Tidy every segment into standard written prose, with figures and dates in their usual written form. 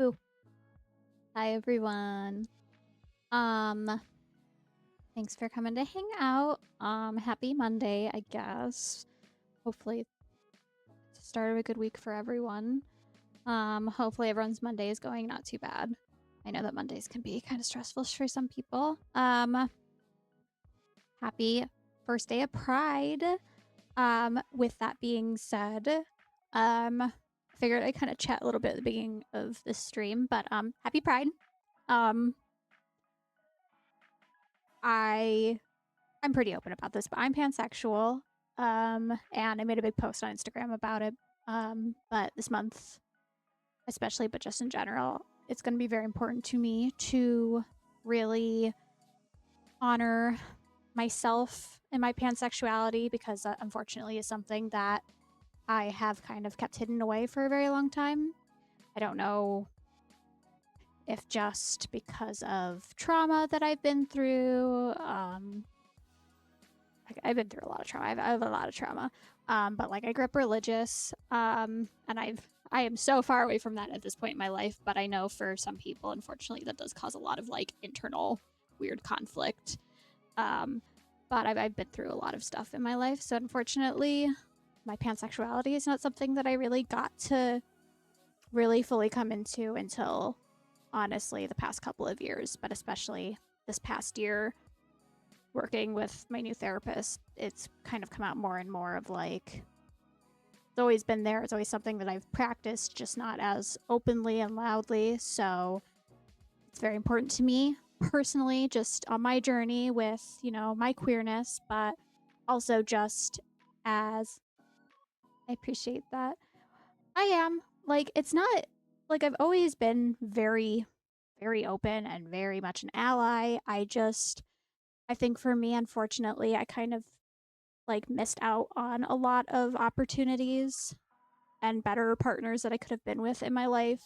Ooh. Hi everyone. Um, Thanks for coming to hang out. Happy Monday, I guess. Hopefully it's the start of a good week for everyone. Hopefully everyone's Monday is going not too bad. I know that Mondays can be kind of stressful for some people. Happy first day of Pride. With that being said, I figured I'd kind of chat a little bit at the beginning of this stream, but happy Pride. Um, I I'm pretty open about this, but I'm pansexual. And I made a big post on Instagram about it. But this month, especially, but just in general, it's going to be very important to me to really honor myself and my pansexuality because that unfortunately is something that I have kind of kept hidden away for a very long time. I don't know if just because of trauma that I've been through, I've been through a lot of trauma. I have a lot of trauma. But like I grew up religious, and I am so far away from that at this point in my life. But I know for some people, unfortunately, that does cause a lot of like internal weird conflict. Um, but I've been through a lot of stuff in my life, so unfortunately, my pansexuality is not something that I really got to really fully come into until honestly the past couple of years, but especially this past year working with my new therapist, it's kind of come out more and more of like it's always been there. It's always something that I've practiced, just not as openly and loudly. So it's very important to me personally, just on my journey with, my queerness, but also just as I appreciate that. I am. Like, it's not like I've always been very, very open and very much an ally. I think for me, unfortunately, I kind of like missed out on a lot of opportunities and better partners that I could have been with in my life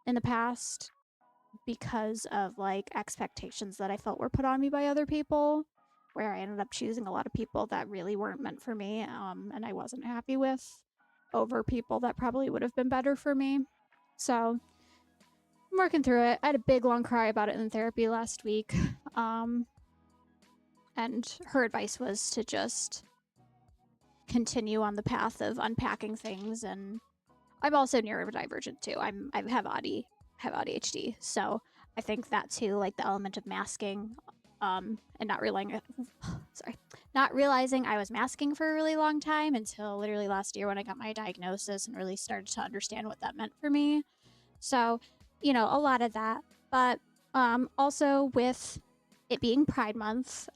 in the past because of like expectations that I felt were put on me by other people, where I ended up choosing a lot of people that really weren't meant for me, and I wasn't happy with over people that probably would have been better for me. So I'm working through it. I had a big long cry about it in therapy last week. Um, and her advice was to just continue on the path of unpacking things. And I'm also neurodivergent too. I have ADHD, so I think that too, like the element of masking, and not realizing, sorry, not realizing I was masking for a really long time until literally last year when I got my diagnosis and really started to understand what that meant for me. So, a lot of that, but also with it being Pride Month,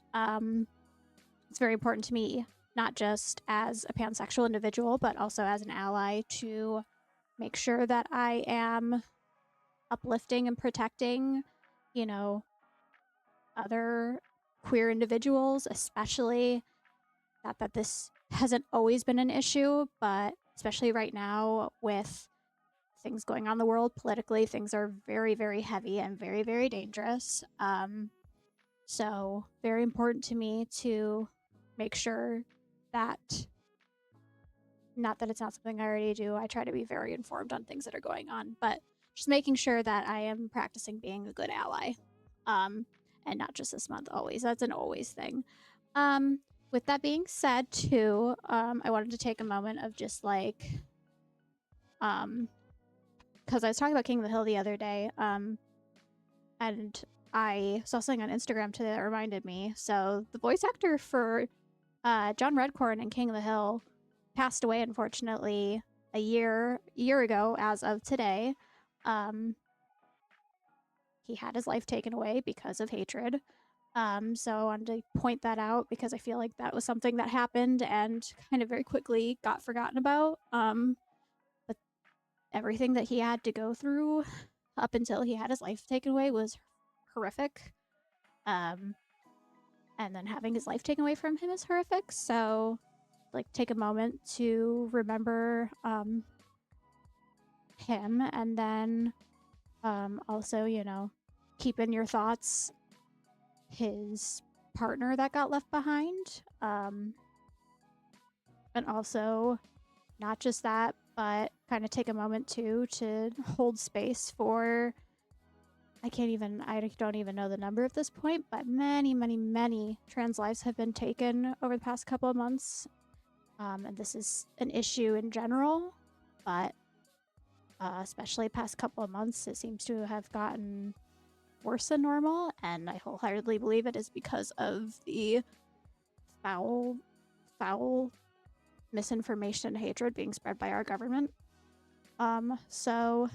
it's very important to me, not just as a pansexual individual, but also as an ally to make sure that I am uplifting and protecting, you know, other queer individuals, especially that this hasn't always been an issue, but especially right now with things going on in the world politically, things are very, very heavy and very, very dangerous. So very important to me to make sure that not that it's not something I already do. I try to be very informed on things that are going on, but just making sure that I am practicing being a good ally. Um, and not just this month always. That's an always thing. With that being said, too, I wanted to take a moment of just like because I was talking about King of the Hill the other day, and I saw something on Instagram today that reminded me. So the voice actor for John Redcorn in King of the Hill passed away, unfortunately, a year ago as of today. Um, he had his life taken away because of hatred. So I wanted to point that out because I feel like that was something that happened and kind of very quickly got forgotten about. But everything that he had to go through up until he had his life taken away was horrific. Um, and then having his life taken away from him is horrific. So, like, take a moment to remember him, and then also, keep in your thoughts his partner that got left behind, and also not just that, but kind of take a moment too to hold space for I don't even know the number at this point, but many, many, many trans lives have been taken over the past couple of months. And this is an issue in general, but especially past couple of months, it seems to have gotten worse than normal. And I wholeheartedly believe it is because of the foul, foul misinformation and hatred being spread by our government. So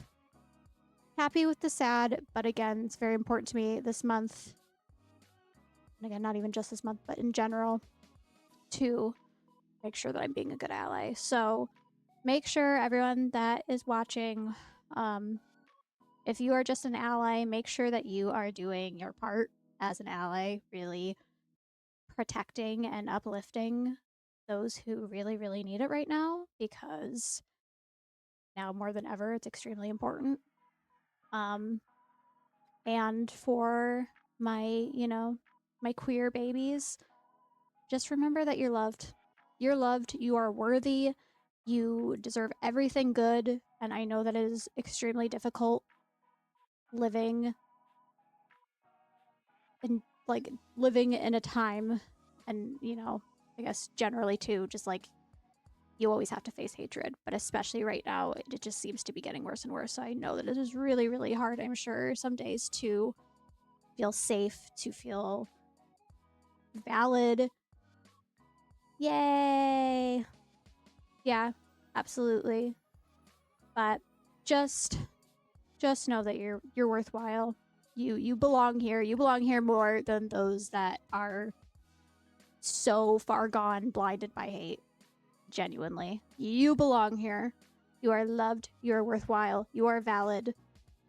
happy with the sad, but again, it's very important to me this month, and again, not even just this month, but in general, to make sure that I'm being a good ally. So make sure everyone that is watching, if you are just an ally, make sure that you are doing your part as an ally, really protecting and uplifting those who really, really need it right now, because now more than ever, it's extremely important. And for my, my queer babies, just remember that you're loved. You're loved. You are worthy. You deserve everything good. And I know that it is extremely difficult living in a time, and I guess generally too, just like you always have to face hatred, but especially right now, it just seems to be getting worse and worse. So I know that it is really, really hard, I'm sure, some days to feel safe, to feel valid. Yay! Yeah, absolutely. But just know that you're worthwhile. You belong here. You belong here more than those that are so far gone, blinded by hate. Genuinely. You belong here. You are loved. You are worthwhile. You are valid.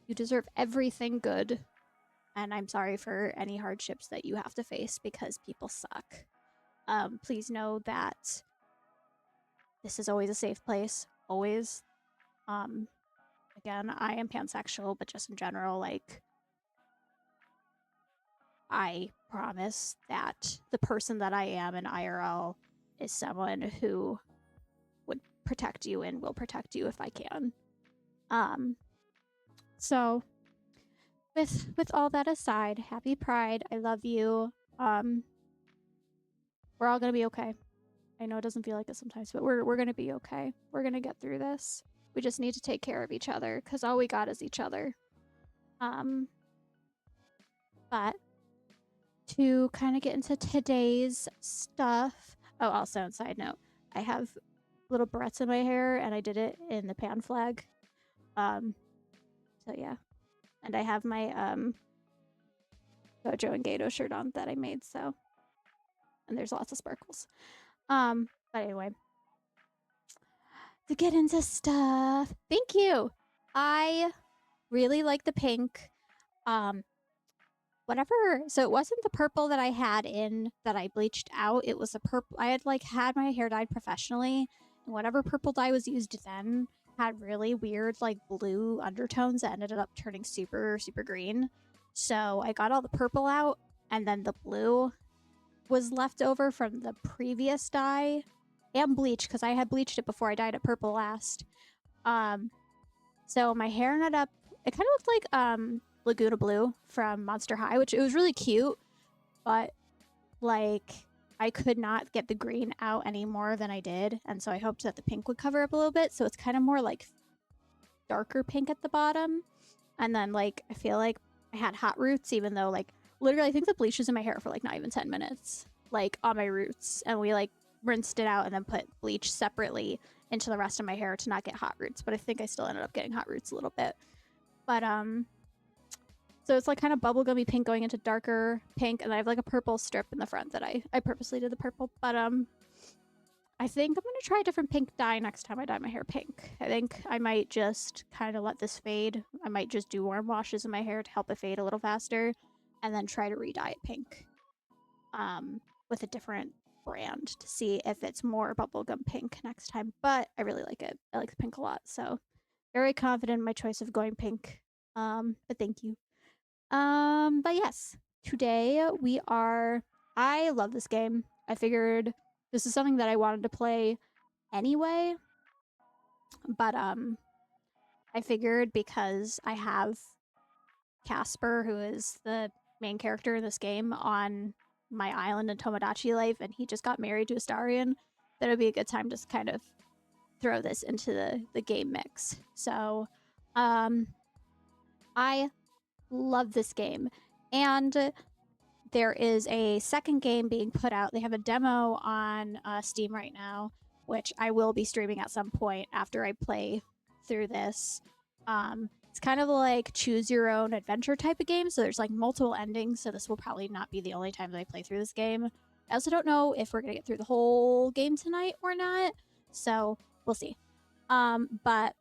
You deserve everything good. And I'm sorry for any hardships that you have to face because people suck. Please know that this is always a safe place. Always. Again, I am pansexual, but just in general, like, I promise that the person that I am in IRL is someone who would protect you and will protect you if I can. So with all that aside, happy Pride. I love you. We're all gonna be okay. I know it doesn't feel like it sometimes, but we're gonna be okay. We're gonna get through this. We just need to take care of each other because all we got is each other. But to kind of get into today's stuff. Oh, also, on side note, I have little barrettes in my hair, and I did it in the pan flag. So yeah, and I have my Gojo and Gato shirt on that I made. So, and there's lots of sparkles. But anyway, to get into stuff. Thank you. I really like the pink. So it wasn't the purple that I had in that I bleached out. It was the purple. I had had my hair dyed professionally, and whatever purple dye was used then had really weird blue undertones that ended up turning super, super green. So I got all the purple out, and then the blue was left over from the previous dye and bleach, because I had bleached it before I dyed it purple last. So my hair ended up, it kind of looked like Laguna Blue from Monster High, which it was really cute, but I could not get the green out any more than I did, and so I hoped that the pink would cover up a little bit, so it's kind of more darker pink at the bottom. And then I feel like I had hot roots, even though literally I think the bleach was in my hair for not even 10 minutes, on my roots, and we rinsed it out and then put bleach separately into the rest of my hair to not get hot roots, but I think I still ended up getting hot roots a little bit. But so it's kind of bubblegummy pink going into darker pink, and I have a purple strip in the front that I purposely did the purple. But I think I'm gonna try a different pink dye next time I dye my hair pink. I think I might just kind of let this fade. I might just do warm washes in my hair to help it fade a little faster, and then try to re-dye it pink with a different brand to see if it's more bubblegum pink next time. But I really like it. I like the pink a lot, so very confident in my choice of going pink. But thank you. But yes, today I love this game. I figured this is something that I wanted to play anyway. But I figured because I have Casper, who is the main character in this game, on my island in Tomodachi Life, and he just got married to Astarion, that would be a good time to kind of throw this into the game mix. So, I love this game, and there is a second game being put out. They have a demo on Steam right now, which I will be streaming at some point after I play through this. It's kind of like choose your own adventure type of game. So there's like multiple endings. So this will probably not be the only time that I play through this game. I also don't know if we're going to get through the whole game tonight or not. So we'll see. But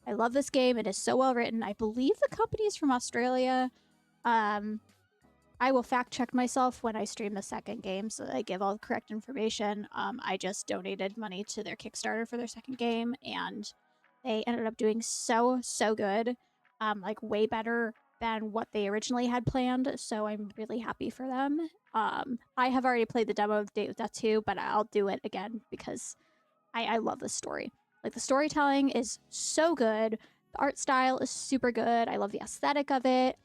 I love this game. It is so well written. I believe the company is from Australia. I will fact check myself when I stream the second game so that I give all the correct information. I just donated money to their Kickstarter for their second game, and they ended up doing so good, like way better than what they originally had planned. So I'm really happy for them. I have already played the demo of Date with Death 2, but I'll do it again because I love this story. Like the storytelling is so good. The art style is super good. I love the aesthetic of it.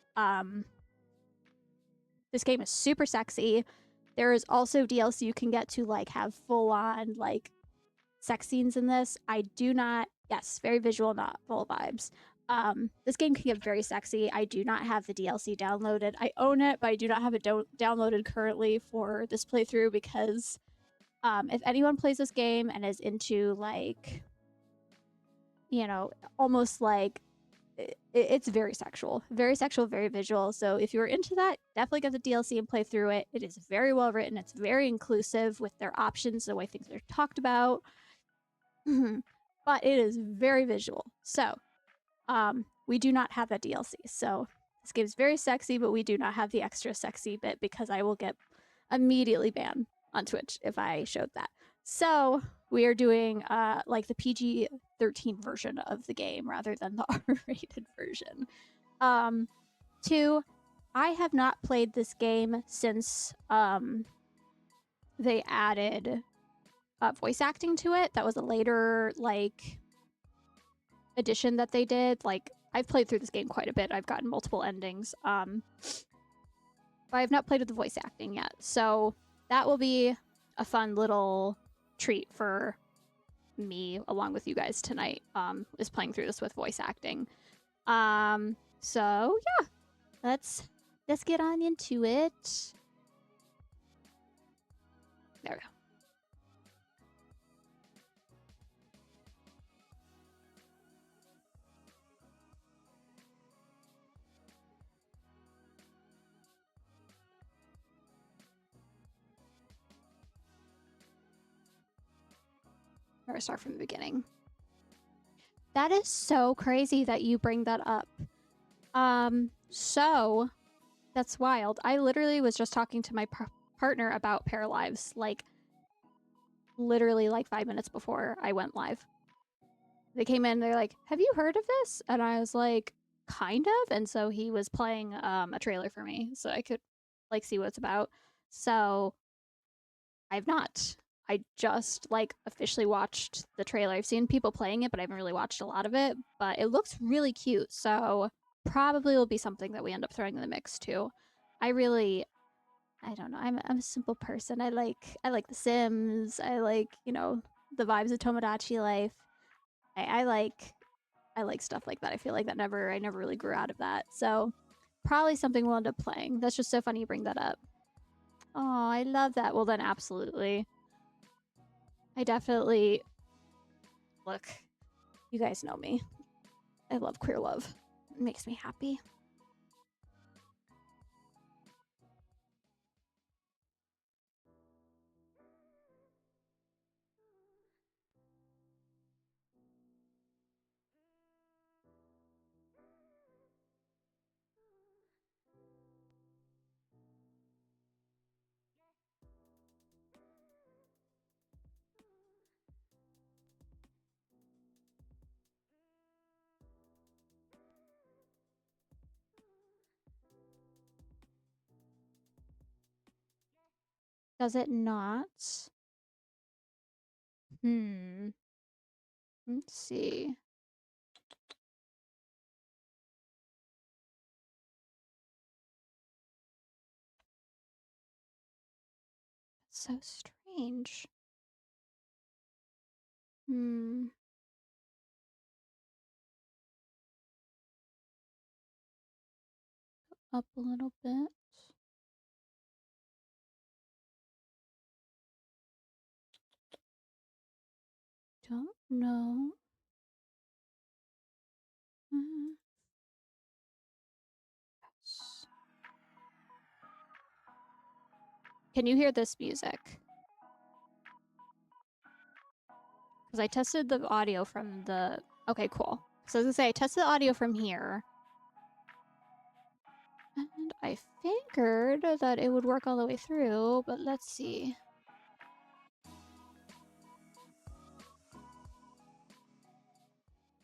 This game is super sexy. There is also DLC you can get to like have full on like sex scenes in this. I do not, yes, very visual, not full vibes. This game can get very sexy. I do not have the DLC downloaded. I own it, but I do not have it downloaded currently for this playthrough because if anyone plays this game and is into like, you know, almost like it's very sexual, very visual. So if you're into that, definitely get the DLC and play through it. It is very well written. It's very inclusive with their options, the way things are talked about. But it is very visual. So we do not have that DLC. So this game is very sexy, but we do not have the extra sexy bit because I will get immediately banned on Twitch if I showed that. So we are doing like the PG-13 version of the game rather than the R-rated version. Two, I have not played this game since they added voice acting to it. That was a later like addition that they did. Like I've played through this game quite a bit. I've gotten multiple endings. But I have not played with the voice acting yet. So that will be a fun little treat for me along with you guys tonight. Is playing through this with voice acting. So yeah, let's get on into it. There we go. I'm gonna start from the beginning. That is so crazy that you bring that up. So that's wild. I literally was just talking to my partner about Pair Lives, like literally like 5 minutes before I went live. They came in, they're like, "Have you heard of this?" And I was like, "Kind of." And so he was playing a trailer for me so I could like see what it's about. So I've not. I just like officially watched the trailer. I've seen people playing it, but I haven't really watched a lot of it. But it looks really cute, so probably will be something that we end up throwing in the mix too. I don't know. I'm a simple person. I like The Sims. I like the vibes of Tomodachi Life. I like stuff like that. I feel like I never really grew out of that. So probably something we'll end up playing. That's just so funny you bring that up. Oh, I love that. Well then, absolutely. I definitely look. You guys know me. I love queer love. It makes me happy. Does it not? Hmm. Let's see. It's so strange. Hmm. Up a little bit. Don't know. Yes. Can you hear this music? Because I tested the audio from the... Okay, cool. So I was gonna say, I tested the audio from here. And I figured that it would work all the way through, but let's see.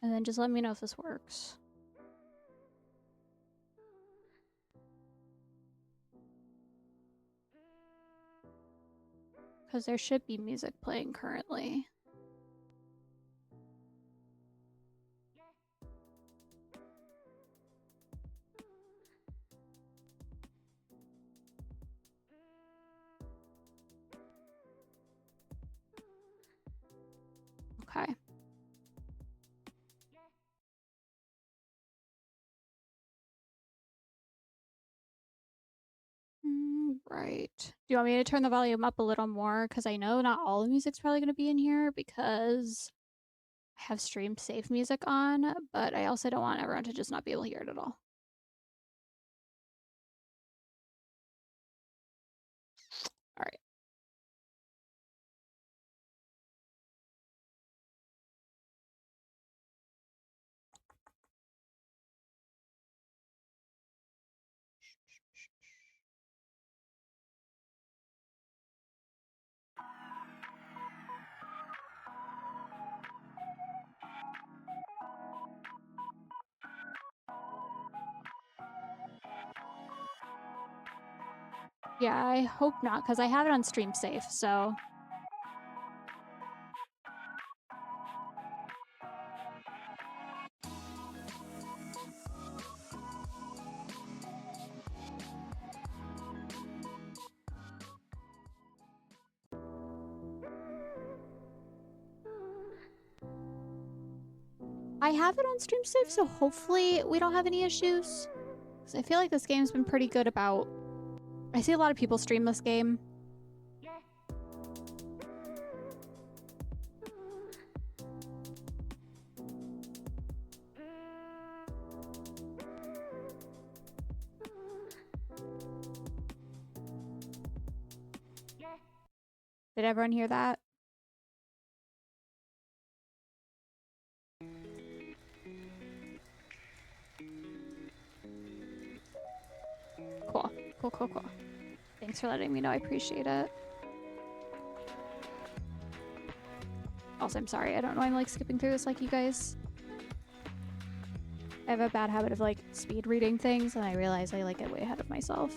And then just let me know if this works. Because there should be music playing currently. Okay. Right. Do you want me to turn the volume up a little more? Because I know not all the music's probably going to be in here because I have stream safe music on, but I also don't want everyone to just not be able to hear it at all. All right. Yeah, I hope not, because I have it on stream safe, so... I have it on stream safe, so hopefully we don't have any issues. Because I feel like this game's been pretty good about... I see a lot of people stream this game. Did everyone hear that? Cool. Cool, cool, cool. Thanks for letting me know. I appreciate it. Also, I'm sorry. I don't know. I'm like skipping through this like you guys. I have a bad habit of like speed reading things, and I realize I like get way ahead of myself.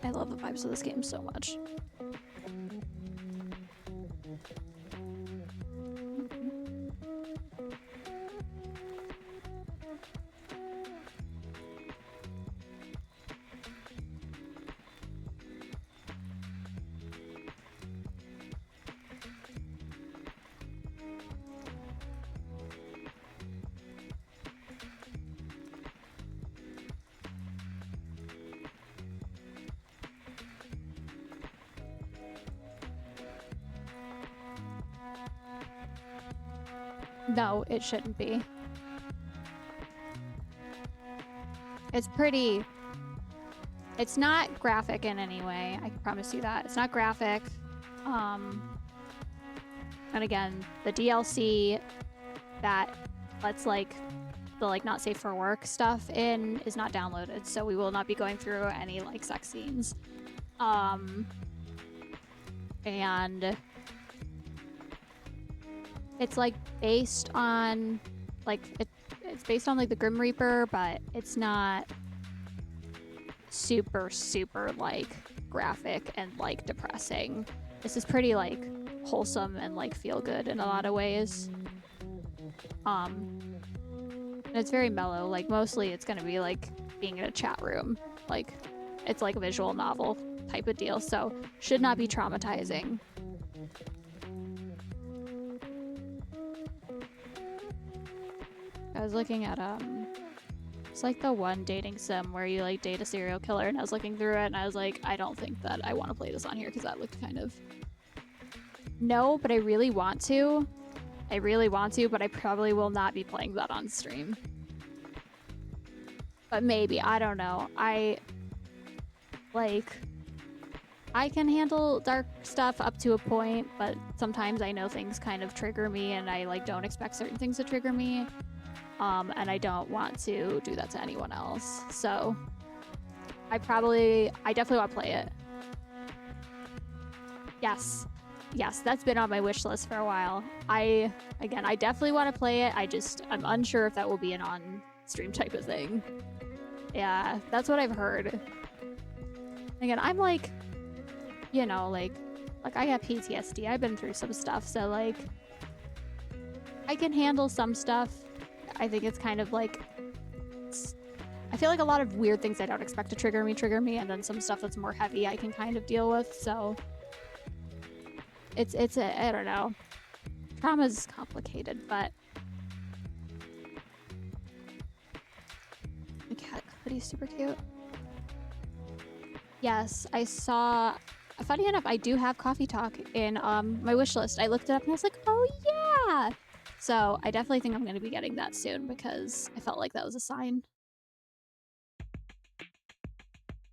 I love the vibes of this game so much. No, it shouldn't be. It's pretty... It's not graphic in any way. I can promise you that. It's not graphic. And again, the DLC that lets like the like not safe for work stuff in is not downloaded, so we will not be going through any like sex scenes. And it's like based on like it's based on like the Grim Reaper, but it's not super like graphic and like depressing. This is pretty like wholesome and like feel good in a lot of ways. And it's very mellow. Like mostly it's gonna be like being in a chat room. Like it's like a visual novel type of deal, so should not be traumatizing. I was looking at it's like the one dating sim where you like date a serial killer, and I was looking through it and I was like, I don't think that I want to play this on here because that looked kind of no, but I really want to. But I probably will not be playing that on stream. But maybe, I don't know. I can handle dark stuff up to a point, but sometimes I know things kind of trigger me and I like don't expect certain things to trigger me. And I don't want to do that to anyone else. So I definitely want to play it. Yes, that's been on my wish list for a while. I definitely want to play it. I'm unsure if that will be an on-stream type of thing. Yeah, that's what I've heard. Again, I'm like, you know, like I got PTSD. I've been through some stuff, so like I can handle some stuff. I think it's kind of like I feel like a lot of weird things I don't expect to trigger me, and then some stuff that's more heavy I can kind of deal with. So I don't know. Trauma's complicated, but the cat hoodie's super cute. Yes, I saw. Funny enough, I do have Coffee Talk in my wish list. I looked it up and I was like, oh yeah. So I definitely think I'm going to be getting that soon because I felt like that was a sign.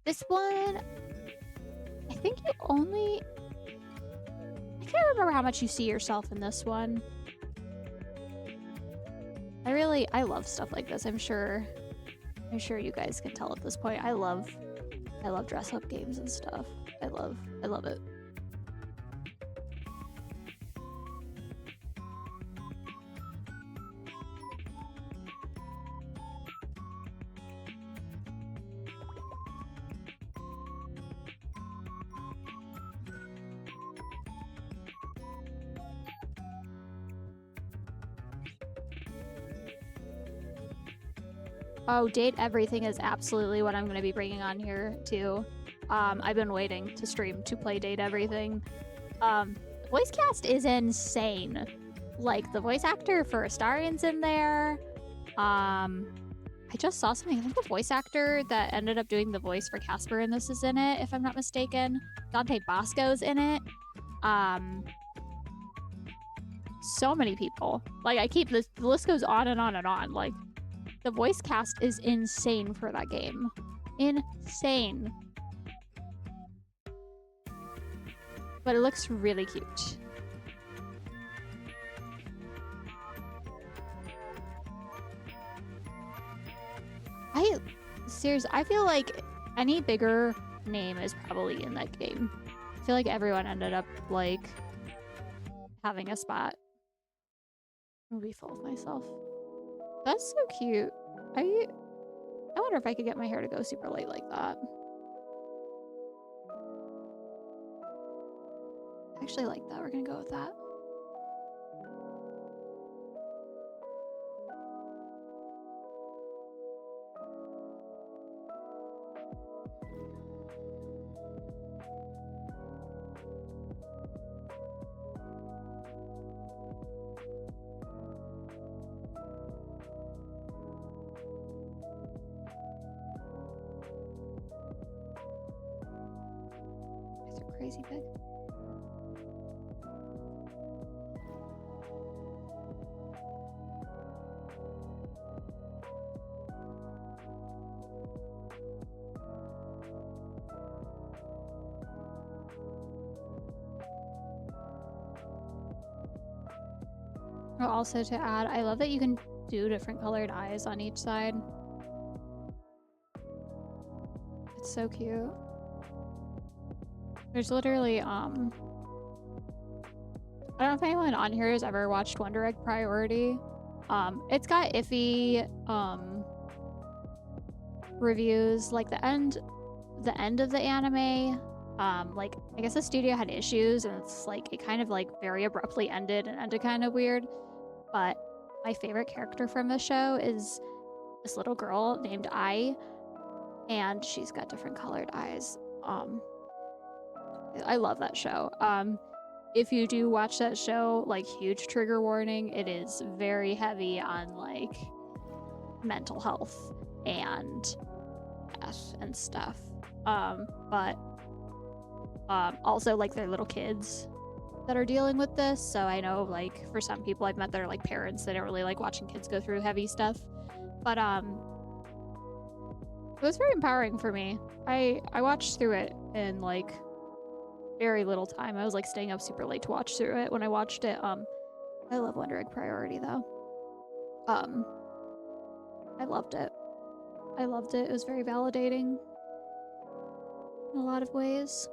This one, I think I can't remember how much you see yourself in this one. I love stuff like this. I'm sure you guys can tell at this point. I love dress up games and stuff. I love it. Oh, Date Everything is absolutely what I'm going to be bringing on here too. I've been waiting to stream to play Date Everything. Voice cast is insane. Like the voice actor for Astarion's in there. I just saw something. I think the voice actor that ended up doing the voice for Casper in this is in it, if I'm not mistaken. Dante Bosco's in it. So many people. Like the list goes on and on and on. Like the voice cast is insane for that game. Insane. But it looks really cute. Seriously, I feel like any bigger name is probably in that game. I feel like everyone ended up like having a spot. I'm gonna be full of myself. That's so cute. I wonder if I could get my hair to go super light like that. I actually like that. We're gonna go with that. These are crazy big. Oh, also to add, I love that you can 2 different colored eyes on each side. It's so cute. There's literally, I don't know if anyone on here has ever watched Wonder Egg Priority. It's got iffy, reviews. Like, the end of the anime, like, I guess the studio had issues, and it's, like, it kind of, like, very abruptly ended and ended kind of weird. But my favorite character from the show is this little girl named Ai, and she's got different colored eyes. I love that show. If you do watch that show, like, huge trigger warning, it is very heavy on, like, mental health and death and stuff. But also, like, they're little kids that are dealing with this, so I know, like, for some people I've met their, like, parents, they don't really like watching kids go through heavy stuff. But it was very empowering for me. I watched through it in, like, very little time. I was, like, staying up super late to watch through it when I watched it. I love Wonder Egg Priority, though. I loved it. It was very validating in a lot of ways.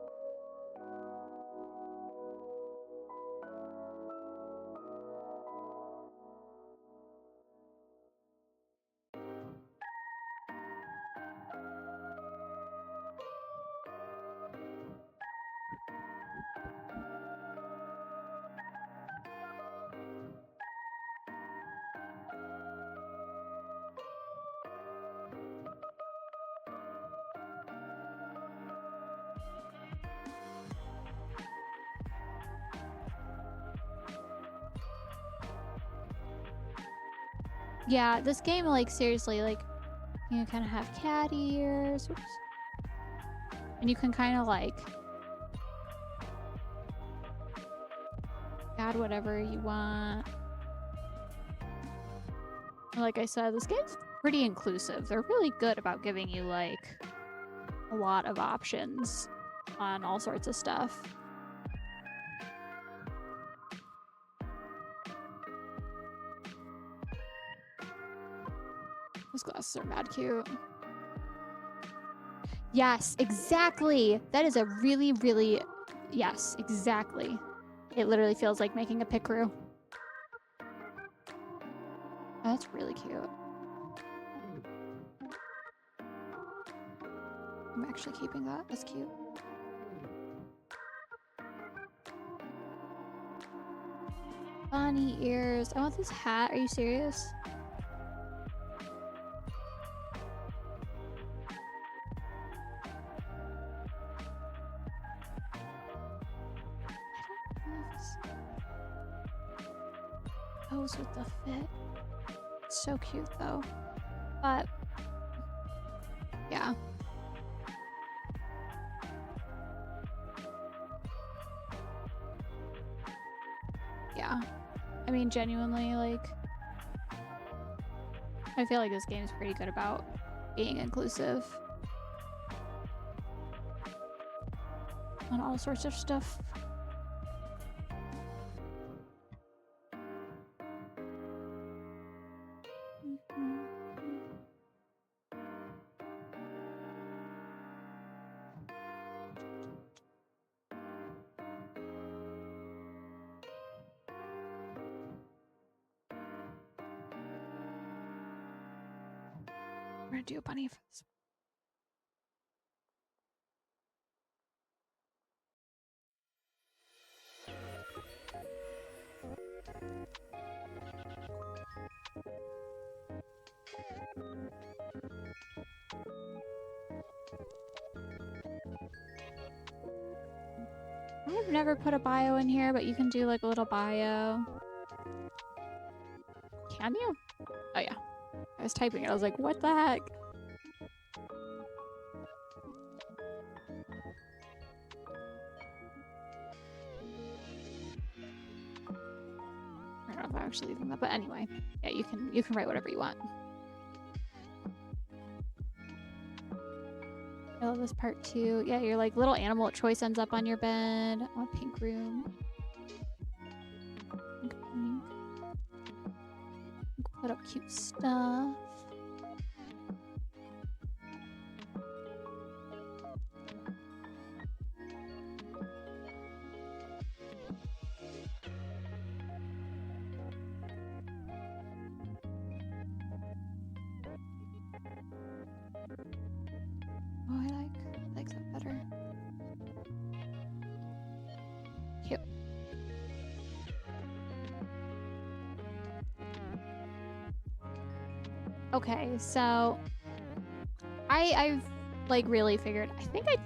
Yeah, this game, like, seriously, like, you kind of have cat ears. Oops. And you can kind of, like, add whatever you want. Like I said, this game's pretty inclusive. They're really good about giving you, like, a lot of options on all sorts of stuff. Those glasses are mad cute. Yes, exactly. That is a really, really... Yes, exactly. It literally feels like making a pickaroo. Oh, that's really cute. I'm actually keeping that. That's cute. Bunny ears. I want this hat. Are you serious? Goes with the fit. It's so cute though. But yeah. Yeah. I mean, genuinely, like, I feel like this game's pretty good about being inclusive on all sorts of stuff. We're gonna do a bunny for this. I've never put a bio in here, but you can do like a little bio. Can you? Oh yeah. I was typing it. I was like, what the heck? I don't know if I'm actually leaving that, but anyway, yeah, you can write whatever you want. I love this part too. Yeah, your like little animal of choice ends up on your bed. Oh, pink room. Pink, pink. Little cute stuff. Oh, I like that better. Cute. Okay, so I've like really figured. I think I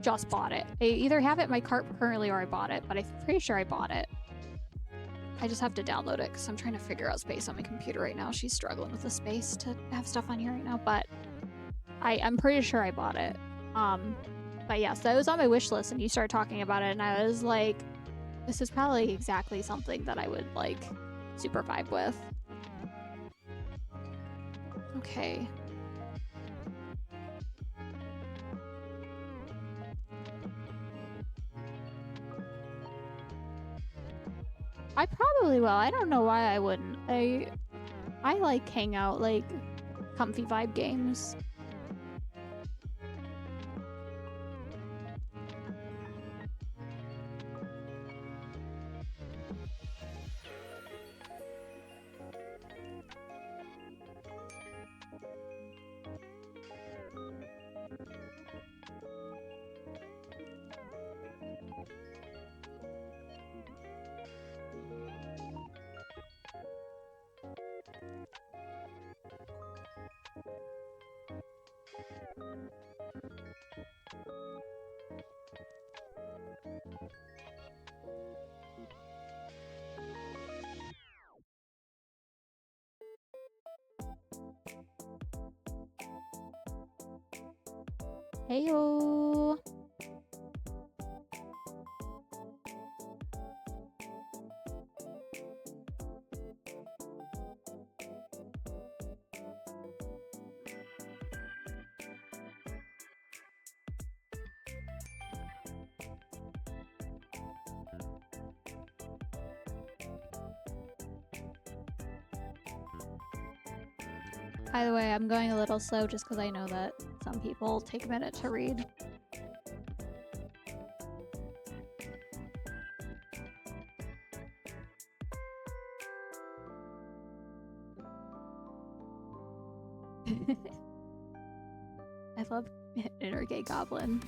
just bought it. I either have it in my cart currently or I bought it, but I'm pretty sure I bought it. I just have to download it because I'm trying to figure out space on my computer right now. She's struggling with the space to have stuff on here right now, but I'm pretty sure I bought it. But yes, that was on my wish list and you started talking about it and I was like, this is probably exactly something that I would like super vibe with. Okay. I probably will. I don't know why I wouldn't. I like hangout, like comfy vibe games. Heyo. By the way, I'm going a little slow just because I know that some people take a minute to read. I love Inner Gay Goblin.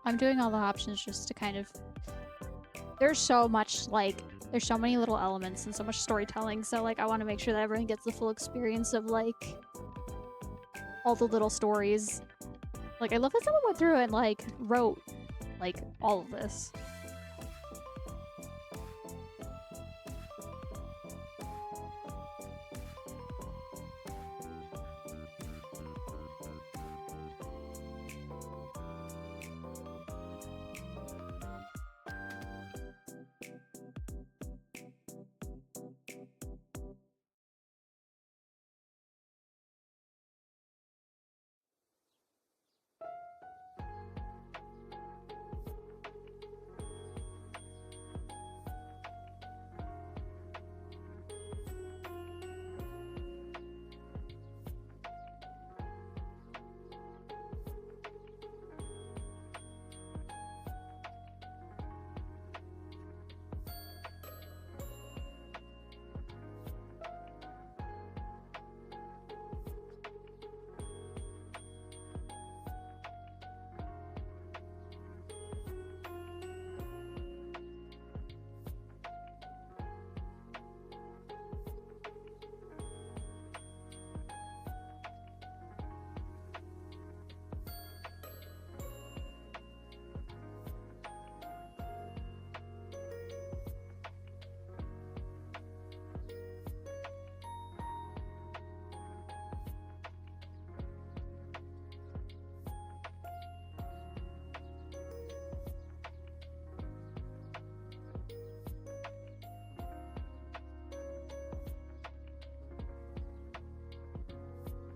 I'm doing all the options just to kind of there's so much like there's so many little elements and so much storytelling, so like I want to make sure that everyone gets the full experience of like all the little stories. Like I love that someone went through and like wrote like all of this.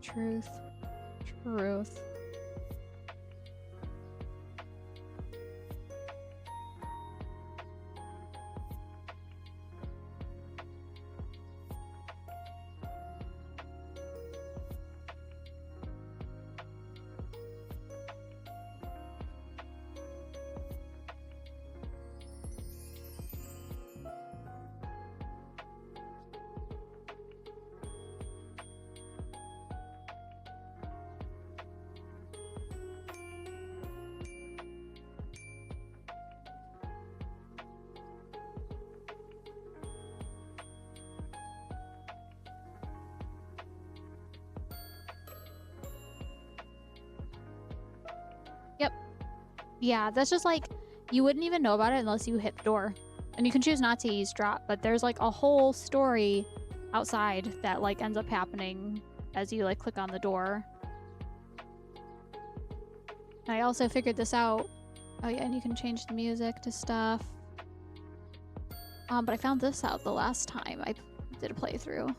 Truth. Truth. Yep. Yeah, that's just like you wouldn't even know about it unless you hit the door. And you can choose not to eavesdrop, but there's like a whole story outside that like ends up happening as you like click on the door. And I also figured this out. Oh yeah, and you can change the music to stuff. But I found this out the last time I did a playthrough.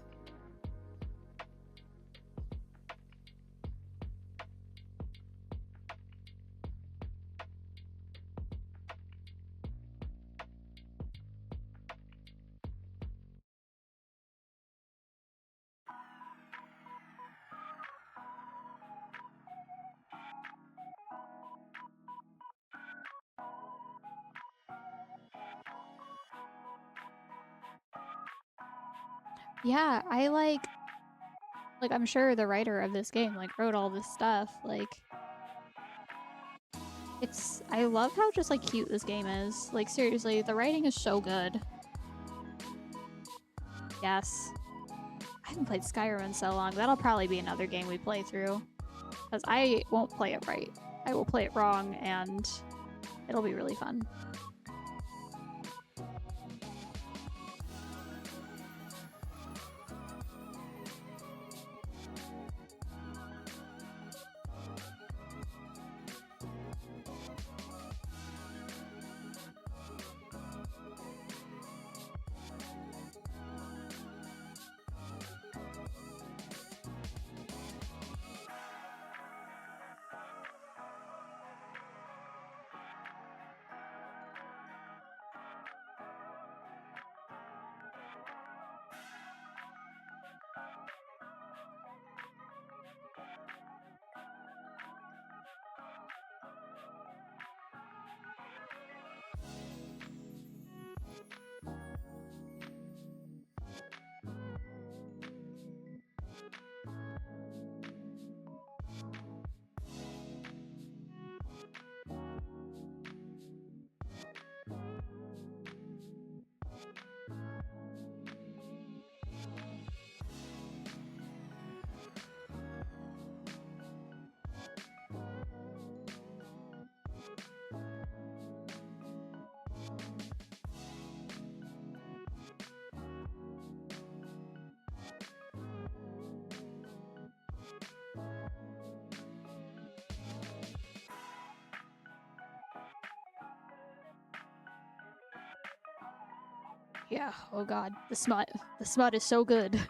Yeah, I like I'm sure the writer of this game like wrote all this stuff. Like I love how just like cute this game is. Like seriously, the writing is so good. Yes. I haven't played Skyrim in so long. That'll probably be another game we play through. Because I won't play it right. I will play it wrong and it'll be really fun. Yeah, oh god. The smut. The smut is so good.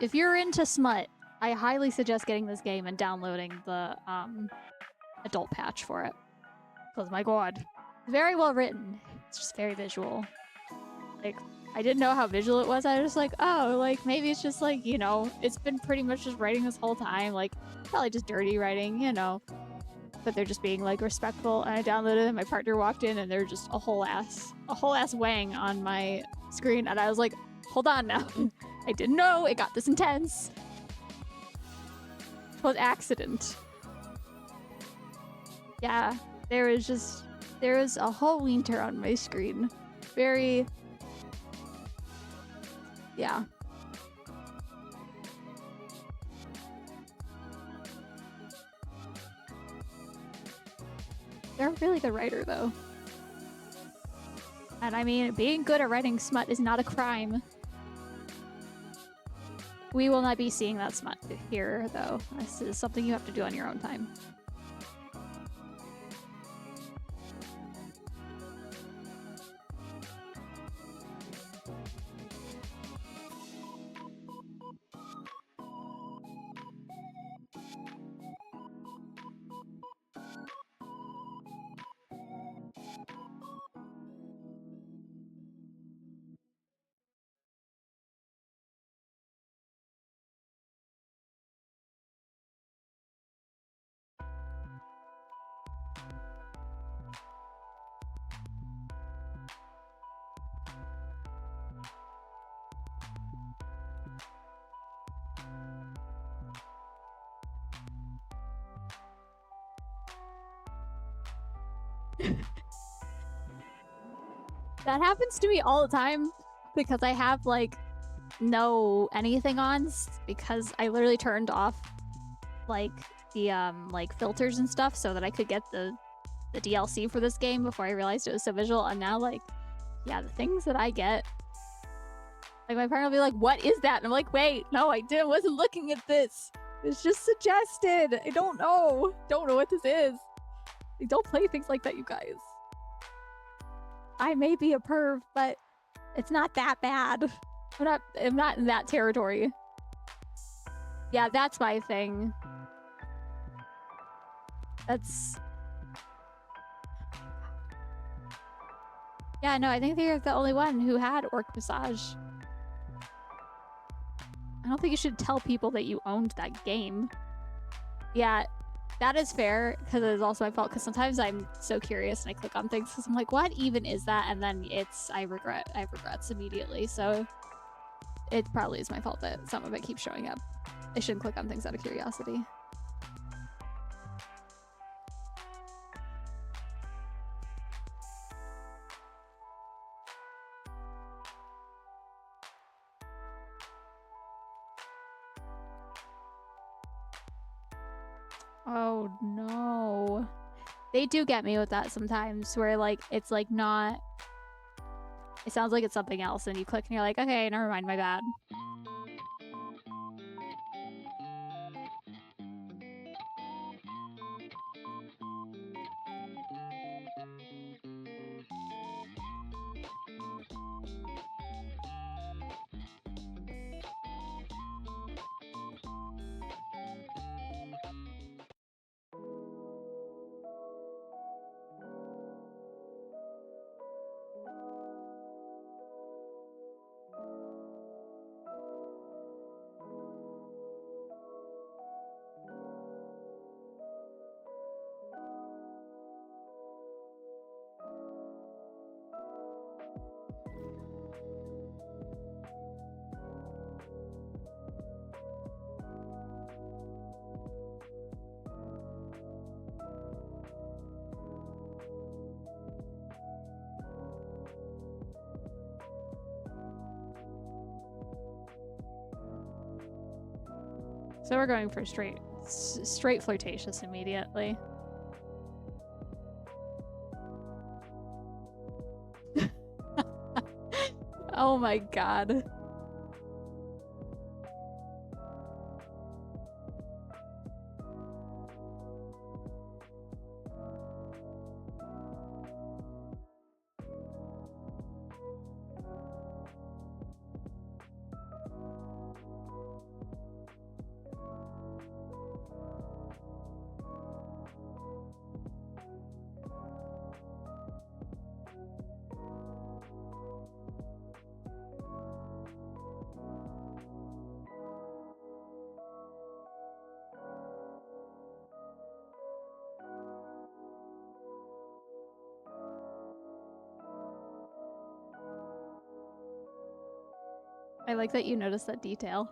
If you're into smut, I highly suggest getting this game and downloading the adult patch for it. Because my god. Very well written. It's just very visual. Like, I didn't know how visual it was. I was just like, oh, like, maybe it's just like, you know, it's been pretty much just writing this whole time. Like, probably just dirty writing, you know. But they're just being, like, respectful. And I downloaded it, and my partner walked in, and they're just a whole ass wang on my screen. And I was like, hold on now. I didn't know it got this intense. It was accident. Yeah, there was a whole wiener on my screen. Very... Yeah. They're a really good writer, though. And I mean, being good at writing smut is not a crime. We will not be seeing that smut here, though. This is something you have to do on your own time. That happens to me all the time because I have like no anything on because I literally turned off like the like filters and stuff so that I could get the DLC for this game before I realized it was so visual. And now like, yeah, the things that I get, like my partner will be like, what is that? And I'm like, wait, no, wasn't looking at this. It's just suggested. I don't know what this is. Like, don't play things like that, you guys. I may be a perv, but it's not that bad. I'm not in that territory. Yeah, that's my thing. That's... Yeah, no, I think they're the only one who had Orc Massage. I don't think you should tell people that you owned that game. Yeah, that is fair, because it is also my fault, because sometimes I'm so curious and I click on things, because I'm like, what even is that? And then I have regrets immediately, so it probably is my fault that some of it keeps showing up. I shouldn't click on things out of curiosity. Oh no. They do get me with that sometimes, where like it's like not... It sounds like it's something else, and you click and you're like, okay, never mind, my bad. So we're going for straight flirtatious immediately. Oh my god. I like that you noticed that detail.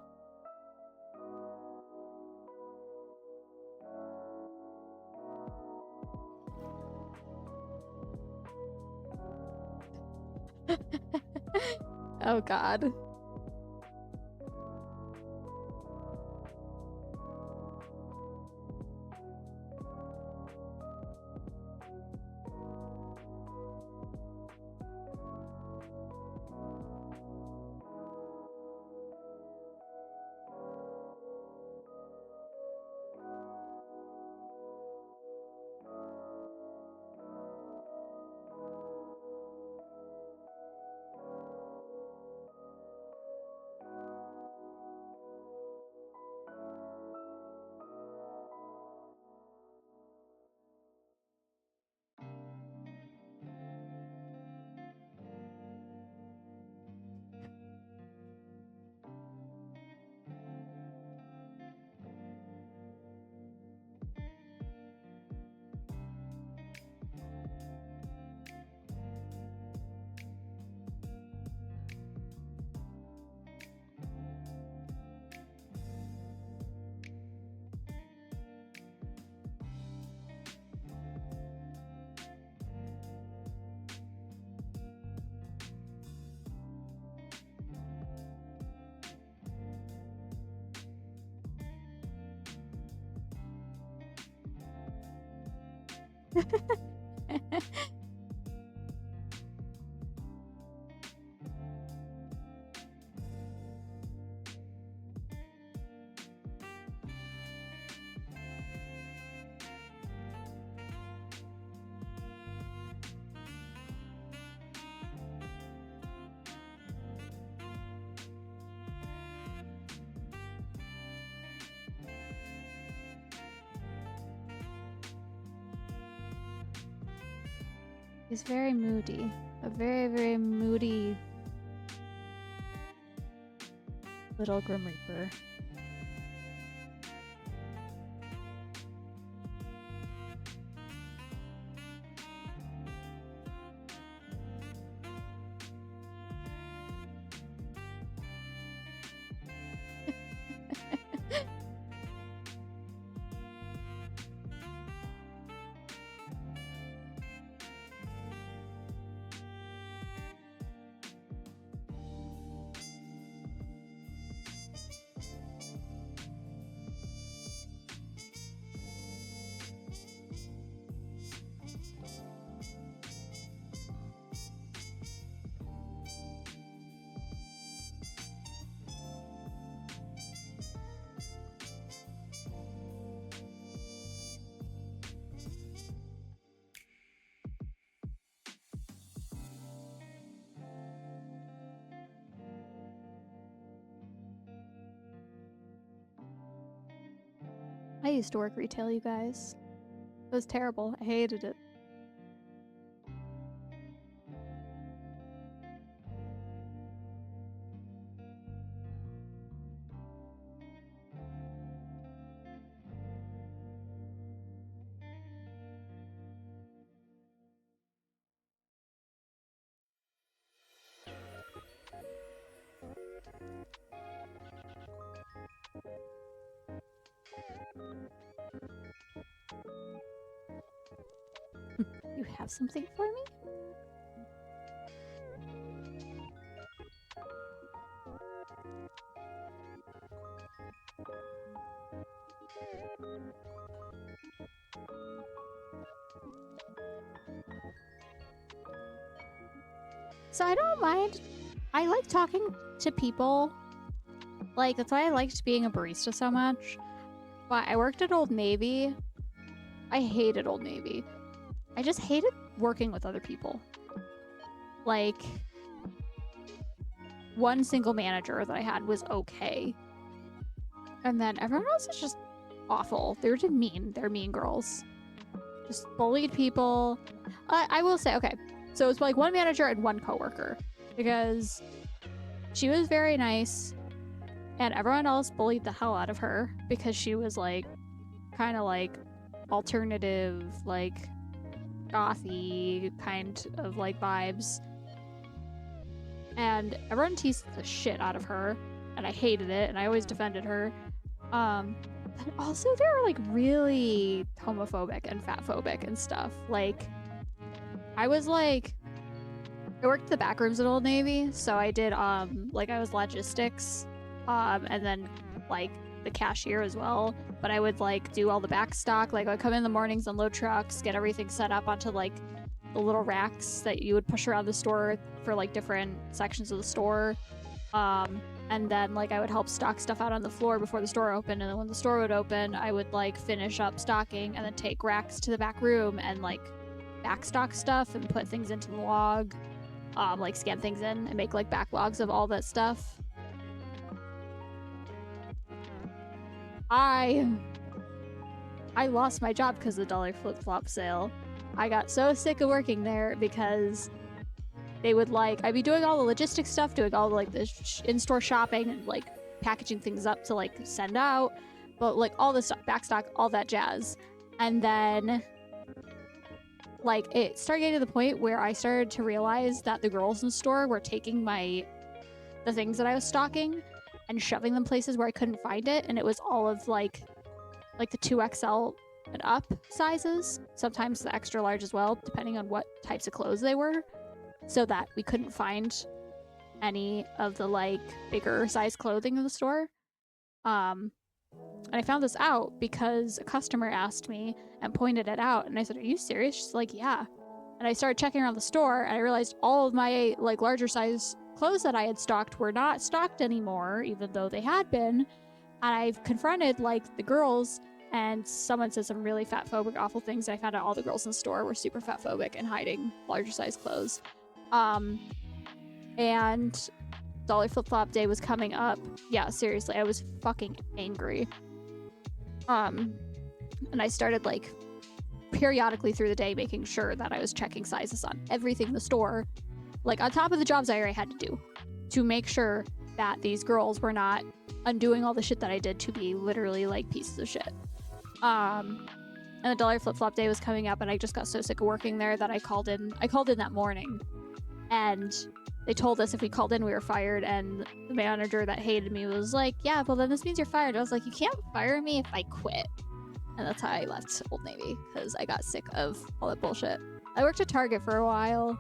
Oh god. He's very moody. A very, very moody little Grim Reaper. I used to work retail, you guys. It was terrible. I hated it. You have something for me? So I don't mind. I like talking to people. Like, that's why I liked being a barista so much. But I worked at Old Navy. I hated Old Navy. I just hated working with other people. Like, one single manager that I had was okay. And then everyone else is just awful. They're just mean. They're mean girls. Just bullied people. I will say, okay, so it's like one manager and one coworker. Because she was very nice. And everyone else bullied the hell out of her. Because she was like, kind of like alternative, like gothy kind of like vibes. and everyone teased the shit out of her, and I hated it, and I always defended her. But also they were like really homophobic and fatphobic and stuff. Like, I was like, I worked the back rooms at Old Navy, so I did like I was logistics, and then like the cashier as well. But I would like do all the back stock. Like, I'd come in the mornings, unload trucks, get everything set up onto like the little racks that you would push around the store for like different sections of the store. And then like I would help stock stuff out on the floor before the store opened, and then when the store would open, I would like finish up stocking and then take racks to the back room and like backstock stuff and put things into the log, like scan things in and make like backlogs of all that stuff. I lost my job because of the dollar flip-flop sale. I got so sick of working there because they would like, I'd be doing all the logistics stuff, doing all the like the in-store shopping and like packaging things up to like send out, but like all the stuff, backstock, all that jazz. And then like it started getting to the point where I started to realize that the girls in the store were taking the things that I was stocking and shoving them places where I couldn't find it, and it was all of like the 2XL and up sizes, sometimes the extra large as well, depending on what types of clothes they were, so that we couldn't find any of the like bigger size clothing in the store. And I found this out because a customer asked me and pointed it out, and I said, "Are you serious?" She's like, "Yeah." And I started checking around the store, and I realized all of my like larger size clothes that I had stocked were not stocked anymore, even though they had been. And I've confronted like the girls, and someone said some really fatphobic, awful things. And I found out all the girls in the store were super fatphobic and hiding larger size clothes. And Dollar Flip Flop Day was coming up. Yeah, seriously, I was fucking angry. And I started like periodically through the day making sure that I was checking sizes on everything in the store, like on top of the jobs I already had to do, to make sure that these girls were not undoing all the shit that I did to be literally like pieces of shit. And the Dollar Flip Flop Day was coming up, and I just got so sick of working there that I called in that morning, and they told us if we called in we were fired, and the manager that hated me was like, "Yeah, well then this means you're fired." I was like, "You can't fire me if I quit." And that's how I left Old Navy, because I got sick of all that bullshit. I worked at Target for a while,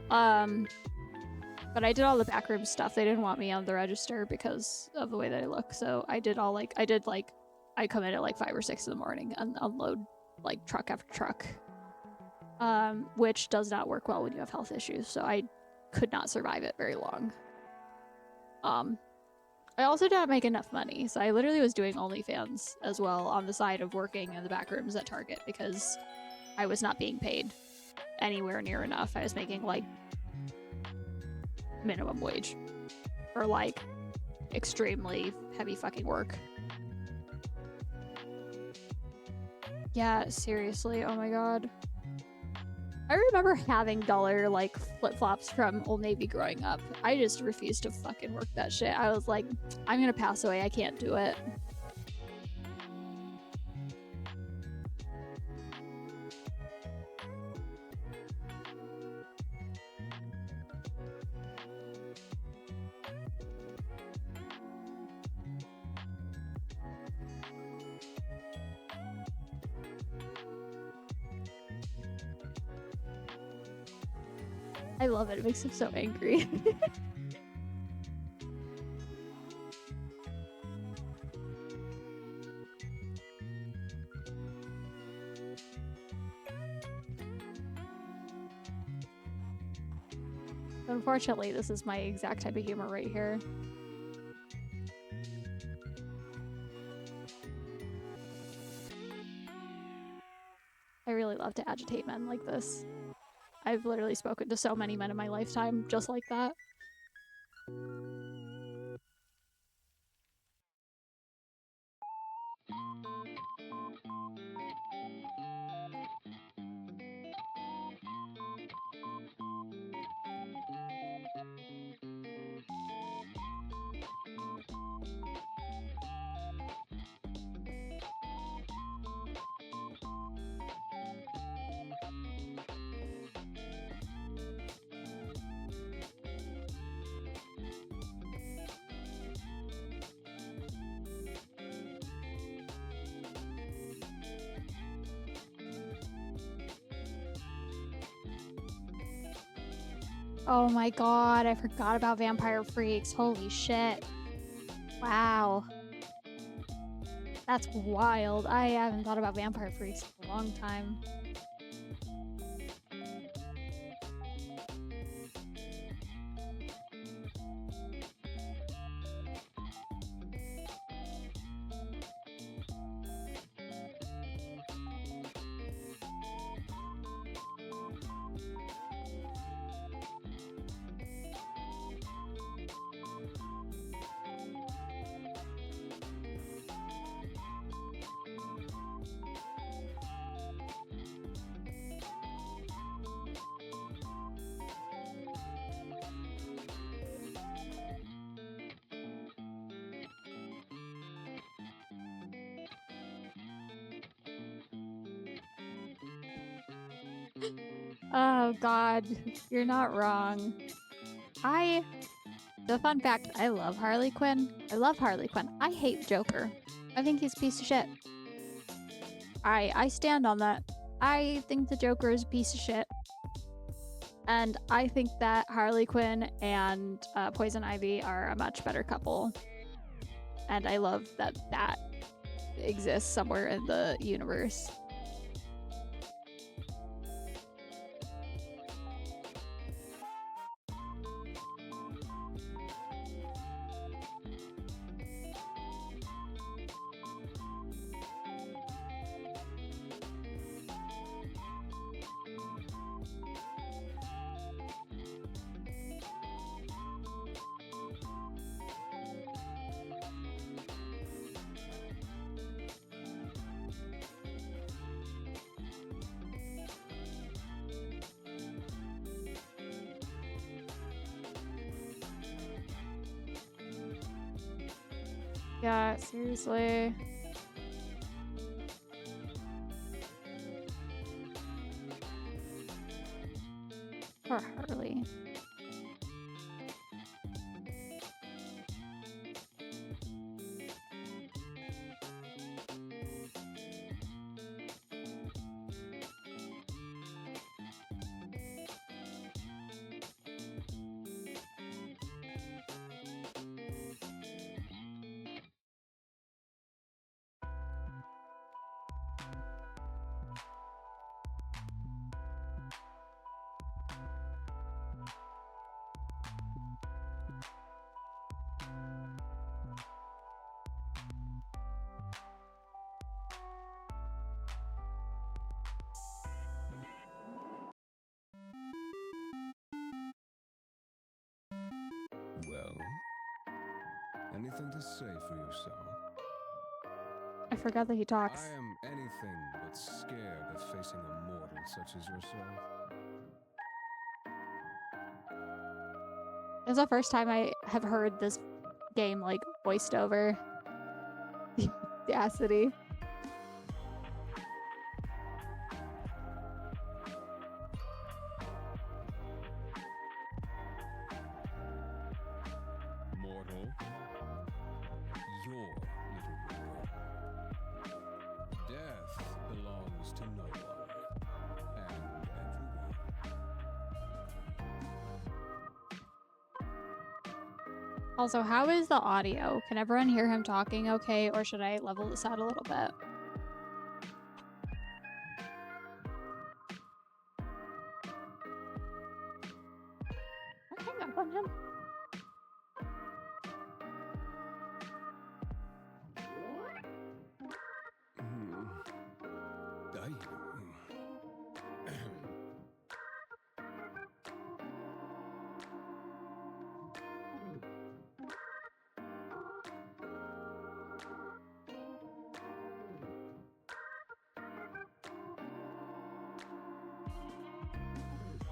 but I did all the backroom stuff. They didn't want me on the register because of the way that I look, so I come in at like 5 or 6 in the morning and unload like truck after truck, which does not work well when you have health issues, so I could not survive it very long. I also didn't make enough money, so I literally was doing OnlyFans as well on the side of working in the back rooms at Target, because I was not being paid anywhere near enough. I was making like minimum wage for like extremely heavy fucking work. Yeah, seriously, oh my god. I remember having dollar like flip-flops from Old Navy growing up. I just refused to fucking work that shit. I was like, I'm gonna pass away, I can't do it. I love it. It makes him so angry. Unfortunately, this is my exact type of humor right here. I really love to agitate men like this. I've literally spoken to so many men in my lifetime just like that. Oh my god, I forgot about Vampire Freaks. Holy shit. Wow. That's wild. I haven't thought about Vampire Freaks in a long time. Oh god, you're not wrong. The fun fact, I love Harley Quinn. I love Harley Quinn. I hate Joker. I think he's a piece of shit. I stand on that. I think the Joker is a piece of shit. And I think that Harley Quinn and Poison Ivy are a much better couple. And I love that that exists somewhere in the universe. Yeah, seriously. Poor Harley. Well, anything to say for yourself? I forgot that he talks. I am anything but scared of facing a mortal such as yourself. It's the first time I have heard this game like voiced over. The audacity. Mortal, your little reaper. Death belongs to no one, and everyone. Also, how is the audio? Can everyone hear him talking okay, or should I level this out a little bit? Hang up on him.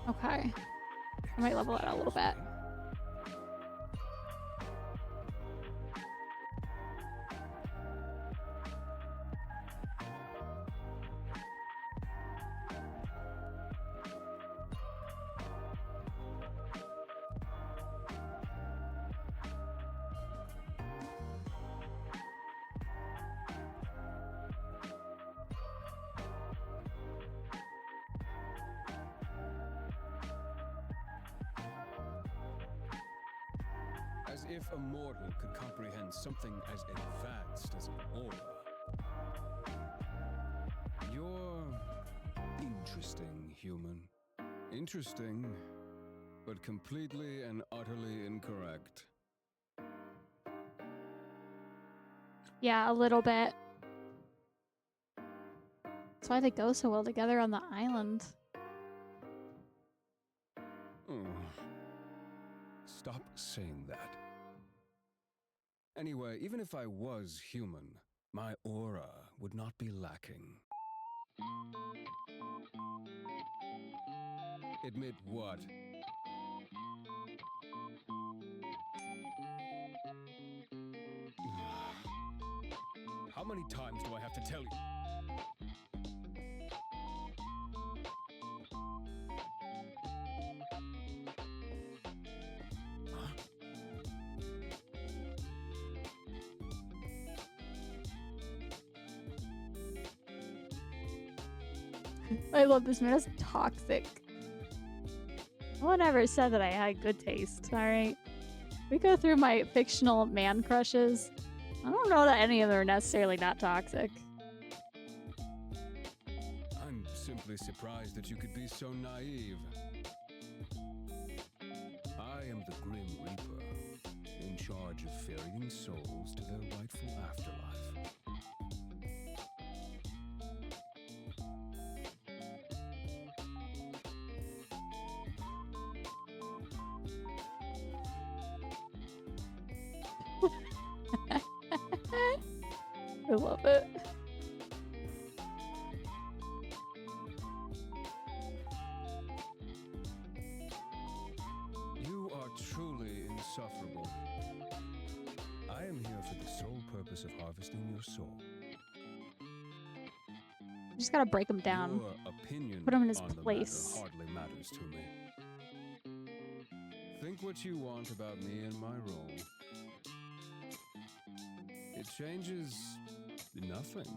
Okay. I might level it out a little bit. if a mortal could comprehend something as advanced as an aura. You're interesting, human. Interesting, but completely and utterly incorrect. Yeah, a little bit. That's why they go so well together on the island. Oh. Stop saying that. Anyway, even if I was human, my aura would not be lacking. Admit what? How many times do I have to tell you? I love this man. It's toxic. No one ever said that I had good taste, alright? We go through my fictional man crushes. I don't know that any of them are necessarily not toxic. I'm simply surprised that you could be so naive. I am the Grim Reaper, in charge of ferrying souls to their rightful afterlife. I love it. You are truly insufferable. I am here for the sole purpose of harvesting your soul. You just gotta break him down. Your opinion Put him in his on the place. matter hardly matters to me. Think what you want about me and my role. It changes nothing.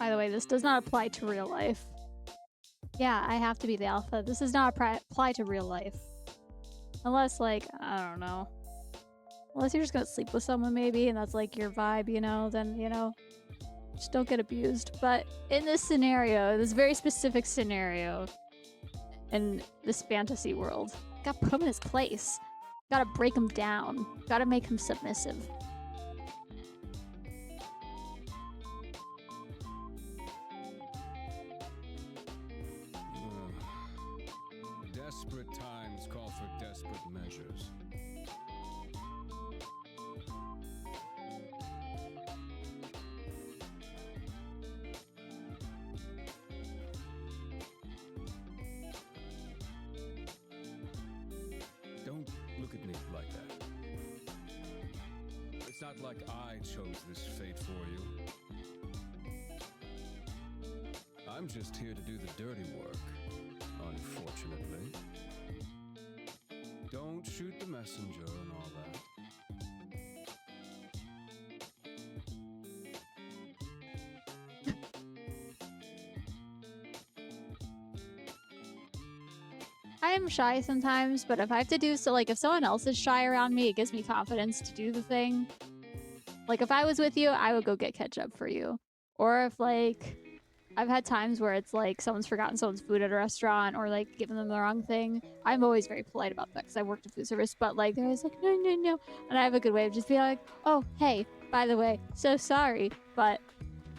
By the way, this does not apply to real life. Yeah, I have to be the alpha. This does not apply to real life. Unless, like, I don't know. Unless you're just gonna sleep with someone, maybe, and that's, like, your vibe, you know, then, you know, just don't get abused. But in this scenario, this very specific scenario, in this fantasy world, gotta put him in his place. Gotta break him down. Gotta make him submissive. Desperate times call for desperate measures. Don't look at me like that. It's not like I chose this fate for you. I'm just here to do the dirty work. Unfortunately. Don't shoot the messenger and all that. I am shy sometimes, but if I have to do so, like, if someone else is shy around me, it gives me confidence to do the thing. Like, if I was with you, I would go get ketchup for you. Or if, like, I've had times where it's like someone's forgotten someone's food at a restaurant or like given them the wrong thing. I'm always very polite about that because I worked in food service, but like they're always like, no, no, no. And I have a good way of just being like, oh, hey, by the way, so sorry, but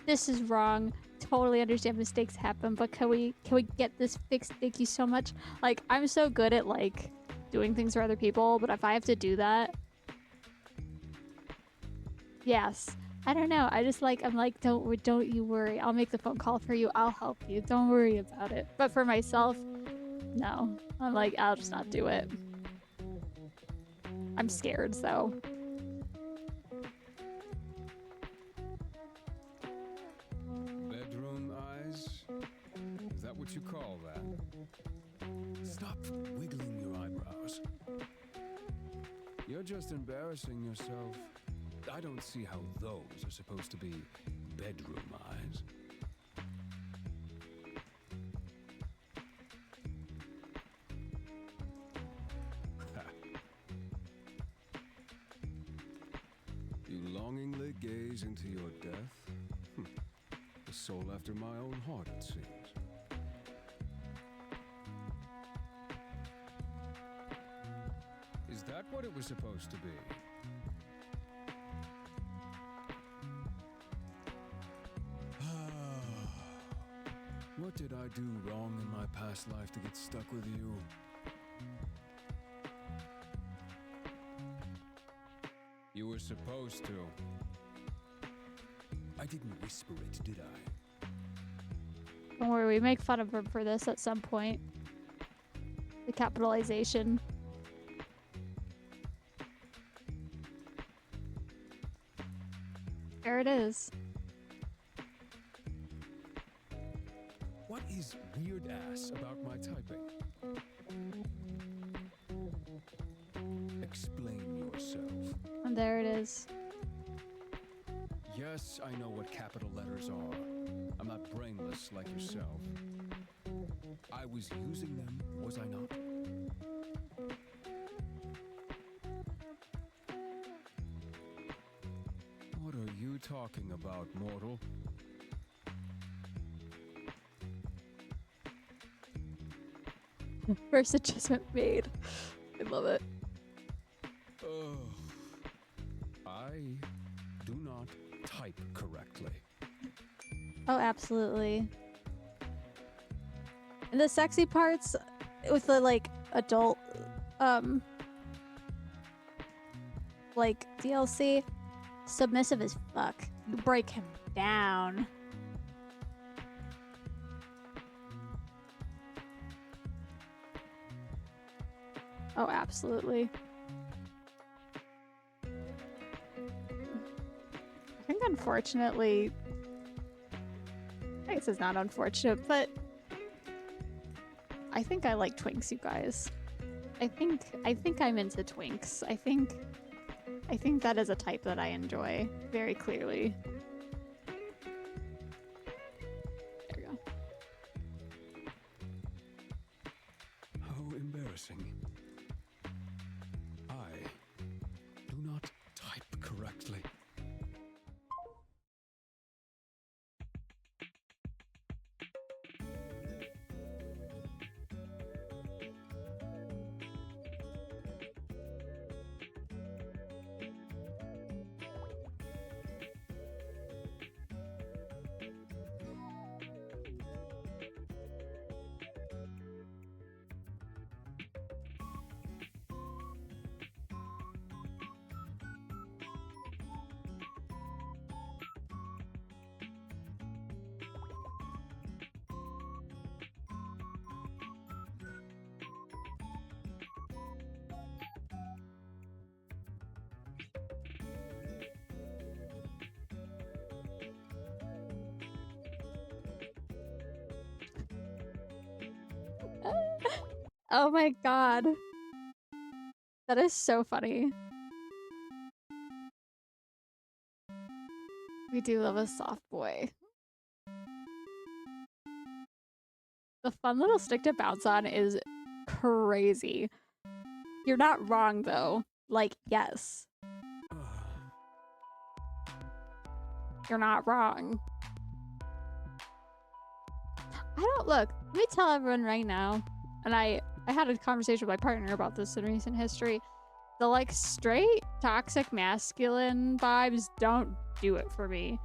this is wrong. Totally understand mistakes happen, but can we get this fixed? Thank you so much. Like, I'm so good at like doing things for other people, but if I have to do that, yes. I don't know. I just like, I'm like, don't you worry. I'll make the phone call for you. I'll help you. Don't worry about it. But for myself, no. I'm like, I'll just not do it. I'm scared, so. Bedroom eyes? Is that what you call that? Stop wiggling your eyebrows. You're just embarrassing yourself. I don't see how those are supposed to be bedroom eyes. longingly gaze into your death? The soul after my own heart, it seems. Is that what it was supposed to be? What did I do wrong in my past life to get stuck with you? You were supposed to. I didn't whisper it, did I? Don't worry, we make fun of him for this at some point. The capitalization. There it is. What is weird ass about my typing? Explain yourself. And there it is. Yes, I know what capital letters are. I'm not brainless like yourself. I was using them, was I not? What are you talking about, mortal? First adjustment made. I love it. I do not type correctly. Oh, absolutely. And the sexy parts with the like adult like DLC, submissive as fuck. You break him down. Oh, absolutely. I think unfortunately, I guess it's not unfortunate, but I think I like twinks, you guys. I think I'm into twinks. I think that is a type that I enjoy very clearly. There we go. How embarrassing. I do not type correctly. Oh my god. That is so funny. We do love a soft boy. The fun little stick to bounce on is crazy. You're not wrong though. Like, yes. You're not wrong. I don't look. Let me tell everyone right now. And I had a conversation with my partner about this in recent history. The like straight toxic masculine vibes don't do it for me.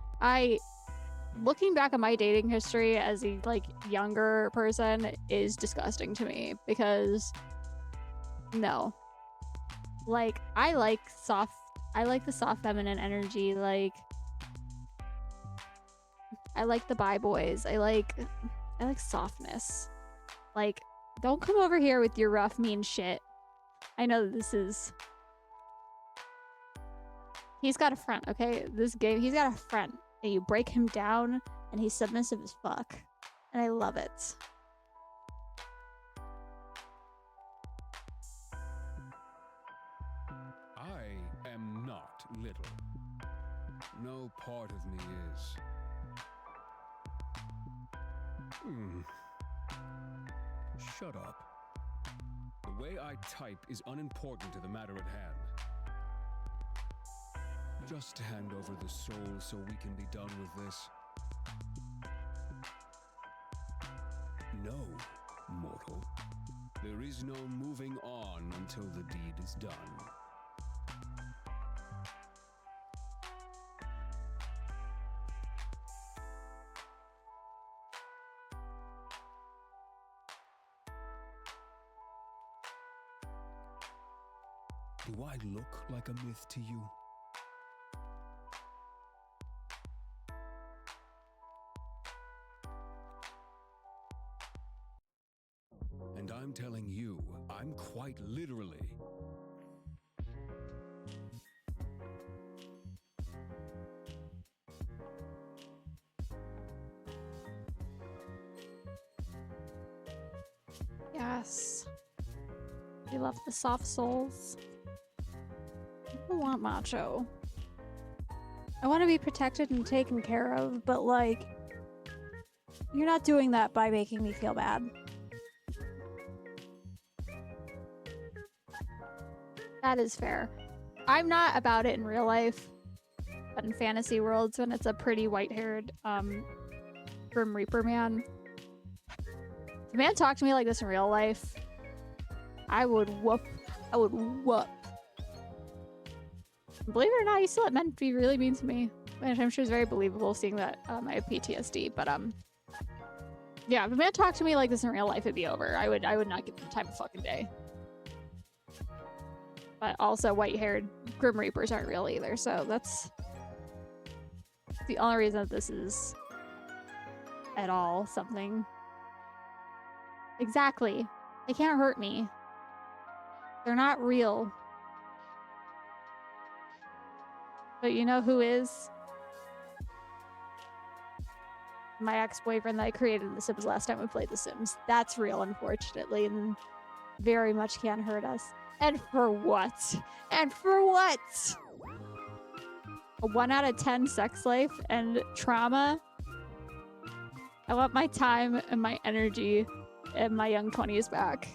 Looking back at my dating history as a like younger person is disgusting to me because no. Like I like the soft feminine energy. Like I like the bi boys. I like softness. Like don't come over here with your rough mean shit. I know this is he's got a front, okay? This game, he's got a front. And you break him down, and he's submissive as fuck. And I love it. I am not little. No part of me is. Shut up. The way I type is unimportant to the matter at hand. Just hand over the soul so we can be done with this. No, mortal. There is no moving on until the deed is done. Do I look like a myth to you? And I'm telling you, I'm quite literally... Yes. We love the soft souls. I want macho. I want to be protected and taken care of, but like, you're not doing that by making me feel bad. That is fair. I'm not about it in real life, but in fantasy worlds, when it's a pretty white-haired Grim Reaper man, if a man talked to me like this in real life, I would whoop. I would whoop. Believe it or not, he still let men be really mean to me. Which I'm sure is very believable, seeing that I have PTSD. But yeah, if a man talked to me like this in real life, it'd be over. I would not give him the time of fucking day. But also, white-haired Grim Reapers aren't real either, so that's the only reason that this is at all something. Exactly. They can't hurt me. They're not real. But you know who is? My ex-boyfriend that I created in The Sims last time we played The Sims. That's real, unfortunately, and very much can hurt us. And for what? And for what? A 1 out of 10 sex life and trauma? I want my time and my energy and my young 20s back.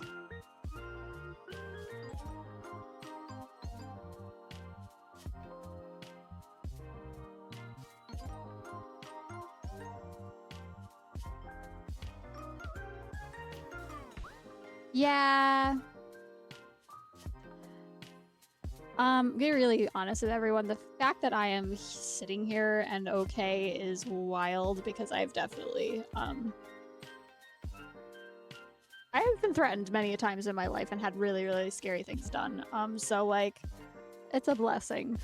Yeah. Be really honest with everyone. The fact that I am sitting here and okay is wild because I've definitely I've been threatened many a times in my life and had really, really scary things done. So like it's a blessing.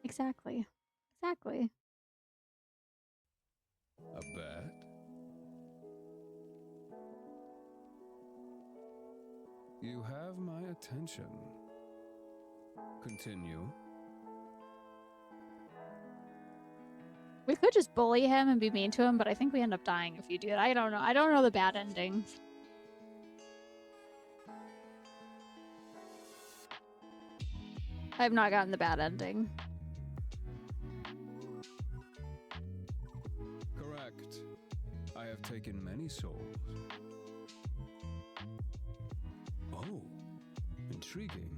Exactly. Exactly. A bet? You have my attention. Continue. We could just bully him and be mean to him, but I think we end up dying if you do it. I don't know. I don't know the bad ending. I have not gotten the bad ending. Correct. I have taken many souls. Oh, intriguing.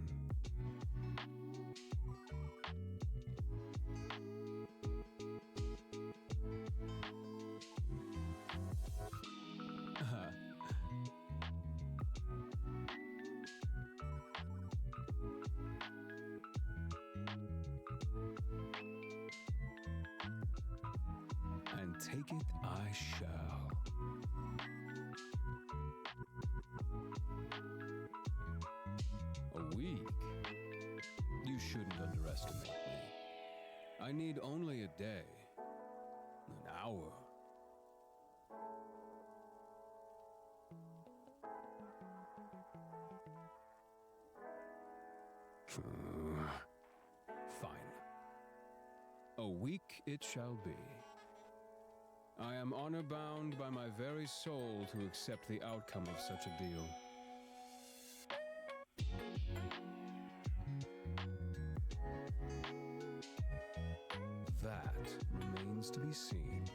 And take it I shall. A week? You shouldn't underestimate me. I need only a day. An hour. Fine. A week it shall be. I am honor-bound by my very soul to accept the outcome of such a deal. That remains to be seen.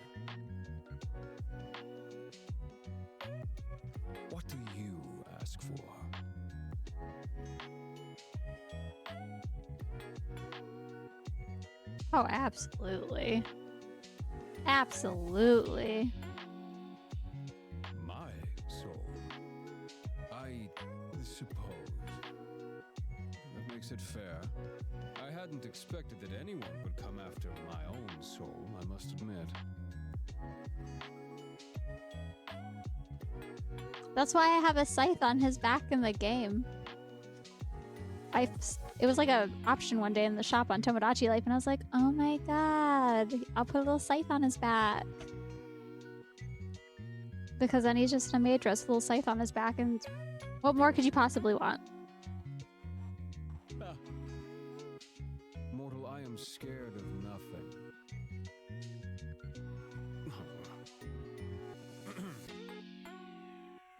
What do you ask for? Oh, absolutely. Absolutely. My soul. I suppose. That makes it fair. I hadn't expected that anyone would come after my own soul, I must admit. That's why I have a scythe on his back in the game. It was like a option one day in the shop on Tomodachi Life, and I was like, oh my god, I'll put a little scythe on his back. Because then he's just a Maedrus, a little scythe on his back, and what more could you possibly want? Mortal, I am scared of nothing.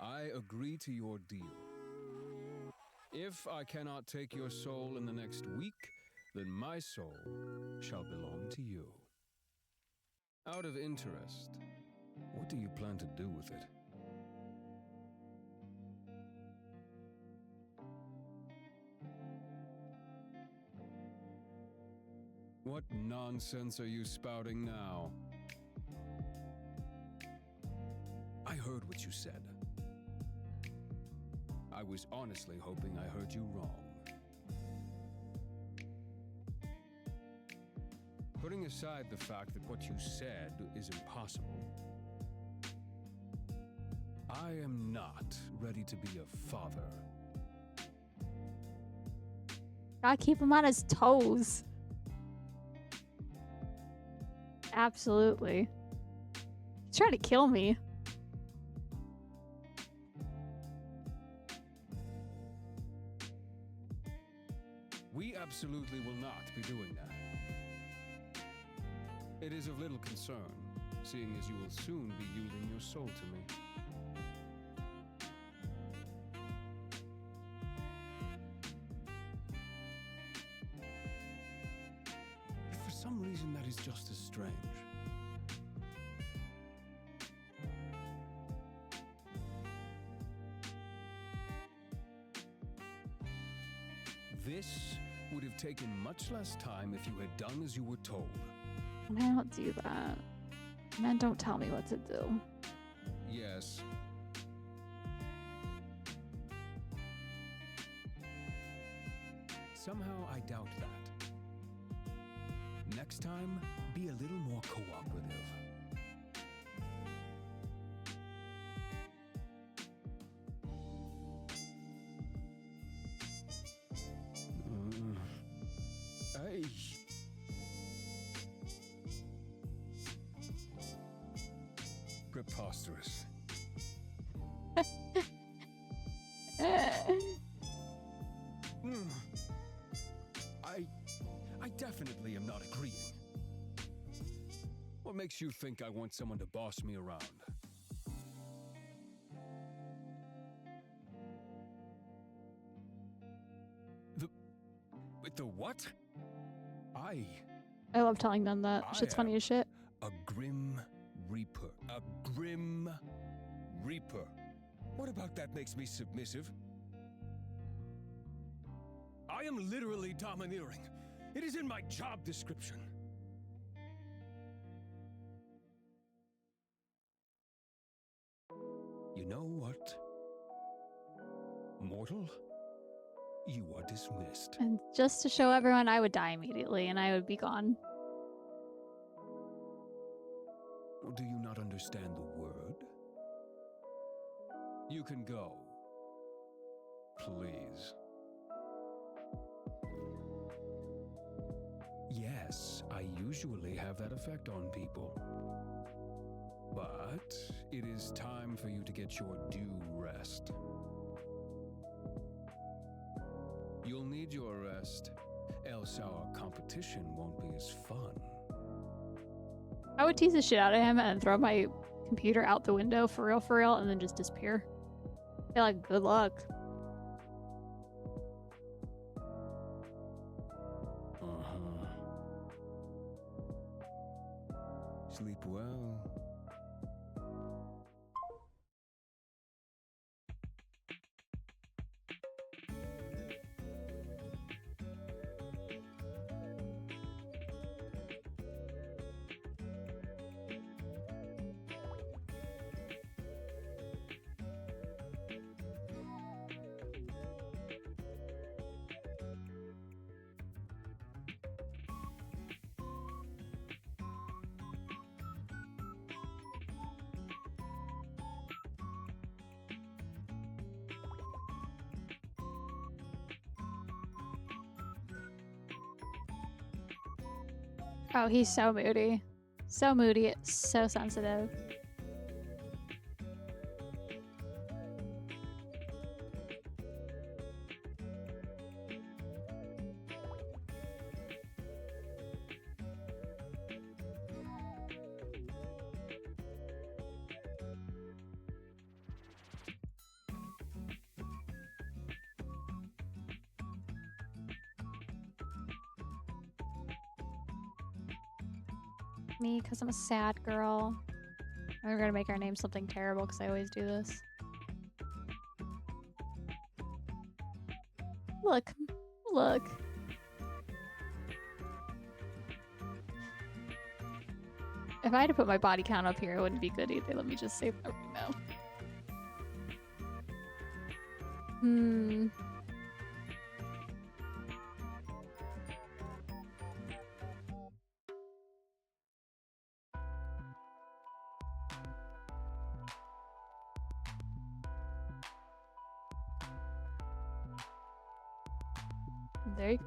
I agree to your deal. If I cannot take your soul in the next week, then my soul shall belong to you. Out of interest, what do you plan to do with it? What nonsense are you spouting now? I heard what you said. I was honestly hoping I heard you wrong. Putting aside the fact that what you said is impossible, I am not ready to be a father. Gotta keep him on his toes. Absolutely. He's trying to kill me. We absolutely will not be doing that. It is of little concern, seeing as you will soon be yielding your soul to me. For some reason, that is just as strange. This would have taken much less time if you had done as you were told. I don't do that. Men don't tell me what to do. Yes. Somehow I doubt that. Next time, be a little more cooperative. Hey. Preposterous. I definitely am not agreeing. What makes you think I want someone to boss me around? The what? I love telling them that. Shit's funny as shit. A Grim Reaper. A Grim Reaper. What about that makes me submissive? I am literally domineering. It is in my job description. You know what? Mortal, you are dismissed. And just to show everyone, I would die immediately and I would be gone. Do you not understand the word? You can go. Please. Yes, I usually have that effect on people. But it is time for you to get your due rest. You'll need your rest, else our competition won't be as fun. I would tease the shit out of him and throw my computer out the window for real, and then just disappear. Be like, good luck. Sleep well. Oh, he's so moody. So moody, so sensitive. Me, because I'm a sad girl. We're gonna make our name something terrible because I always do this. Look. Look. If I had to put my body count up here, it wouldn't be good either. Let me just say that right now. There you go.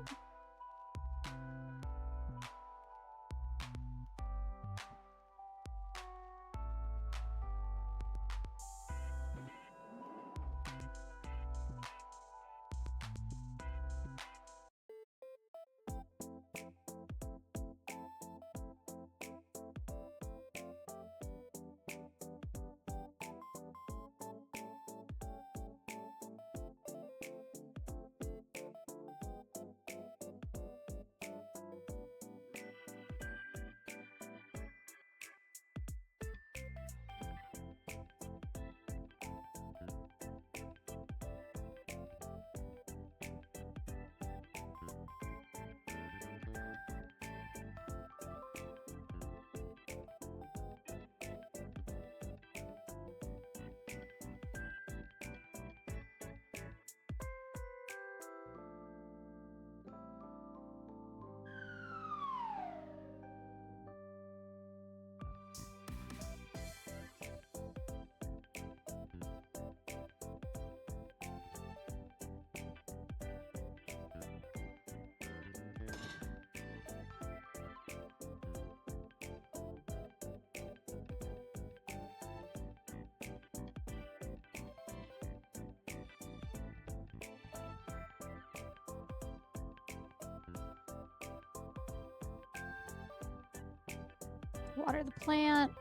Water the plant.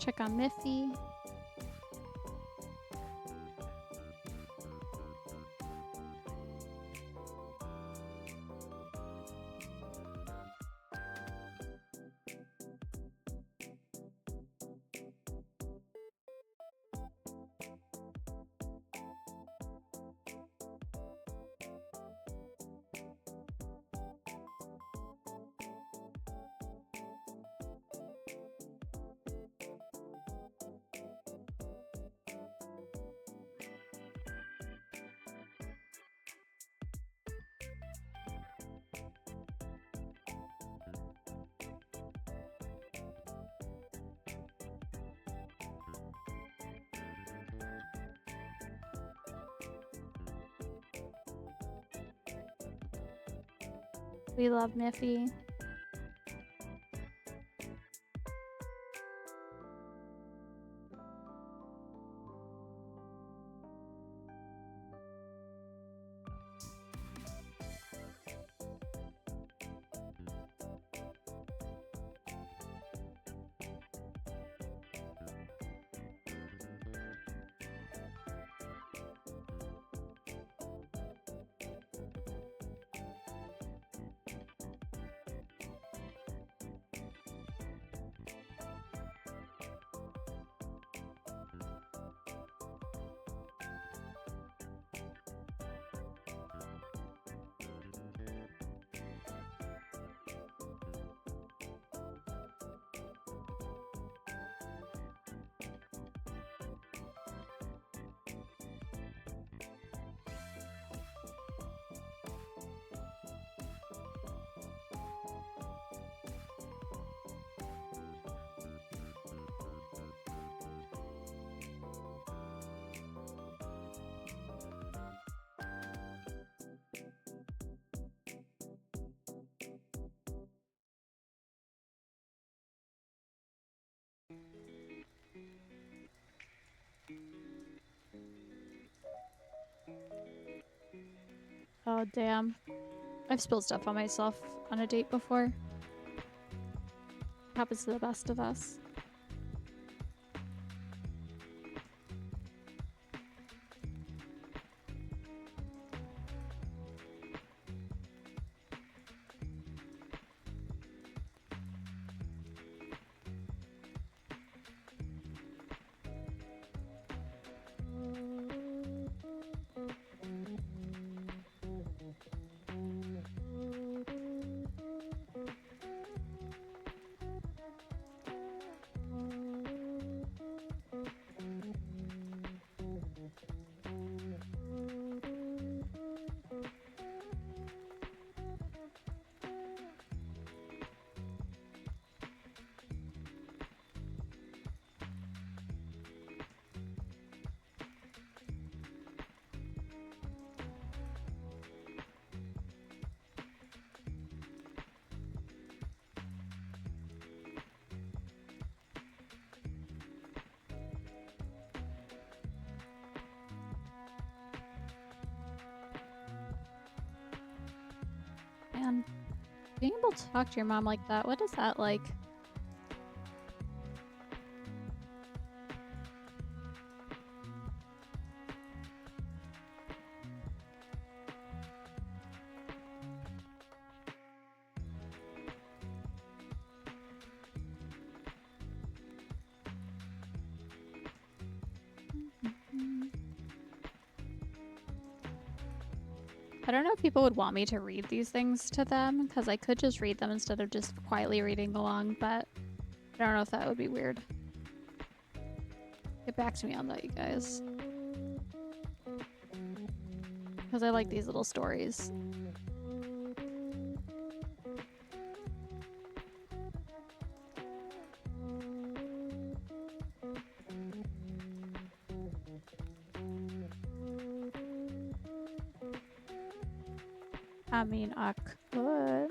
Check on Miffy. We love Miffy. Oh, damn. I've spilled stuff on myself on a date before. Happens to the best of us. Man, being able to talk to your mom like that, what is that like? I don't know if people would want me to read these things to them, because I could just read them instead of just quietly reading along, but I don't know if that would be weird. Get back to me on that, you guys. Because I like these little stories. I mean, I could.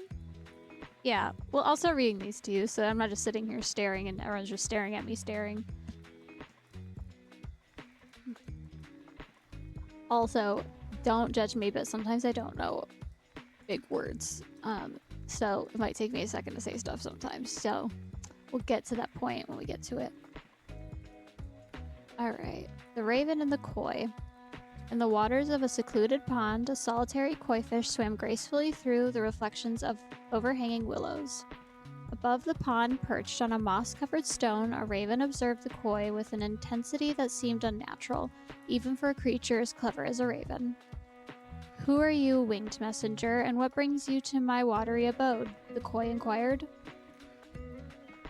Yeah, well, also reading these to you, so I'm not just sitting here staring and everyone's just staring at me staring. Also, don't judge me, but sometimes I don't know big words. So it might take me a second to say stuff sometimes. So we'll get to that point when we get to it. Alright. The Raven and the Koi. In the waters of a secluded pond, a solitary koi fish swam gracefully through the reflections of overhanging willows. Above the pond, perched on a moss-covered stone, a raven observed the koi with an intensity that seemed unnatural, even for a creature as clever as a raven. "Who are you, winged messenger, and what brings you to my watery abode?" the koi inquired.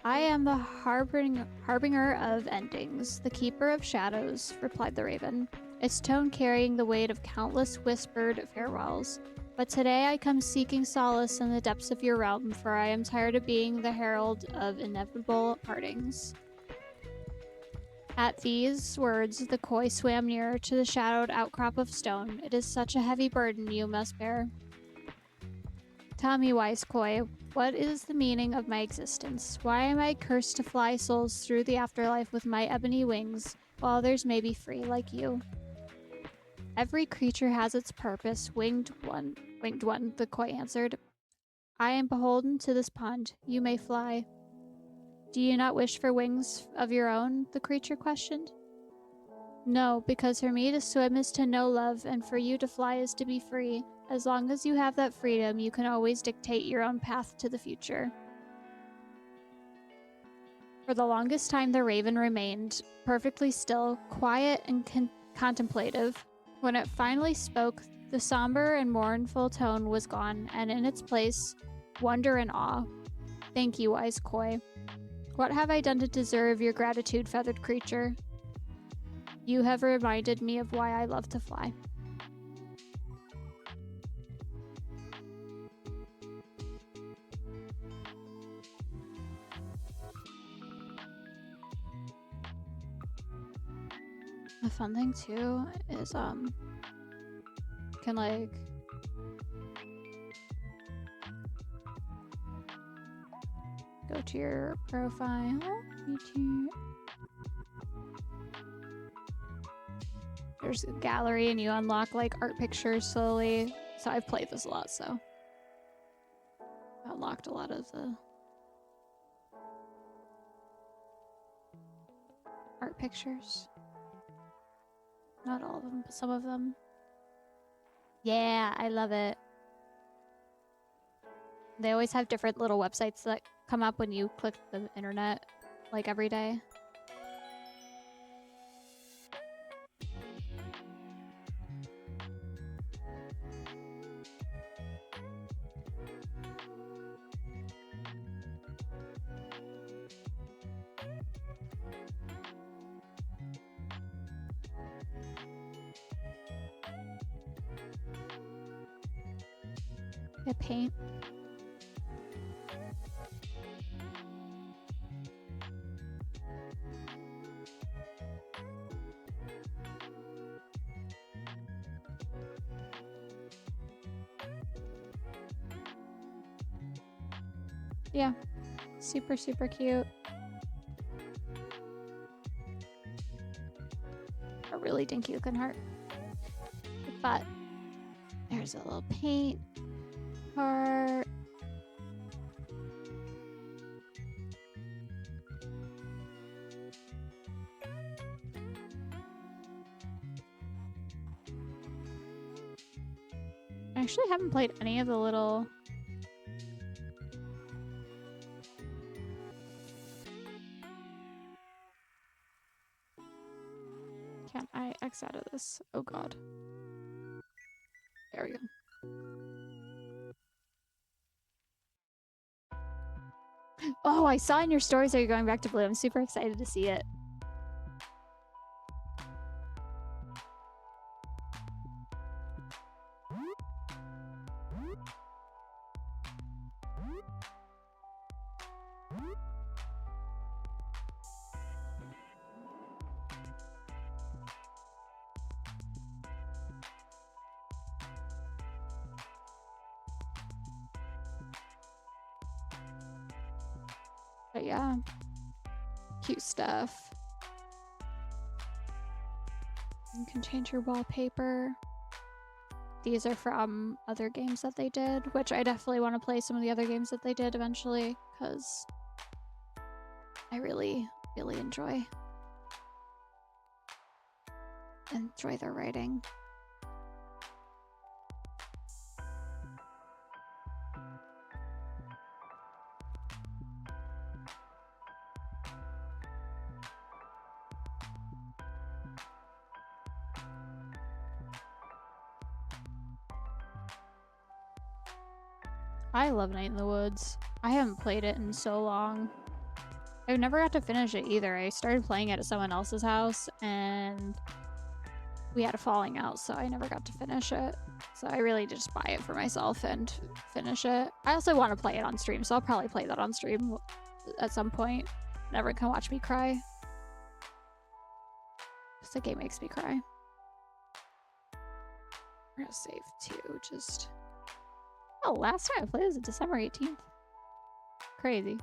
"I am the harbinger of endings, the keeper of shadows," replied the raven, its tone carrying the weight of countless whispered farewells. "But today I come seeking solace in the depths of your realm, for I am tired of being the herald of inevitable partings." At these words, the koi swam nearer to the shadowed outcrop of stone. "It is such a heavy burden you must bear. Tell me, wise koi, what is the meaning of my existence? Why am I cursed to fly souls through the afterlife with my ebony wings, while others may be free like you?" "Every creature has its purpose, winged one," the koi answered. "I am beholden to this pond. You may fly." "Do you not wish for wings of your own?" the creature questioned. "No, because for me to swim is to know love, and for you to fly is to be free. As long as you have that freedom, you can always dictate your own path to the future." For the longest time, the raven remained perfectly still, quiet and contemplative. When it finally spoke, the somber and mournful tone was gone, and in its place, wonder and awe. "Thank you, wise koi. What have I done to deserve your gratitude, feathered creature? You have reminded me of why I love to fly." The fun thing too is you can like go to your profile, YouTube. There's a gallery and you unlock like art pictures slowly. So I've played this a lot, so I unlocked a lot of the art pictures. Not all of them, but some of them. Yeah, I love it. They always have different little websites that come up when you click the internet, like every day. Get paint. Yeah, super, super cute. A really dinky looking heart. But there's a little paint heart. I actually haven't played any of the little... Can't I X out of this? Oh god. There we go. Oh, I saw in your stories that you're going back to Blue. I'm super excited to see it. But yeah, cute stuff. You can change your wallpaper. These are from other games that they did, which I definitely want to play some of the other games that they did eventually, because I really, really enjoy their writing. I love Night in the Woods. I haven't played it in so long. I've never got to finish it either. I started playing it at someone else's house and we had a falling out, so I never got to finish it. So I really just buy it for myself and finish it. I also want to play it on stream, so I'll probably play that on stream at some point. Everyone can watch me cry. Because the game makes me cry. I'm gonna save too, just... Oh, last time I played was December 18th. Crazy.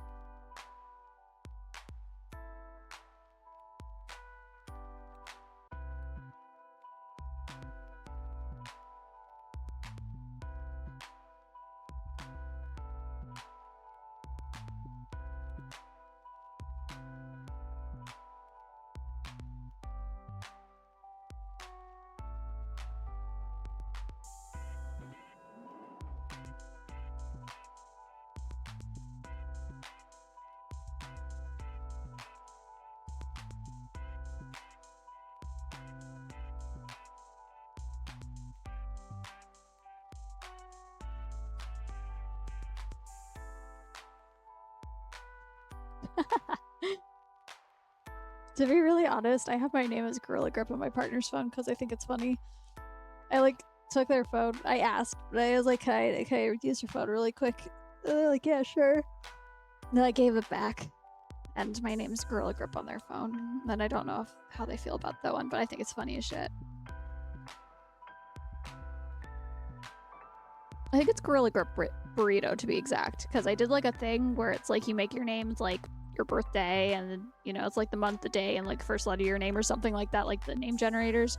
To be really honest, I have my name as Gorilla Grip on my partner's phone because I think it's funny. I like took their phone. I asked, but I was like, can I use your phone really quick? They're like, yeah, sure. And then I gave it back. And my name's Gorilla Grip on their phone. And I don't know how they feel about that one, but I think it's funny as shit. I think it's Gorilla Grip Burrito to be exact, because I did like a thing where it's like you make your names like your birthday and then, you know, it's like the month, the day, and like first letter of your name or something like that, like the name generators.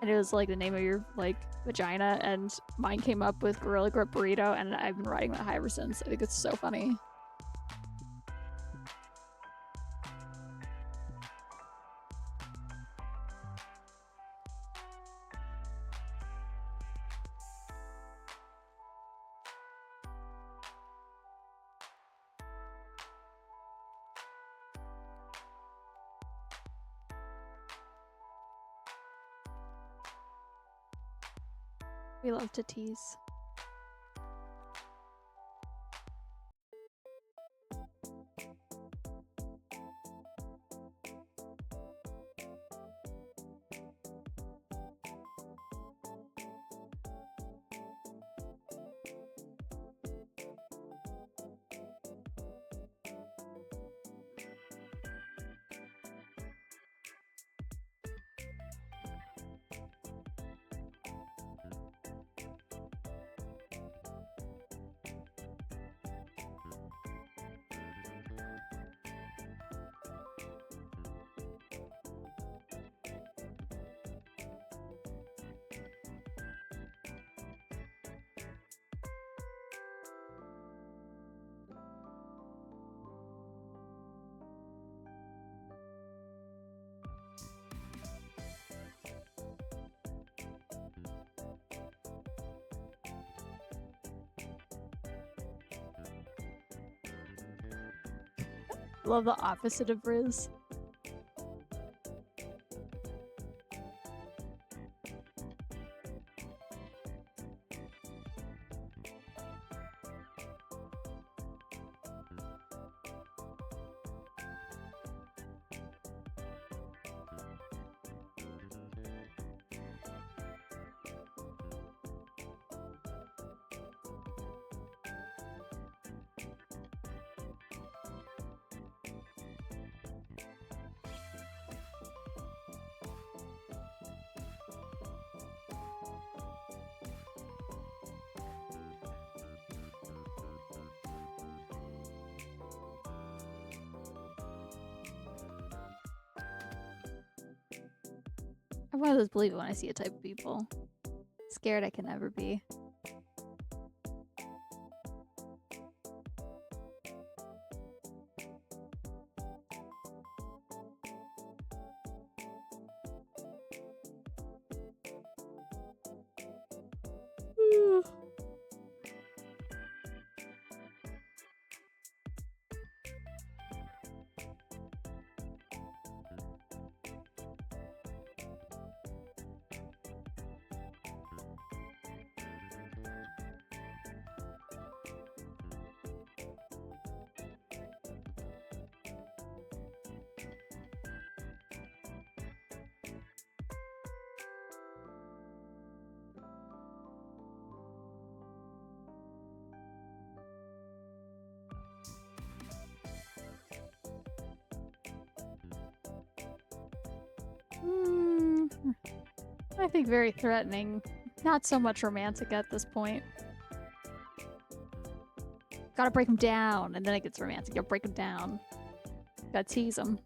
and it was like the name of your like vagina, and mine came up with Gorilla Grip Burrito, and I've been riding that high ever since. I think it's so funny. We love to tease. Love the opposite of Riz. I'm one of those believe it when I see it type of people. Scared I can never be. I think very threatening. Not so much romantic at this point. Gotta break him down, and then it gets romantic. You gotta break him down. Gotta tease him.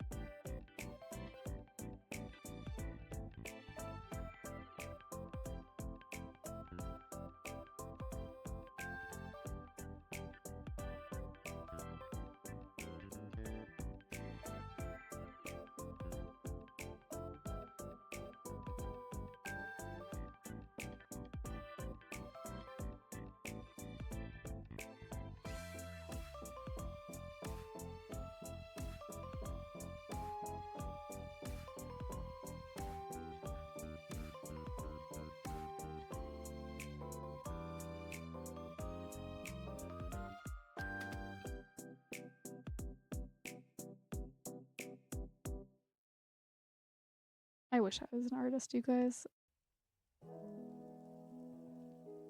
I wish I was an artist, you guys.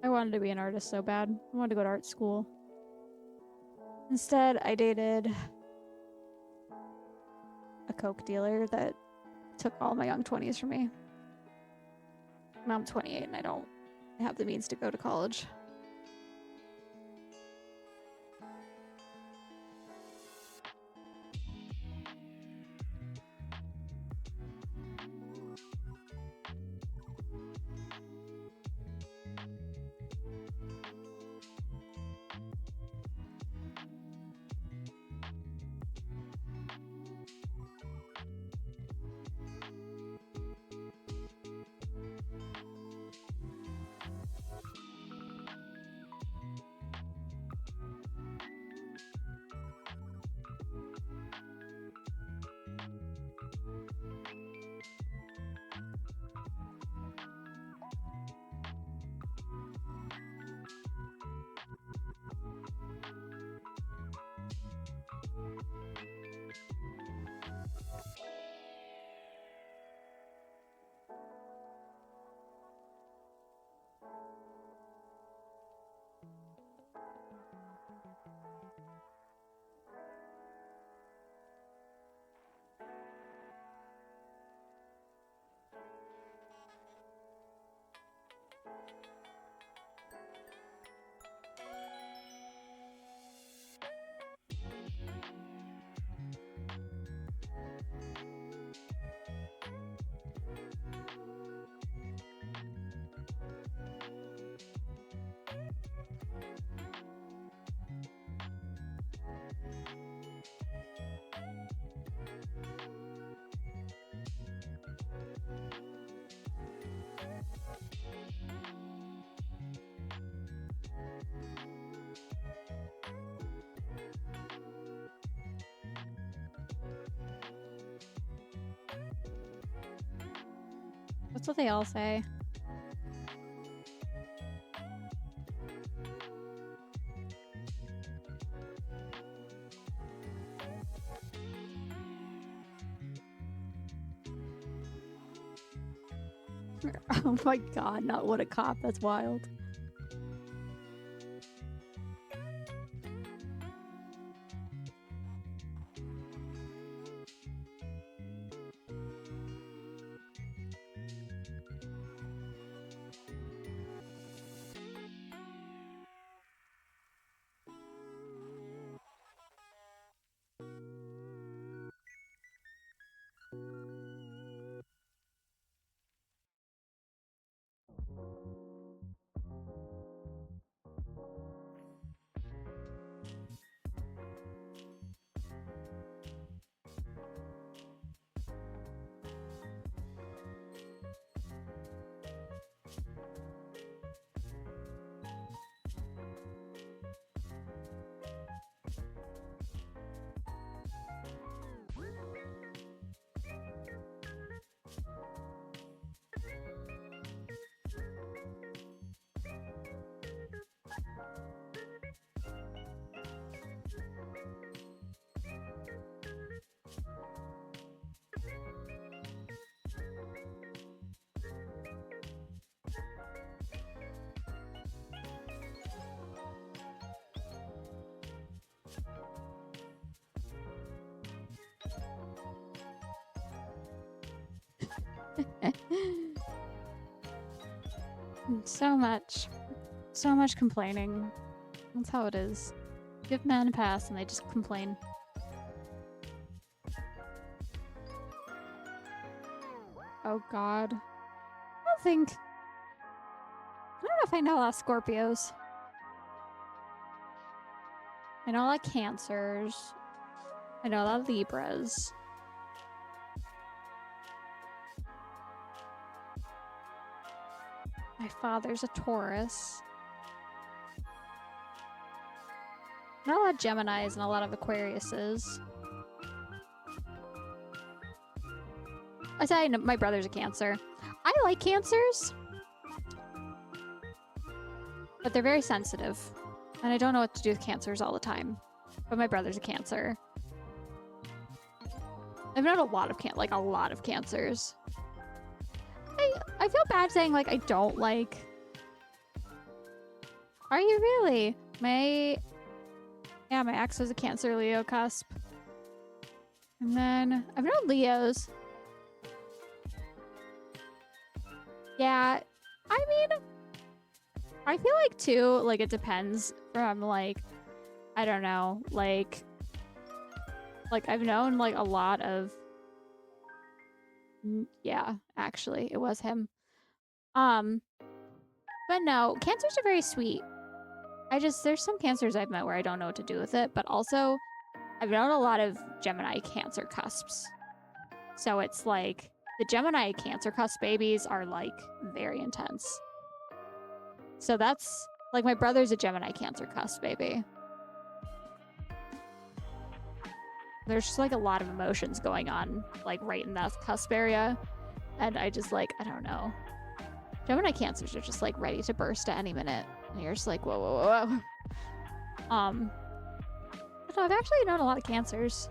I wanted to be an artist so bad. I wanted to go to art school. Instead, I dated a coke dealer that took all my young 20s from me. Now I'm 28 and I don't have the means to go to college. That's what they all say. Oh my god, not what a cop. That's wild. So much complaining. That's how it is. Give men a pass and they just complain. Oh god. I don't know if I know a lot of Scorpios. I know a lot of Cancers. I know a lot of Libras. My father's a Taurus. Not a lot of Geminis and a lot of Aquariuses. I say my brother's a Cancer. I like Cancers, but they're very sensitive, and I don't know what to do with Cancers all the time. But my brother's a Cancer. I've known a lot of Cancers. I feel bad saying like I don't like. Are you really? My ex was a Cancer Leo cusp. And then I've known Leos. Yeah, I mean, I feel like too, like it depends from like, I don't know, like I've known like a lot of, yeah, actually it was him. But no, Cancers are very sweet. There's some Cancers I've met where I don't know what to do with it, but also I've known a lot of Gemini Cancer cusps. So it's like, the Gemini Cancer cusp babies are like very intense. So that's, like my brother's a Gemini Cancer cusp baby. There's just like a lot of emotions going on, like right in that cusp area. And I just like, I don't know. Gemini Cancers are just like ready to burst at any minute. And you're just like, whoa, whoa, whoa, whoa. But no, I've actually known a lot of Cancers.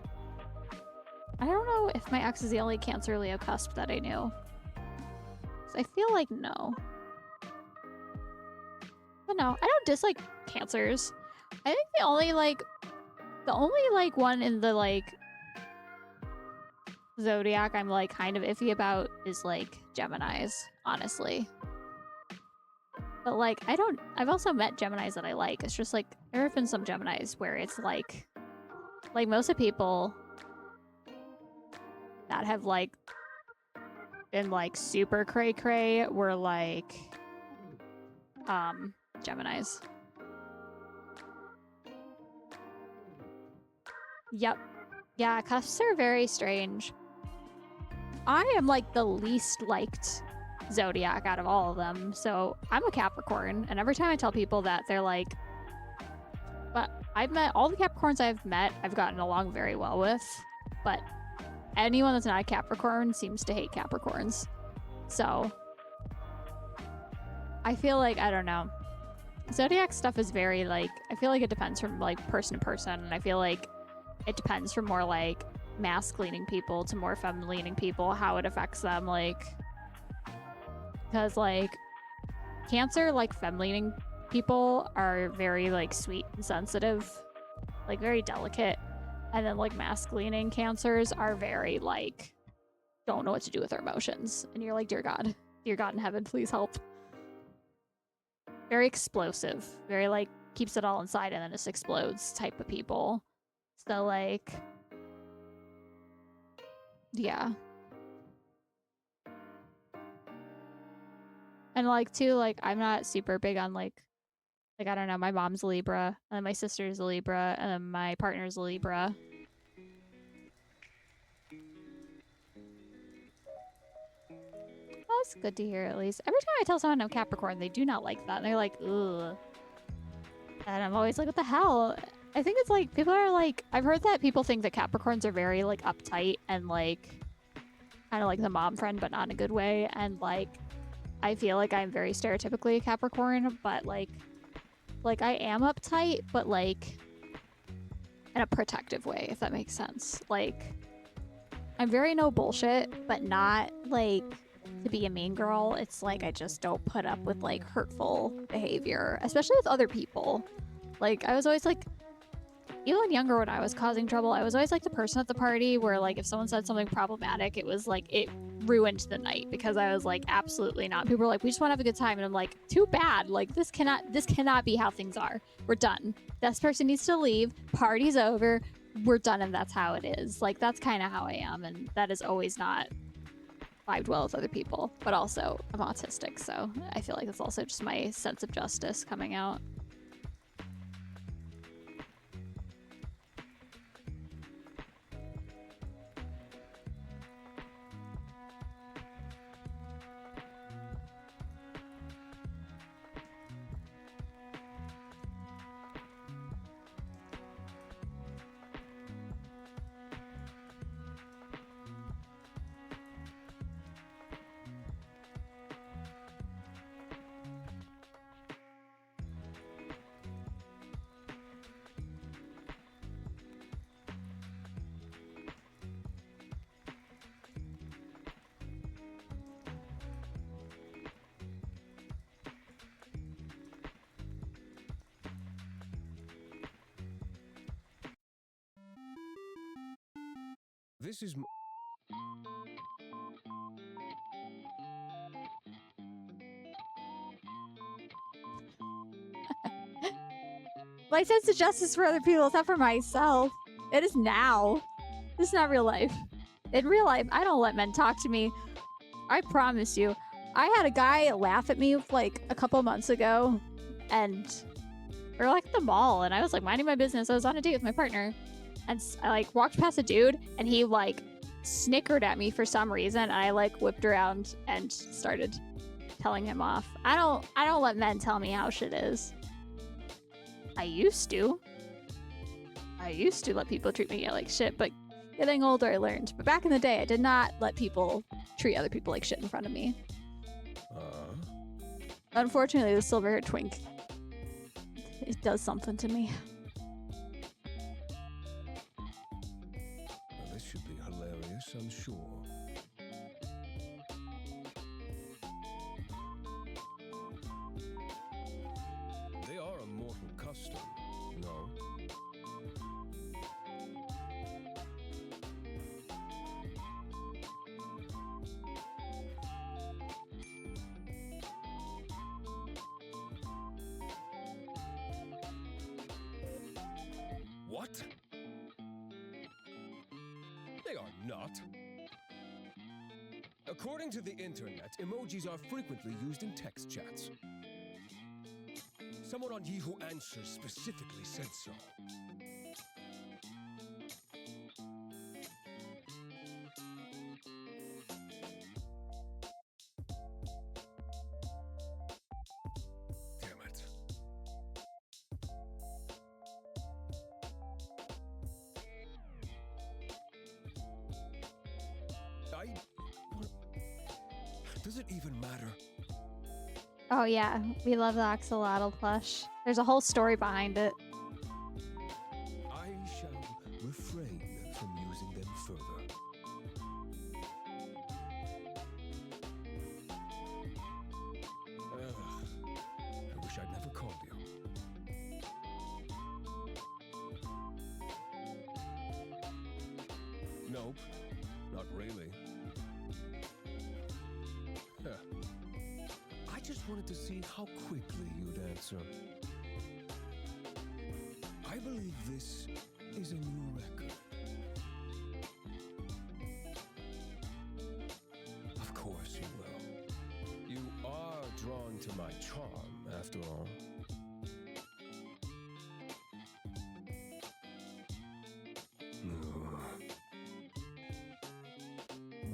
I don't know if my ex is the only Cancer Leo cusp that I knew. So I feel like no. But no, I don't dislike Cancers. I think the only one in the like zodiac I'm like kind of iffy about is like Geminis, honestly. But like I've also met Geminis that I like. It's just like there have been some Geminis where it's like most of the people that have like been like super cray cray were like Geminis. Yep. Yeah, cusps are very strange. I am like the least liked zodiac out of all of them. So I'm a Capricorn, and every time I tell people that, they're like, but I've met all the Capricorns I've met, I've gotten along very well with, but anyone that's not a Capricorn seems to hate Capricorns. So I feel like, I don't know. Zodiac stuff is very like, I feel like it depends from like person to person, and I feel like it depends from more like masc-leaning people to more feminine-leaning people, how it affects them. Like, because like Cancer, like feminine people are very like sweet and sensitive, like very delicate, and then like masc-leaning Cancers are very like don't know what to do with their emotions, and you're like, dear God in heaven, please help. Very explosive, very like keeps it all inside and then just explodes type of people. So like, yeah. And like too, like I'm not super big on like I don't know, my mom's a Libra, and then my sister's a Libra, and then my partner's a Libra. Well, that's good to hear at least. Every time I tell someone I'm Capricorn, they do not like that. And they're like, ugh. And I'm always like, what the hell? I think it's like people are like, I've heard that people think that Capricorns are very like uptight and like kind of like the mom friend, but not in a good way. And like, I feel like I'm very stereotypically a Capricorn, but like I am uptight, but like in a protective way, if that makes sense. Like, I'm very no bullshit, but not like to be a mean girl. It's like I just don't put up with like hurtful behavior, especially with other people. Like, I was always like, even younger when I was causing trouble, I was always like the person at the party where like if someone said something problematic, it was like it ruined the night because I was like, absolutely not. People were like, we just want to have a good time, and I'm like, too bad. Like this cannot be how things are. We're done. This person needs to leave. Party's over. We're done, and that's how it is. Like that's kind of how I am, and that is always not vibed well with other people. But also, I'm autistic, so I feel like that's also just my sense of justice coming out. This is. My sense of justice for other people is not for myself. It is now. This is not real life. In real life, I don't let men talk to me. I promise you. I had a guy laugh at me like a couple months ago, and we were like at the mall, and I was like minding my business. I was on a date with my partner, and I like walked past a dude, and he like snickered at me for some reason, and I like whipped around and started telling him off. I don't let men tell me how shit is. I used to let people treat me like shit, but getting older I learned. But back in the day, I did not let people treat other people like shit in front of me. Unfortunately, the silver-haired twink, it does something to me. Well, this should be hilarious, I'm sure. They are a mortal custom, no? What? They are not. According to the internet, emojis are frequently used in text chats. Someone on Yahoo Answers specifically said so. Damn it. Does it even matter? Oh yeah, we love the axolotl plush. There's a whole story behind it. I shall refrain from using them further. I wish I'd never called you. Nope, not really. Huh. I just wanted to see how quickly you'd answer. I believe this is a new record. Of course you will. You are drawn to my charm, after all.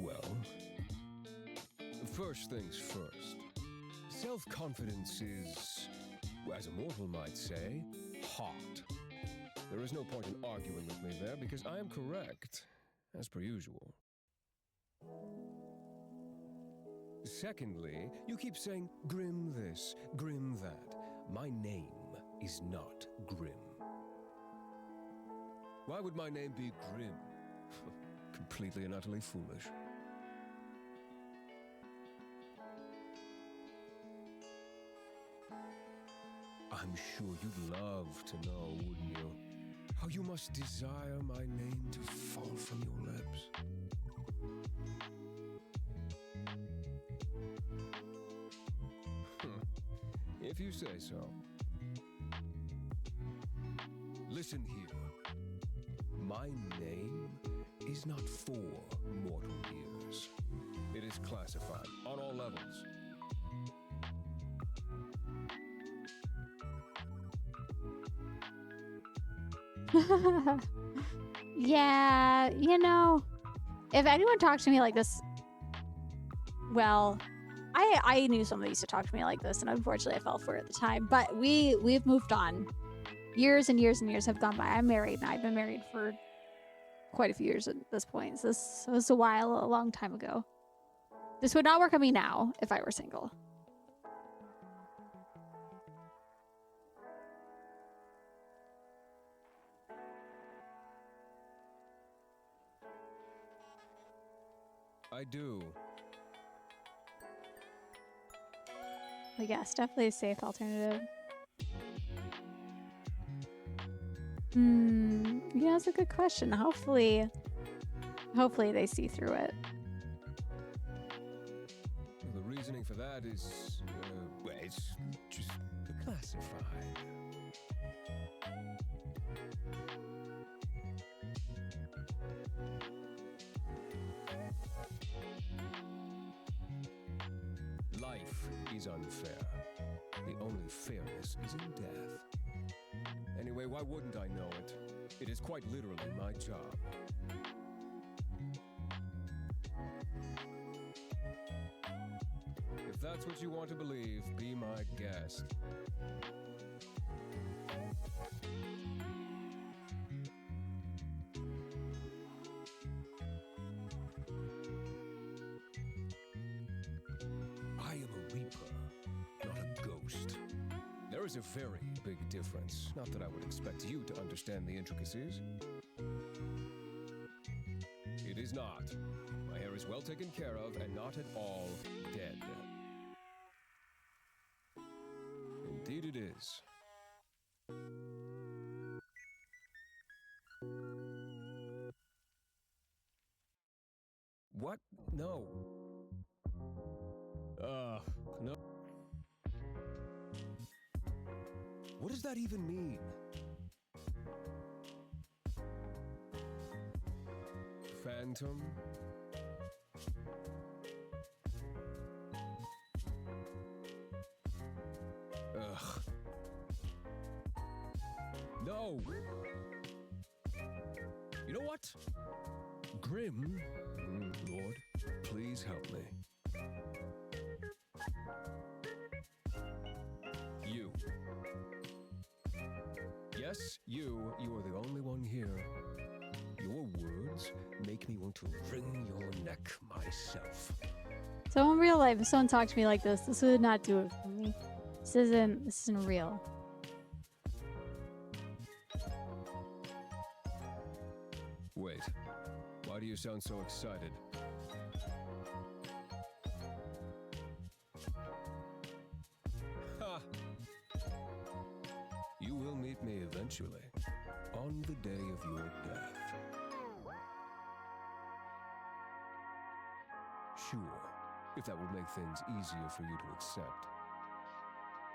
Well, first things first. Self-confidence is, as a mortal might say, hot. There is no point in arguing with me there because I am correct, as per usual. Secondly, you keep saying Grim this, Grim that. My name is not Grim. Why would my name be Grim? Completely and utterly foolish. I'm sure you'd love to know, wouldn't you? How you must desire my name to fall from your lips. If you say so. Listen here. My name is not for mortal ears. It is classified on all levels. Yeah, you know, if anyone talked to me like this, well, I knew somebody used to talk to me like this, and unfortunately I fell for it at the time. But we've moved on. Years and years and years have gone by. I'm married, and I've been married for quite a few years at this point. So this was a long time ago. This would not work on me now if I were single. I do. But yes, definitely a safe alternative. Yeah, that's a good question. Hopefully they see through it. The reasoning for that is, well, it's just classified. Life is unfair. The only fairness is in death. Anyway, why wouldn't I know it? It is quite literally my job. If that's what you want to believe, be my guest. I am a reaper, not a ghost. There is a very big difference. Not that I would expect you to understand the intricacies. It is not. My hair is well taken care of and not at all dead. Indeed it is. What? No. No. What does that even mean? Phantom? Ugh. No! You know what? Grim? Lord, please help me. You. Yes, you are the only one here. Your words make me want to wring your neck myself. So in real life, if someone talked to me like this would not do it for me. This isn't real. Wait, why do you sound so excited? Ha! You will meet me eventually, on the day of your death. Sure, if that would make things easier for you to accept.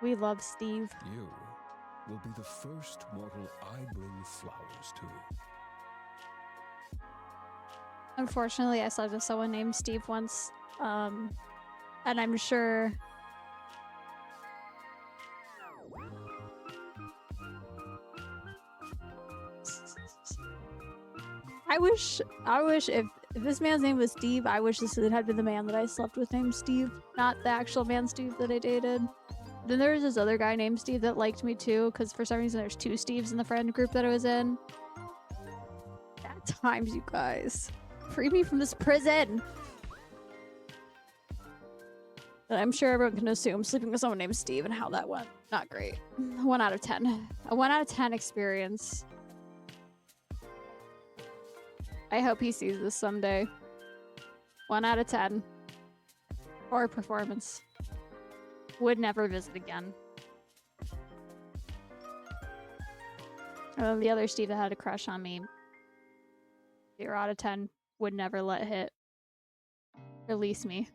We love Steve. You will be the first mortal I bring flowers to. Unfortunately, I slept with someone named Steve once, and I'm sure... I wish if this man's name was Steve, I wish this had been the man that I slept with named Steve, not the actual man Steve that I dated. Then there was this other guy named Steve that liked me too, because for some reason there's 2 Steves in the friend group that I was in. Bad times, you guys. Free me from this prison! But I'm sure everyone can assume sleeping with someone named Steve and how that went. Not great. 1 out of 10. A 1 out of 10 experience. I hope he sees this someday. 1 out of 10. Poor performance. Would never visit again. And then the other Steve that had a crush on me. 0 out of 10. Would never let hit. Release me.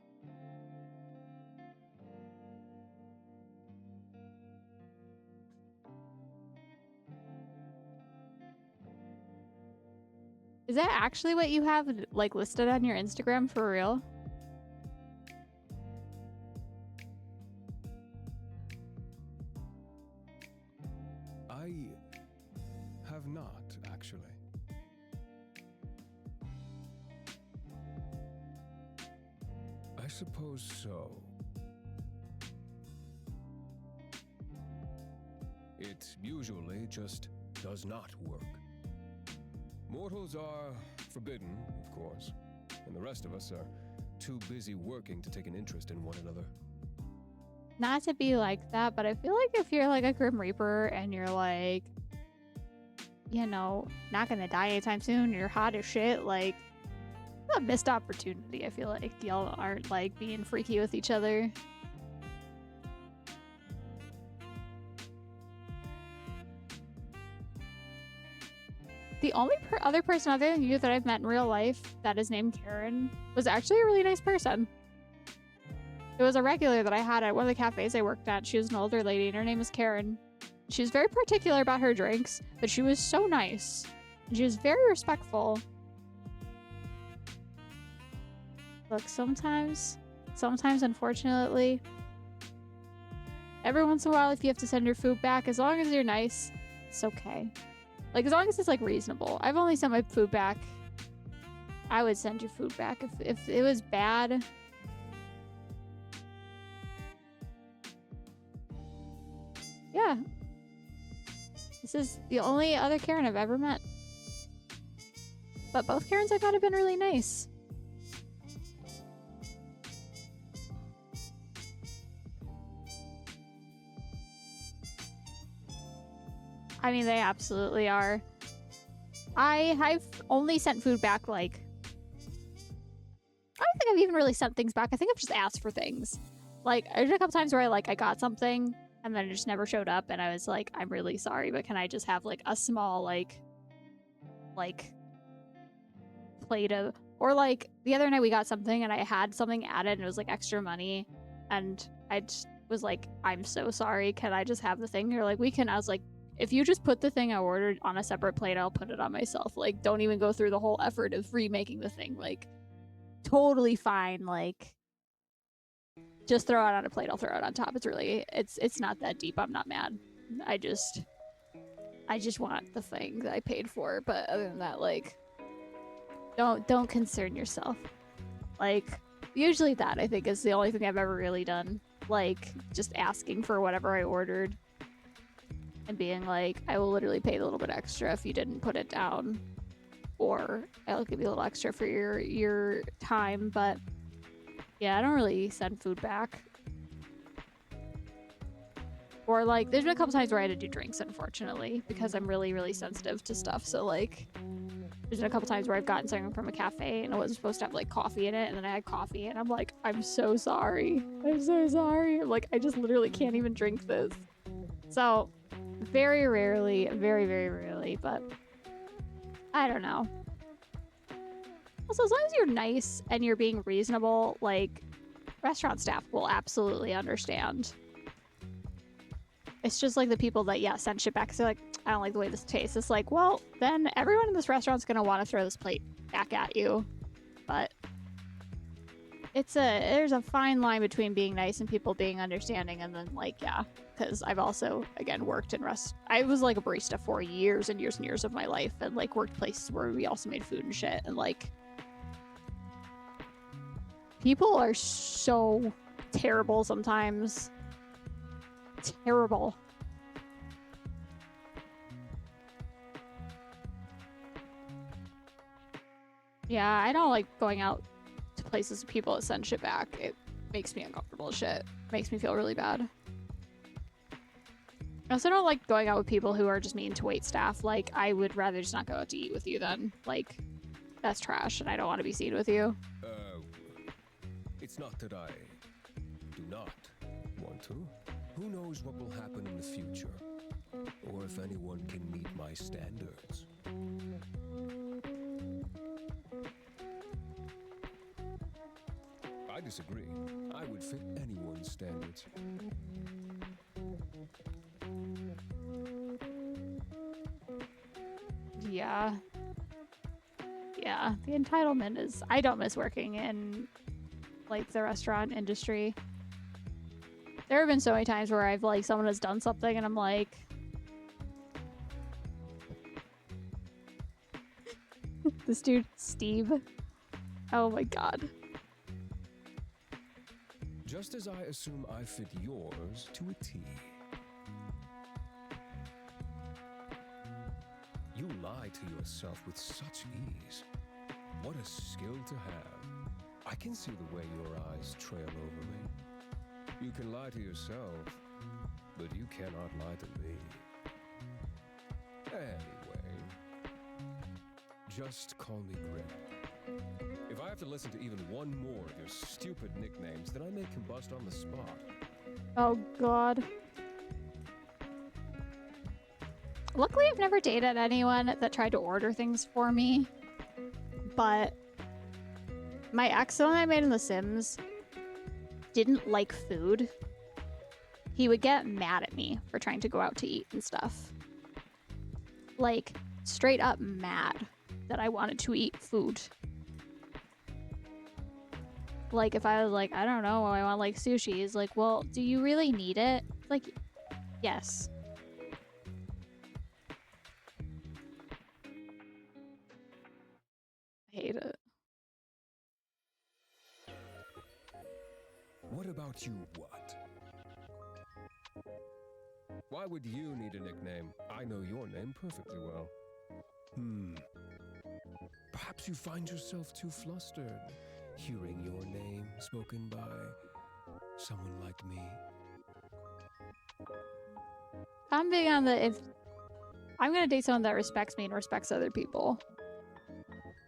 Is that actually what you have, like, listed on your Instagram for real? I have not, actually. I suppose so. It usually just does not work. Mortals are forbidden, of course, and the rest of us are too busy working to take an interest in one another. Not to be like that, but I feel like if you're like a Grim Reaper and you're like, you know, not gonna die anytime soon, you're hot as shit, like, a missed opportunity. I feel like y'all aren't like being freaky with each other. The only other person other than you that I've met in real life that is named Karen was actually a really nice person. It was a regular that I had at one of the cafes I worked at. She was an older lady and her name was Karen. She was very particular about her drinks, but she was so nice. And she was very respectful. Look, sometimes, unfortunately, every once in a while, if you have to send your food back, as long as you're nice, it's okay. Like, as long as it's, like, reasonable. I've only sent my food back. I would send your food back if it was bad. Yeah. This is the only other Karen I've ever met. But both Karens I thought have been really nice. I mean, they absolutely are. I've only sent food back, like... I don't think I've even really sent things back. I think I've just asked for things. Like, there's a couple times where I got something, and then it just never showed up, and I was like, I'm really sorry, but can I just have, like, a small, like, plate of... Or, like, the other night we got something, and I had something added, and it was, like, extra money, and I just was like, I'm so sorry, can I just have the thing? You're like, we can. I was like, if you just put the thing I ordered on a separate plate, I'll put it on myself. Like, don't even go through the whole effort of remaking the thing. Like, totally fine. Like, just throw it on a plate. I'll throw it on top. It's really, it's not that deep. I'm not mad. I just want the thing that I paid for. But other than that, like, don't concern yourself. Like, usually that, I think, is the only thing I've ever really done. Like, just asking for whatever I ordered. And being like, I will literally pay a little bit extra if you didn't put it down. Or I'll give you a little extra for your time, but Yeah, I don't really send food back. Or like, there's been a couple times where I had to do drinks, unfortunately, because I'm really, really sensitive to stuff. So like, there's been a couple times where I've gotten something from a cafe and it wasn't supposed to have like coffee in it, and then I had coffee, and I'm like, I'm so sorry. I'm so sorry. I'm like, I just literally can't even drink this. So, very rarely, very, very rarely, but I don't know. Also, as long as you're nice and you're being reasonable, like, restaurant staff will absolutely understand. It's just like the people that, yeah, send shit back because they're like, I don't like the way this tastes. It's like, well, then everyone in this restaurant's gonna want to throw this plate back at you. But there's a fine line between being nice and people being understanding, and then like, yeah, because I've also again worked in I was like a barista for years and years and years of my life, and like worked places where we also made food and shit, and like people are so terrible sometimes. Terrible. Yeah, I don't like going out to places with people that send shit back. It makes me uncomfortable as shit. Makes me feel really bad. I also don't like going out with people who are just mean to wait staff. Like, I would rather just not go out to eat with you then. Like, that's trash, and I don't want to be seen with you. It's not that I do not want to. Who knows what will happen in the future, or if anyone can meet my standards. I disagree. I would fit anyone's standards. Yeah. Yeah, the entitlement is... I don't miss working in, like, the restaurant industry. There have been so many times where I've, like, someone has done something and I'm like... This dude, Steve. Oh my god. Just as I assume I fit yours to a T. You lie to yourself with such ease. What a skill to have. I can see the way your eyes trail over me. You can lie to yourself, but you cannot lie to me. Anyway, just call me Grip. If I have to listen to even one more of your stupid nicknames, then I may combust on the spot. Oh god. Luckily, I've never dated anyone that tried to order things for me. But my ex, the one I made in The Sims, didn't like food. He would get mad at me for trying to go out to eat and stuff. Like, straight up mad that I wanted to eat food. Like, if I was like, I don't know, I want like sushi, he's like, well, do you really need it? Like, yes. I hate it. What about you, what? Why would you need a nickname? I know your name perfectly well. Perhaps you find yourself too flustered, hearing your name spoken by someone like me. I'm big on if I'm gonna date someone that respects me and respects other people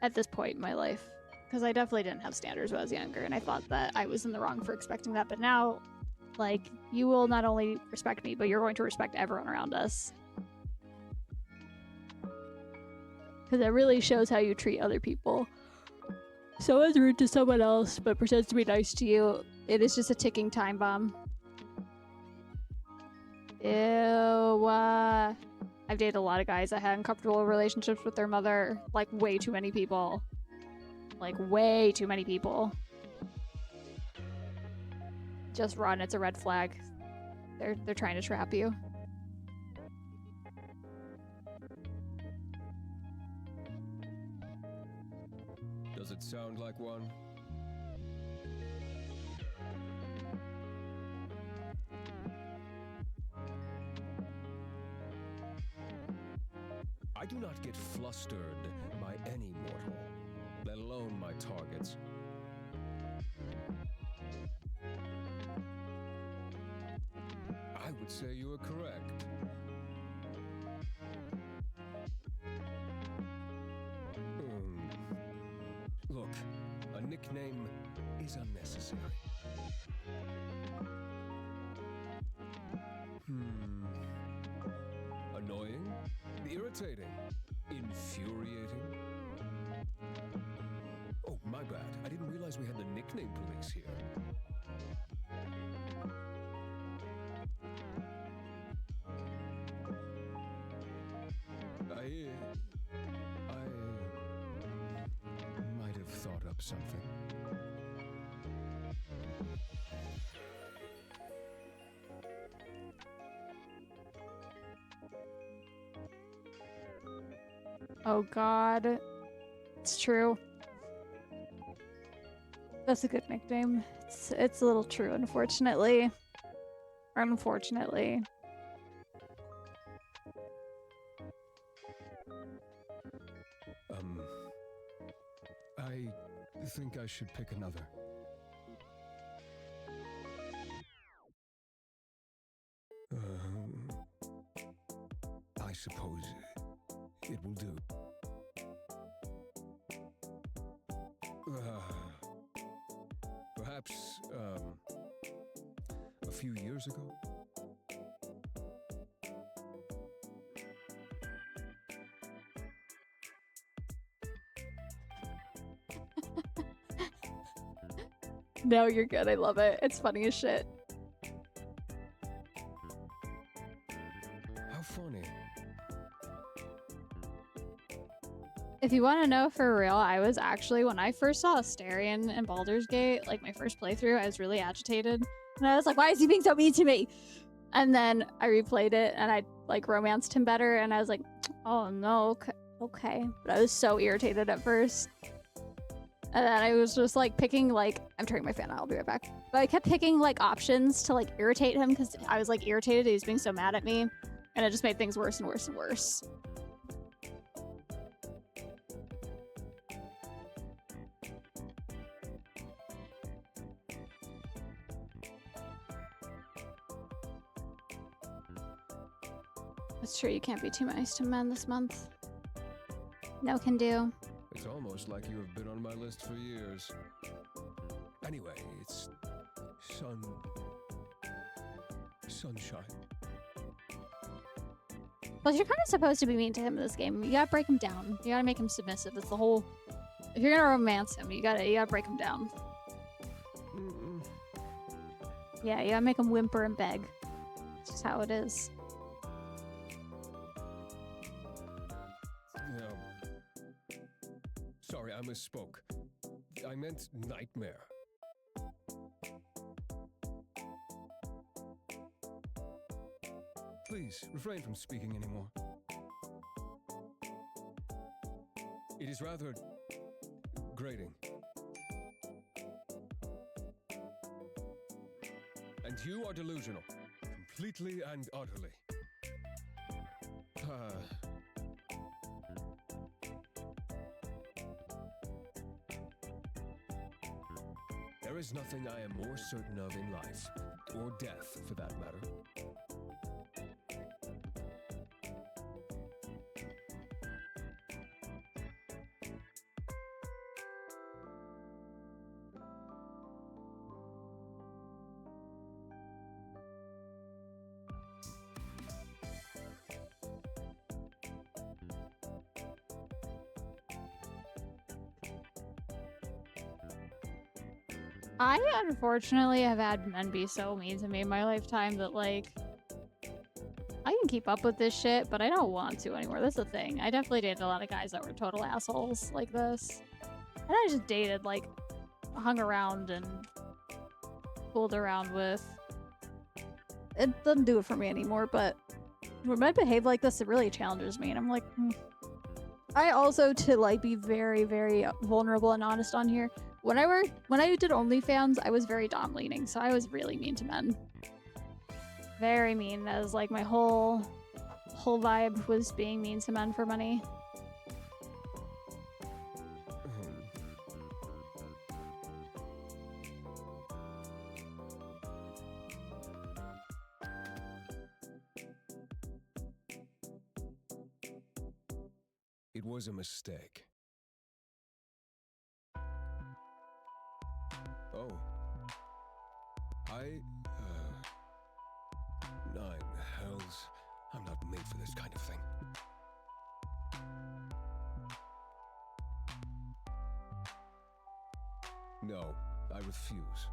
at this point in my life. Because I definitely didn't have standards when I was younger, and I thought that I was in the wrong for expecting that. But now, like, you will not only respect me, but you're going to respect everyone around us. Because it really shows how you treat other people. Someone's rude to someone else, but pretends to be nice to you. It is just a ticking time bomb. Ew. I've dated a lot of guys that had uncomfortable relationships with their mother. Like, way too many people. Like, way too many people. Just run, it's a red flag. They're trying to trap you. Does it sound like one? I do not get flustered by any mortal, let alone my targets. say you are correct. Look, a nickname is unnecessary. Annoying? Irritating? Infuriating? Oh, my bad. I didn't realize we had the nickname police here. I might have thought up something. Oh god. It's true. That's a good nickname. It's a little true, unfortunately. Unfortunately. I think I should pick another. I suppose it will do. Perhaps, a few years ago? No, you're good. I love it. It's funny as shit. How funny. If you want to know for real, I was actually, when I first saw Astarion in Baldur's Gate, like my first playthrough, I was really agitated. And I was like, why is he being so mean to me? And then I replayed it and I like romanced him better. And I was like, oh no, okay. But I was so irritated at first. And then I was just like picking like, I'm turning my fan on, I'll be right back. But I kept picking like options to like irritate him because I was like irritated he was being so mad at me. And it just made things worse and worse and worse. It's true, you can't be too nice to men this month. No can do. It's almost like you have been on my list for years. Anyway, it's sunshine. Well, you're kind of supposed to be mean to him in this game. You gotta break him down. You gotta make him submissive. It's the whole. If you're gonna romance him, you gotta break him down. Yeah, you gotta make him whimper and beg. It's just how it is. Sorry, I misspoke. I meant nightmare. Please, refrain from speaking anymore. It is rather grating. And you are delusional. Completely and utterly. There is nothing I am more certain of in life, or death for that matter. I unfortunately have had men be so mean to me in my lifetime that like I can keep up with this shit, but I don't want to anymore. That's the thing. I definitely dated a lot of guys that were total assholes like this. And I just dated, like, hung around and fooled around with. It doesn't do it for me anymore, but when men behave like this, it really challenges me. And I'm like, I also, to like be very, very vulnerable and honest on here, when I did OnlyFans, I was very dom leaning, so I was really mean to men. Very mean. That was like my whole vibe was being mean to men for money. was a mistake. Oh. Nine hells. I'm not made for this kind of thing. No, I refuse.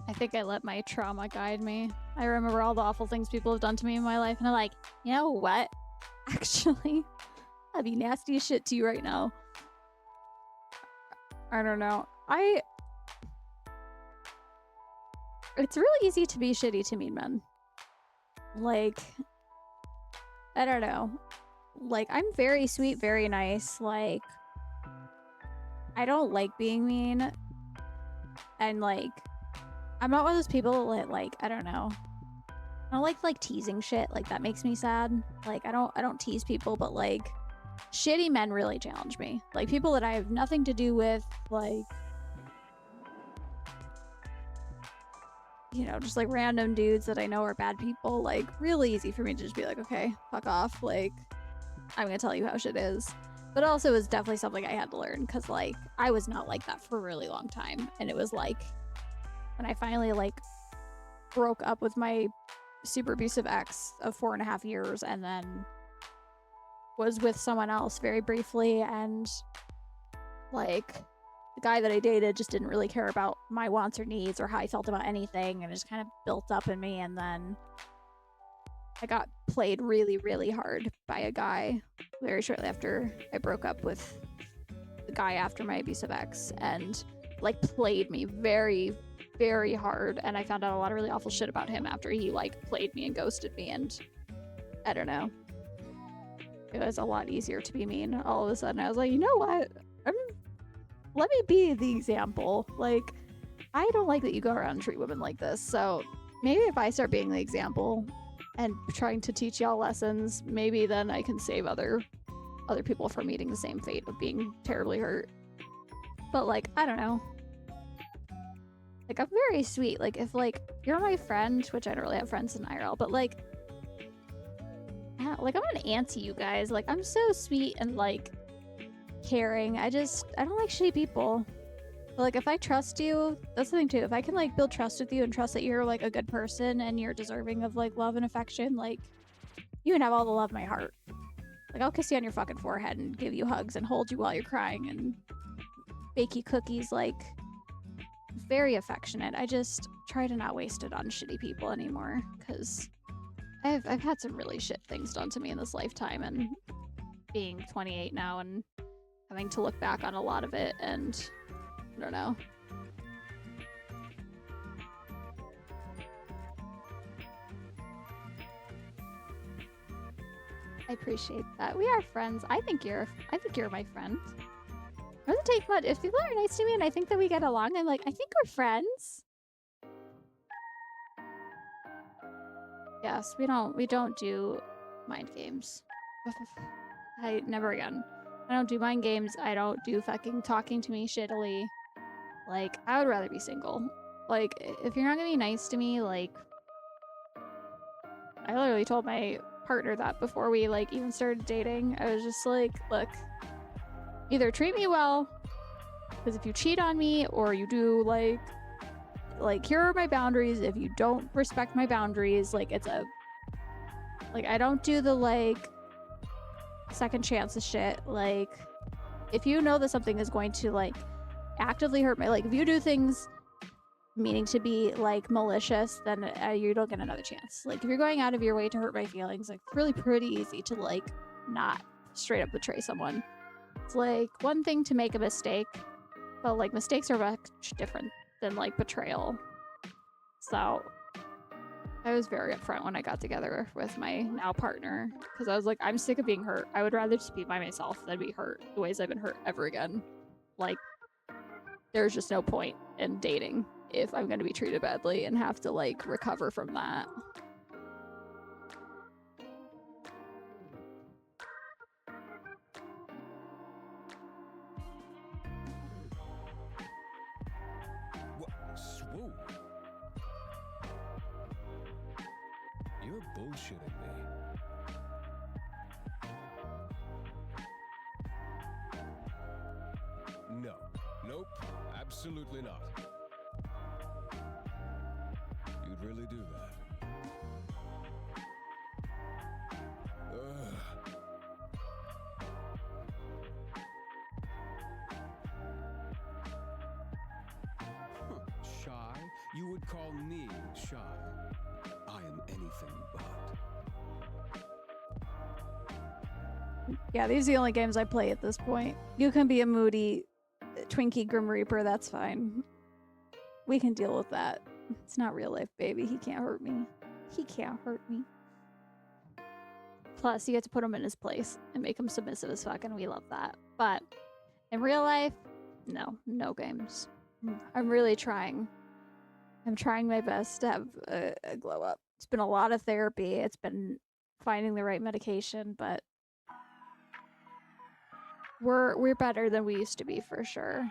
I think I let my trauma guide me. I remember all the awful things people have done to me in my life, and I'm like, you know what? Actually, I'd be nasty as shit to you right now. I don't know. It's really easy to be shitty to mean men. Like, I don't know. Like, I'm very sweet, very nice. Like, I don't like being mean. And, like, I'm not one of those people that, like, I don't know. I don't like teasing shit. Like, that makes me sad. Like, I don't tease people, but, like, shitty men really challenge me. Like, people that I have nothing to do with, like, you know, just like random dudes that I know are bad people, like, really easy for me to just be like, okay, fuck off. Like, I'm gonna tell you how shit is. But also, it was definitely something I had to learn because, like, I was not like that for a really long time. And it was like, when I finally, like, broke up with my super abusive ex of 4.5 years and then was with someone else very briefly, and, like, the guy that I dated just didn't really care about my wants or needs or how I felt about anything, and it just kind of built up in me. And then I got played really, really hard by a guy very shortly after I broke up with the guy after my abusive ex, and, like, played me very, very hard. And I found out a lot of really awful shit about him after he, like, played me and ghosted me. And I don't know. It was a lot easier to be mean all of a sudden. I was like, you know what? Let me be the example. Like, I don't like that you go around and treat women like this. So maybe if I start being the example and trying to teach y'all lessons, maybe then I can save other people from meeting the same fate of being terribly hurt. But, like, I don't know. Like, I'm very sweet. Like, if, like, you're my friend, which I don't really have friends in IRL, but, like, I'm an auntie, you guys. Like, I'm so sweet and, like, caring. I don't like shitty people. But, like, if I trust you, that's the thing too. If I can, like, build trust with you and trust that you're, like, a good person and you're deserving of, like, love and affection, like, you can have all the love in my heart. Like, I'll kiss you on your fucking forehead and give you hugs and hold you while you're crying and bake you cookies. Like, very affectionate. I just try to not waste it on shitty people anymore, because I've had some really shit things done to me in this lifetime, and being 28 now and having to look back on a lot of it, and I don't know. I appreciate that. We are friends. I think you're my friend. It doesn't take much. If people are nice to me and I think that we get along, I'm like, I think we're friends. Yes, we don't do mind games. Never again. I don't do mind games. I don't do fucking talking to me shittily. Like, I would rather be single. Like, if you're not gonna be nice to me, like, I literally told my partner that before we, like, even started dating. I was just like, look, either treat me well, because if you cheat on me or you do, like, here are my boundaries. If you don't respect my boundaries, like, it's a, like, I don't do the, like, second chances shit. Like, if you know that something is going to, like, actively hurt my, like, if you do things meaning to be, like, malicious, then you don't get another chance. Like, if you're going out of your way to hurt my feelings, like, it's really pretty easy to, like, not straight up betray someone. It's, like, one thing to make a mistake, but, like, mistakes are much different than, like, betrayal. So I was very upfront when I got together with my now partner, because I was like, I'm sick of being hurt. I would rather just be by myself than be hurt the ways I've been hurt ever again. Like, there's just no point in dating if I'm going to be treated badly and have to, like, recover from that. bullshitting me. No. Nope. Absolutely not. You'd really do that? Ugh. Shy? You would call me shy. I am anything but. Yeah, these are the only games I play at this point. You can be a moody Twinkie Grim Reaper, that's fine. We can deal with that. It's not real life, baby. He can't hurt me. He can't hurt me. Plus, you get to put him in his place and make him submissive as fuck, and we love that. But in real life, no games. I'm really trying. I'm trying my best to have a glow up. It's been a lot of therapy. It's been finding the right medication, but we're better than we used to be for sure.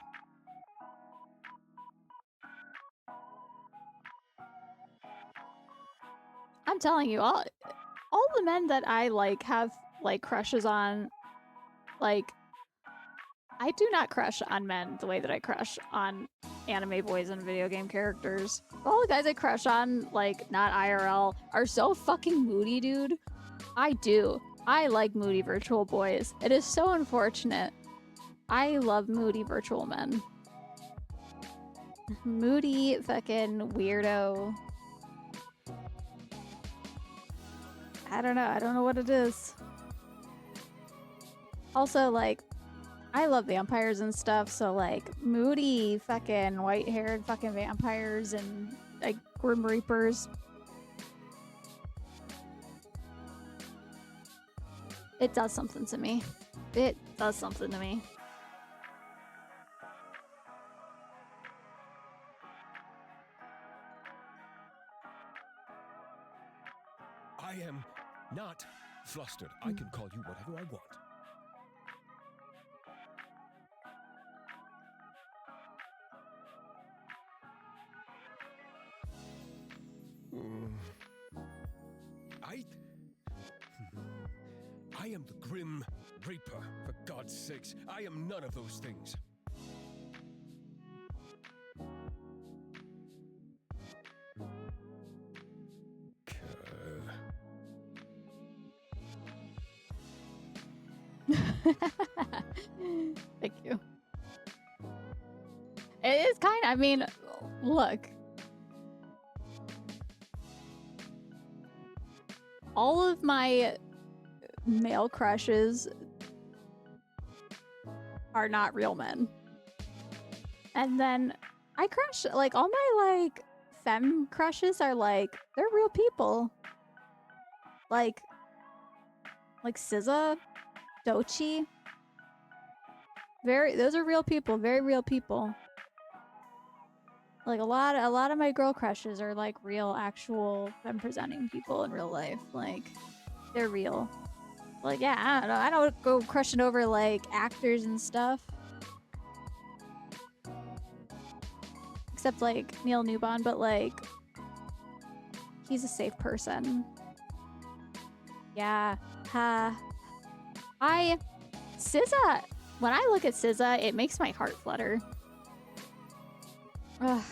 I'm telling you, all the men that I like have like crushes on, like I do not crush on men the way that I crush on anime boys and video game characters. All the guys I crush on, like not IRL, are so fucking moody, dude. I do. I like moody virtual boys. It is so unfortunate. I love moody virtual men. Moody fucking weirdo. I don't know. I don't know what it is. Also, like, I love vampires and stuff, so like moody fucking white-haired fucking vampires and like Grim Reapers. It does something to me. It does something to me. I am not flustered. I can call you whatever I want. I am the Grim Reaper, for God's sakes. I am none of those things. Thank you. It is kind of, I mean, look. All of my male crushes are not real men. And then I crush, like, all my, like, femme crushes are, like, they're real people. Like SZA, Dochi. Those are real people, very real people. Like, a lot of my girl crushes are, like, real, actual femme-presenting people in real life. Like, they're real. Like, yeah, I don't know. I don't go crushing over, like, actors and stuff. Except, like, Neil Newbon, but, like, he's a safe person. Yeah. SZA, when I look at SZA, it makes my heart flutter. Ugh.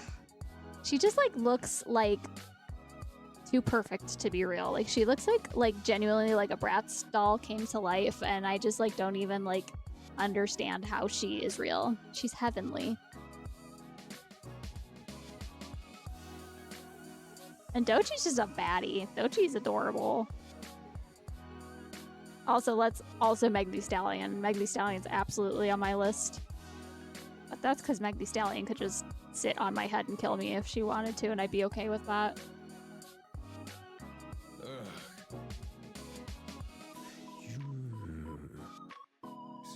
She just, like, looks, like, too perfect to be real. Like, she looks like genuinely like a Bratz doll came to life, and I just, like, don't even, like, understand how she is real. She's heavenly. And Dochi's just a baddie. Dochi's adorable. Also, Meg Thee Stallion. Meg Thee Stallion's absolutely on my list. But that's because Meg Thee Stallion could just sit on my head and kill me if she wanted to, and I'd be okay with that.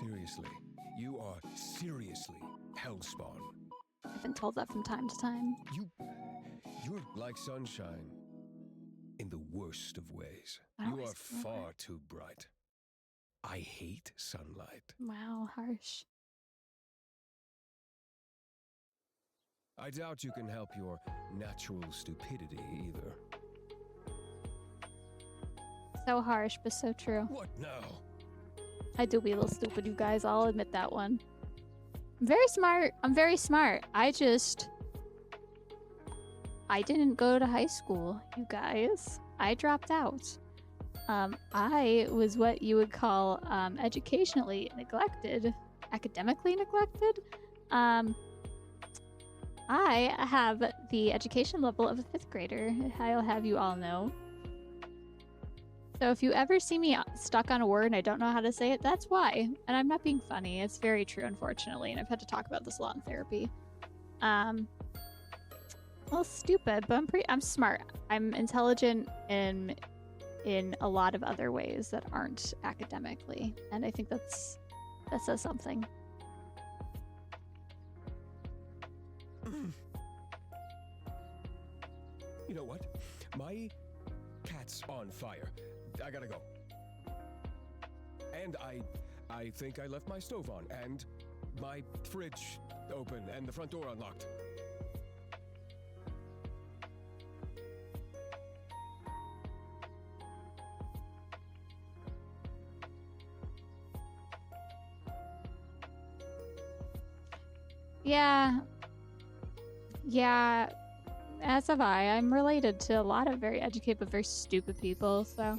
Seriously, you are seriously Hellspawn. I've been told that from time to time. You're like sunshine in the worst of ways. You are far too bright. I hate sunlight. Wow, harsh. I doubt you can help your natural stupidity either. So harsh, but so true. What now? I do be a little stupid, you guys. I'll admit that one. I'm very smart. I'm very smart. I didn't go to high school, you guys. I dropped out. I was what you would call educationally neglected, academically neglected. I have the education level of a 5th grader. I'll have you all know. So if you ever see me stuck on a word and I don't know how to say it, that's why. And I'm not being funny. It's very true, unfortunately. And I've had to talk about this a lot in therapy. Well, stupid, but I'm smart. I'm intelligent in a lot of other ways that aren't academically, and I think that says something. You know what? My cat's on fire. I gotta go. And I think I left my stove on, and my fridge open, and the front door unlocked. Yeah, as have I. I'm related to a lot of very educated but very stupid people, so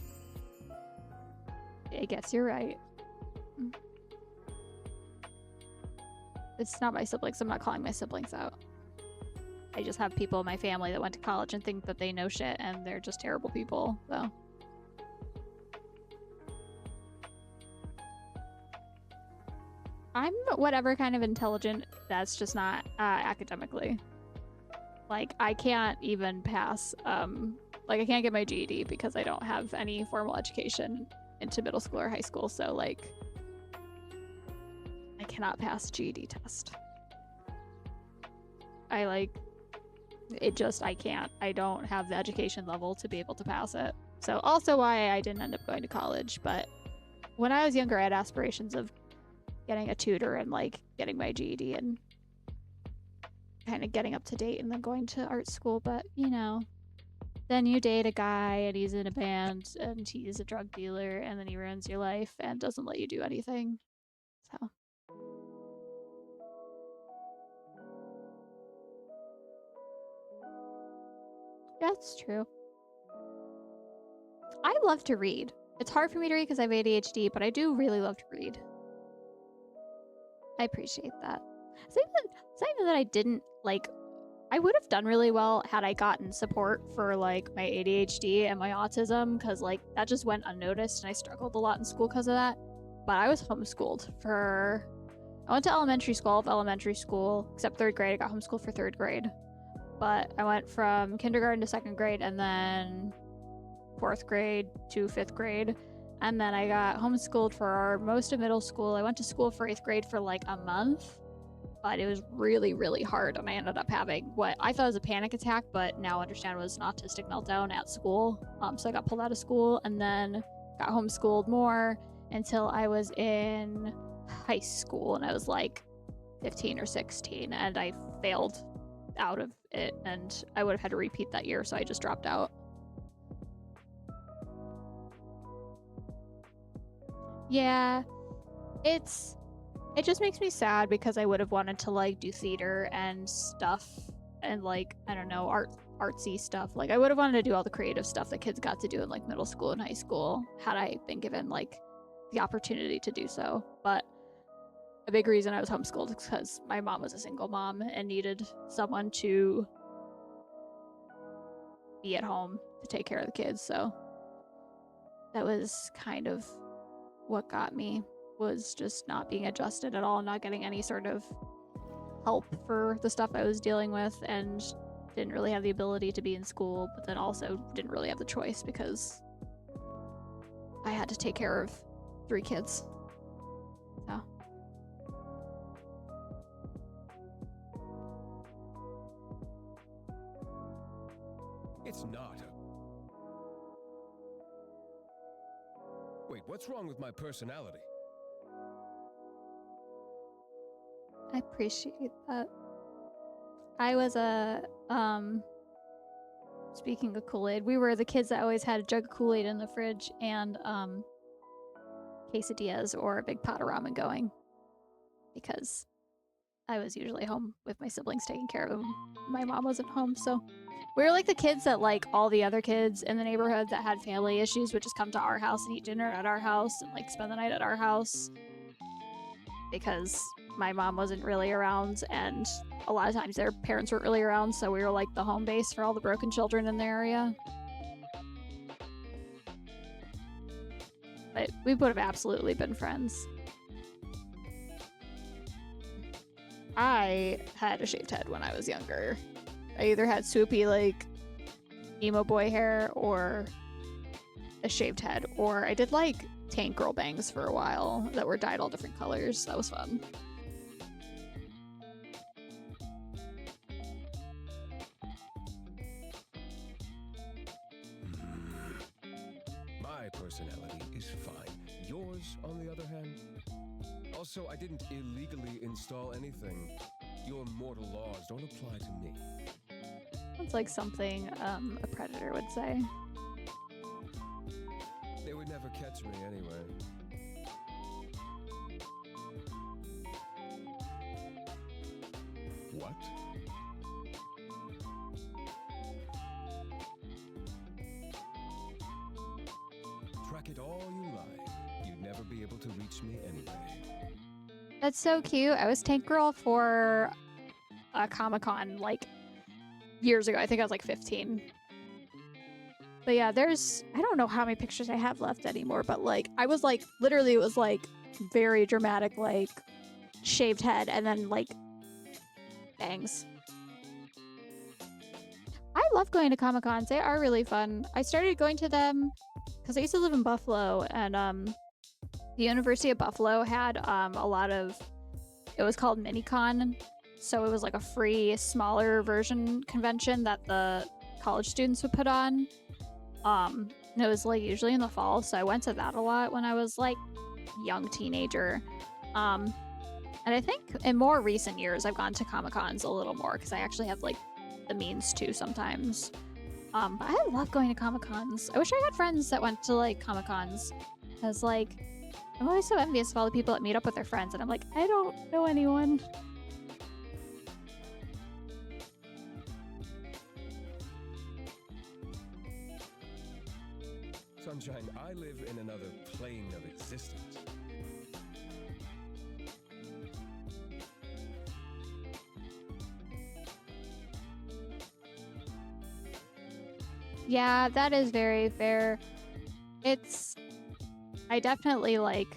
I guess you're right. It's not my siblings. I'm not calling my siblings out. I just have people in my family that went to college and think that they know shit, and they're just terrible people, so. I'm whatever kind of intelligent, that's just not academically. Like, I can't even pass, like, I can't get my GED because I don't have any formal education into middle school or high school, so, like, I cannot pass GED test. I can't. I don't have the education level to be able to pass it. So, also why I didn't end up going to college, but when I was younger, I had aspirations of getting a tutor and like getting my GED and kind of getting up to date and then going to art school. But you know, then you date a guy and he's in a band and he's a drug dealer and then he ruins your life and doesn't let you do anything. So that's true. I love to read. It's hard for me to read because I have ADHD, but I do really love to read. I appreciate that. It's not even that I didn't, like, I would have done really well had I gotten support for, like, my ADHD and my autism, because, like, that just went unnoticed, and I struggled a lot in school because of that. But I was homeschooled I went to elementary school, all of elementary school, except 3rd grade. I got homeschooled for 3rd grade. But I went from kindergarten to 2nd grade, and then 4th grade to 5th grade. And then I got homeschooled for most of middle school. I went to school for 8th grade for like a month, but it was really, really hard. And I ended up having what I thought was a panic attack, but now understand was an autistic meltdown at school. So I got pulled out of school and then got homeschooled more until I was in high school. And I was like 15 or 16 and I failed out of it. And I would have had to repeat that year. So I just dropped out. Yeah, it just makes me sad because I would have wanted to like do theater and stuff and like I don't know, artsy stuff. Like I would have wanted to do all the creative stuff that kids got to do in like middle school and high school had I been given like the opportunity to do so. But a big reason I was homeschooled is because my mom was a single mom and needed someone to be at home to take care of the kids. So that was kind of what got me, was just not being adjusted at all, not getting any sort of help for the stuff I was dealing with, and didn't really have the ability to be in school, but then also didn't really have the choice because I had to take care of 3 kids. So. It's not. Wait, what's wrong with my personality? I appreciate that. I was Speaking of Kool-Aid, we were the kids that always had a jug of Kool-Aid in the fridge and quesadillas or a big pot of ramen going because I was usually home with my siblings taking care of them. My mom wasn't home, so we were like the kids that like all the other kids in the neighborhood that had family issues would just come to our house and eat dinner at our house and like spend the night at our house because my mom wasn't really around and a lot of times their parents weren't really around, so we were like the home base for all the broken children in the area. But we would have absolutely been friends. I had a shaved head when I was younger. I either had swoopy, like, emo boy hair or a shaved head, or I did, like, tank girl bangs for a while that were dyed all different colors. That was fun. My personality is fine. Yours, on the other hand? Also, I didn't illegally install anything. Your mortal laws don't apply to me. That's like something a predator would say. They would never catch me anyway. What? Track it all you like. You'd never be able to reach me anyway. That's so cute. I was tank girl for a Comic-Con like years ago. I think I was like 15. But yeah, I don't know how many pictures I have left anymore, but like I was like literally it was like very dramatic, like shaved head and then like bangs. I love going to Comic-Cons. They are really fun. I started going to them because I used to live in Buffalo, and the University of Buffalo had a lot of, it was called MiniCon, so it was like a free, smaller version convention that the college students would put on. And it was like usually in the fall, so I went to that a lot when I was like young teenager. And I think in more recent years I've gone to Comic-Cons a little more because I actually have like the means to sometimes. But I love going to Comic-Cons. I wish I had friends that went to like Comic-Cons because like I'm always so envious of all the people that meet up with their friends, and I'm like, I don't know anyone. Sunshine, I live in another plane of existence. Yeah, that is very fair. I definitely like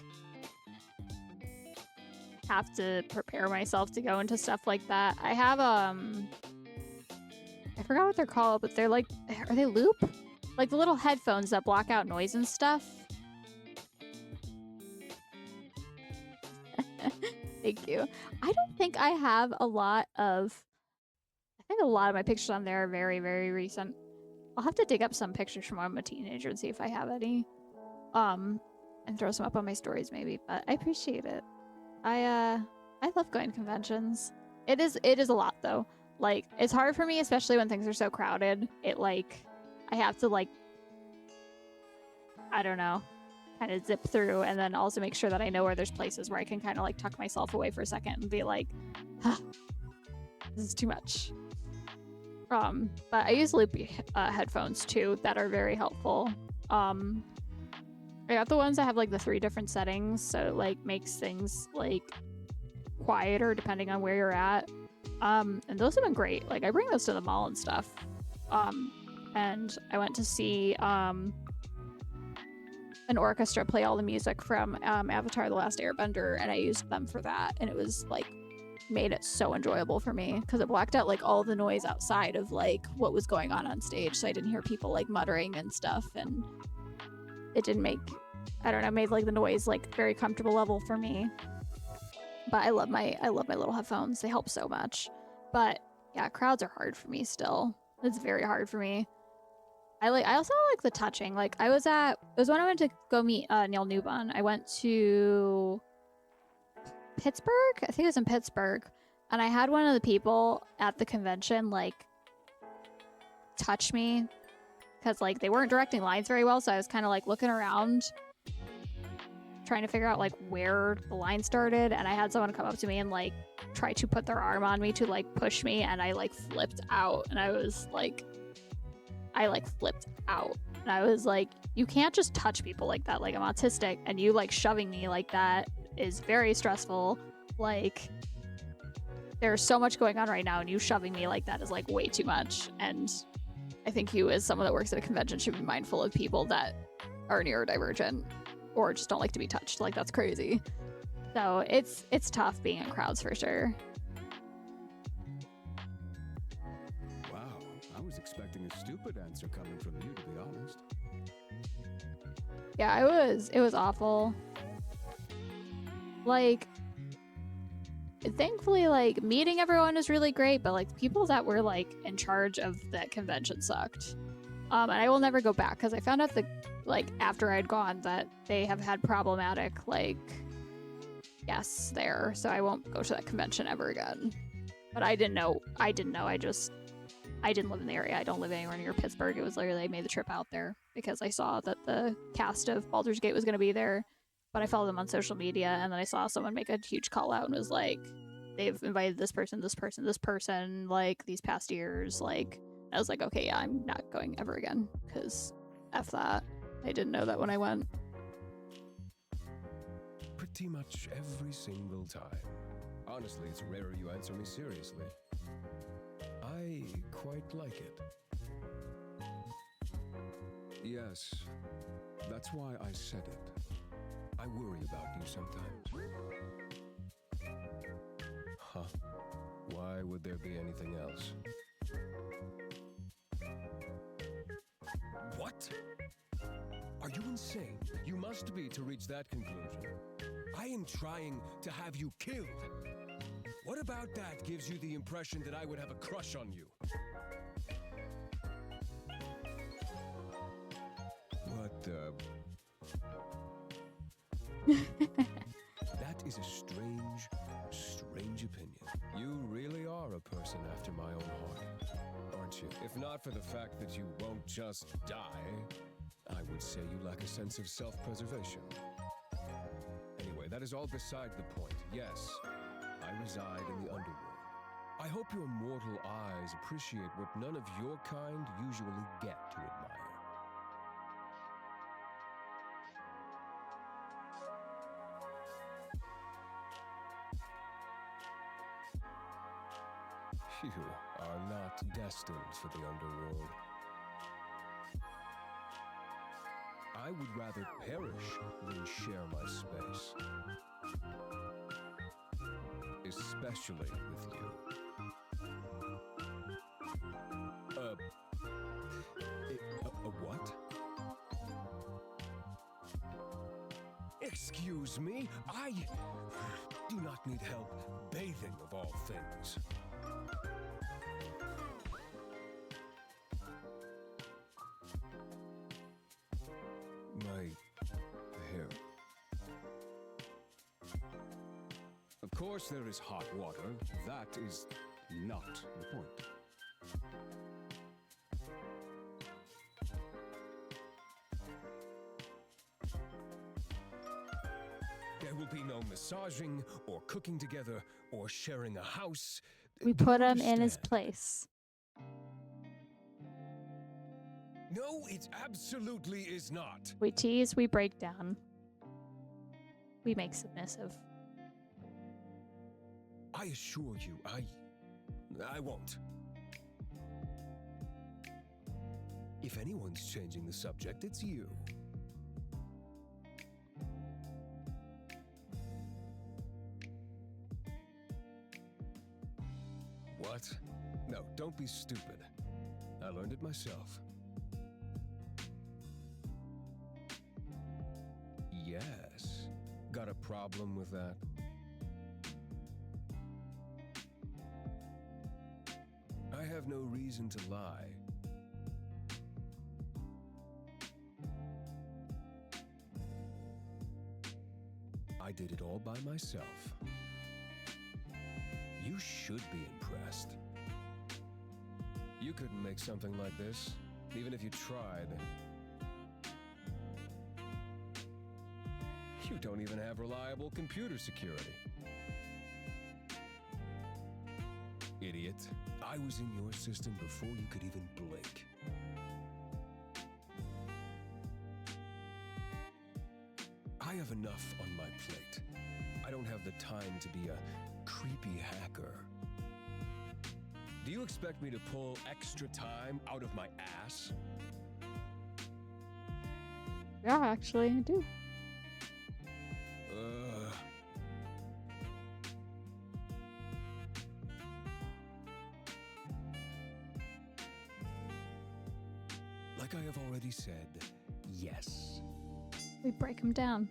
have to prepare myself to go into stuff like that. I have I forgot what they're called, but they're like, are they Loop? Like the little headphones that block out noise and stuff. Thank you. I don't think I have a lot of, I think a lot of my pictures on there are very, very recent. I'll have to dig up some pictures from when I'm a teenager and see if I have any. And throw some up on my stories maybe, but I appreciate it. I love going to conventions. It is a lot though. Like it's hard for me, especially when things are so crowded. It like I have to like, I don't know, kind of zip through and then also make sure that I know where there's places where I can kind of like tuck myself away for a second and be like, this is too much. But I use loopy headphones too that are very helpful. I got the ones that have like the 3 different settings, so it like makes things like quieter depending on where you're at. And those have been great. Like I bring those to the mall and stuff. And I went to see an orchestra play all the music from Avatar: The Last Airbender, and I used them for that, and it was like made it so enjoyable for me because it blacked out like all the noise outside of like what was going on stage, so I didn't hear people like muttering and stuff, and it didn't make, I don't know, made like the noise like very comfortable level for me. But I love my little headphones. They help so much. But yeah, crowds are hard for me still. It's very hard for me. I also like the touching. Like it was when I went to go meet Neil Newbon. I went to Pittsburgh. I think it was in Pittsburgh. And I had one of the people at the convention like touch me because like they weren't directing lines very well, so I was kind of like looking around trying to figure out like where the line started, and I had someone come up to me and like try to put their arm on me to like push me, and I like flipped out, and I flipped out, and I was like, you can't just touch people like that, like I'm autistic, and you like shoving me like that is very stressful. Like there's so much going on right now, and you shoving me like that is like way too much. And I think you, as someone that works at a convention, should be mindful of people that are neurodivergent or just don't like to be touched. Like that's crazy. So it's tough being in crowds for sure. Wow, I was expecting a stupid answer coming from you, to be honest. Yeah, it was awful. Like, thankfully, like, meeting everyone is really great, but like people that were like in charge of that convention sucked. And I will never go back because I found out that like after I'd gone that they have had problematic like guests there, so I won't go to that convention ever again. But I didn't know. I didn't live in the area. I don't live anywhere near Pittsburgh. It was literally I made the trip out there because I saw that the cast of Baldur's Gate was going to be there. But I followed them on social media, and then I saw someone make a huge call out and was like, they've invited this person, like these past years. Like, I was like, okay, yeah, I'm not going ever again because F that. I didn't know that when I went. Pretty much every single time. Honestly, it's rare you answer me seriously. I quite like it. Yes, that's why I said it. I worry about you sometimes. Huh. Why would there be anything else? What? Are you insane? You must be to reach that conclusion. I am trying to have you killed. What about that gives you the impression that I would have a crush on you? What the... That is a strange opinion. You really are a person after my own heart, aren't you? If not for the fact that you won't just die, I would say you lack a sense of self-preservation. Anyway, that is all beside the point. Yes, I reside in the underworld. I hope your mortal eyes appreciate what none of your kind usually get to admire. You are not destined for the underworld. I would rather perish than share my space. Especially with you. A what? Excuse me, I do not need help bathing of all things. My hair. Of course there is hot water. That is not the point. There will be no massaging or cooking together or sharing a house. We put him in his place. No, it absolutely is not. We tease, we break down. We make submissive. I assure you, I won't. If anyone's changing the subject, it's you. What? No, don't be stupid. I learned it myself. Yes. Got a problem with that? I have no reason to lie. I did it all by myself. You should be impressed. You couldn't make something like this, even if you tried. You don't even have reliable computer security. Idiot. I was in your system before you could even blink. I have enough on my plate. I don't have the time to be a creepy hacker. Do you expect me to pull extra time out of my ass? Yeah, actually, I do. Like I have already said, yes. We break them down.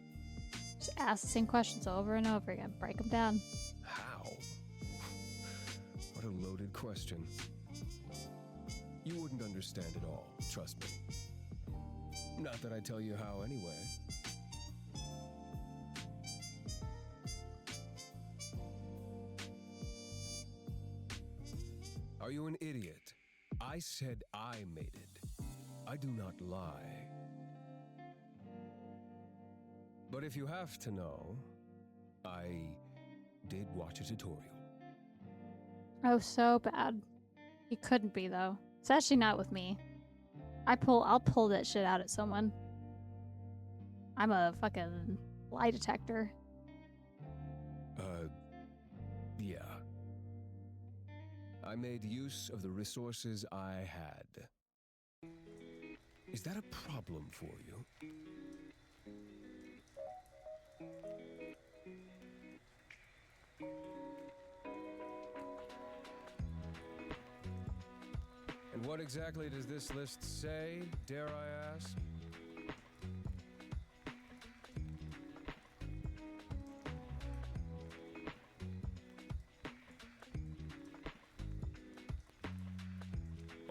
Just ask the same questions over and over again. Break them down. How? What a loaded question. You wouldn't understand it all, trust me. Not that I tell you how anyway. Are you an idiot? I said I made it. I do not lie. But if you have to know, I did watch a tutorial. Oh, so bad. He couldn't be, though. Especially not with me. I'll pull that shit out at someone. I'm a fucking lie detector. Yeah. I made use of the resources I had. Is that a problem for you? And what exactly does this list say, dare I ask?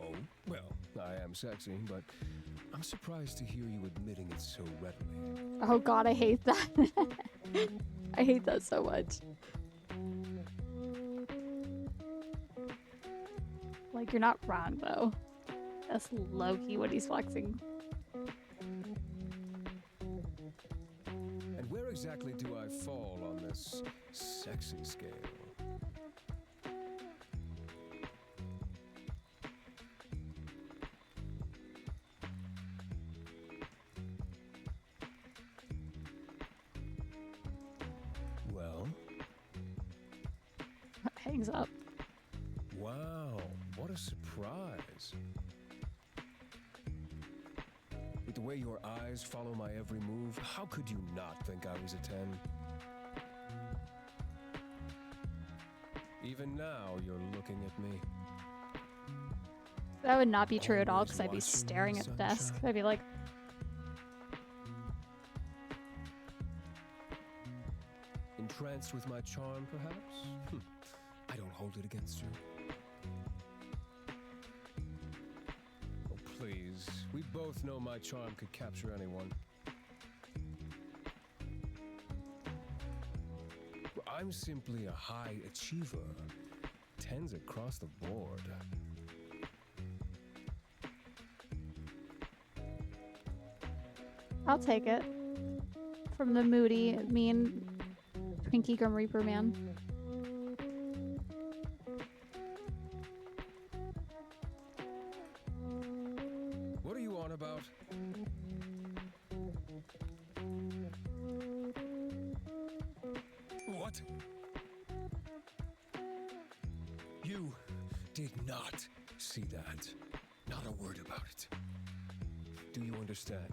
Oh, well, I am sexy, but I'm surprised to hear you admitting it so readily. Oh god, I hate that. I hate that so much. Like, you're not wrong, though. That's low-key what he's flexing. And where exactly do I fall on this sexy scale? Well? Hangs up. Wow, what a surprise. With the way your eyes follow my every move, how could you not think I was a 10? Even now, you're looking at me. That would not be true at all, Always because I'd be watching staring at the desk. sunshine. I'd be like, Entranced with my charm, perhaps? I don't hold it against you. Oh, please. We both know my charm could capture anyone. I'm simply a high achiever. 10s across the board. I'll take it. From the moody, mean Twinkie Grim Reaper man. What are you on about? What? You did not see that. Not a word about it. Do you understand?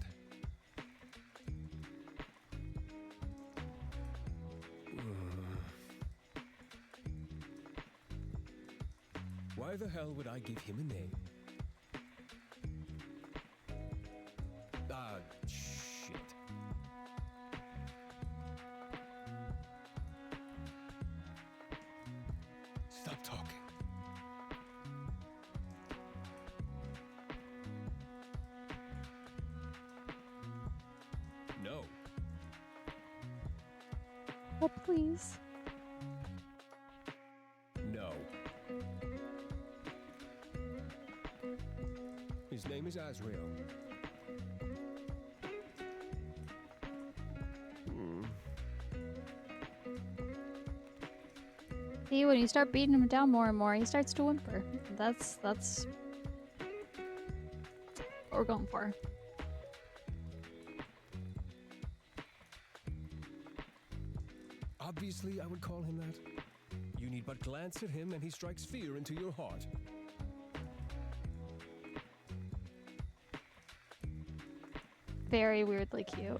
Why the hell would I give him a name? Ah, shit. Stop talking. No. Oh, please. No. His name is Azrael. See, when you start beating him down more and more, he starts to whimper. That's what we're going for. Obviously, I would call him that. You need but glance at him and he strikes fear into your heart. Very weirdly cute.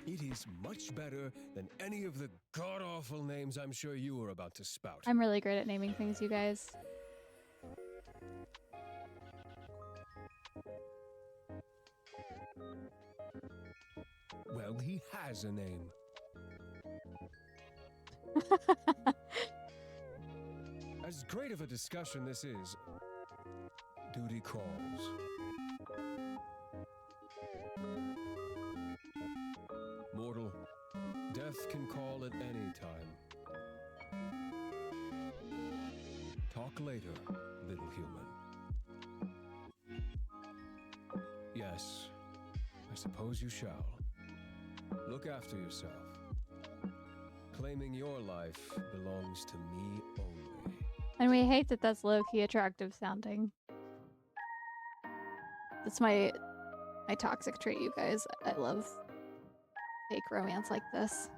It is much better than any of the god-awful names I'm sure you were about to spout. I'm really great at naming things, you guys. Well, he has a name. As great of a discussion this is, duty calls. Mortal, death can call at any time. Talk later, little human. Yes, I suppose you shall. Look after yourself. Claiming your life belongs to me only. And we hate that that's low-key attractive sounding. That's my toxic trait, you guys. I love fake romance like this.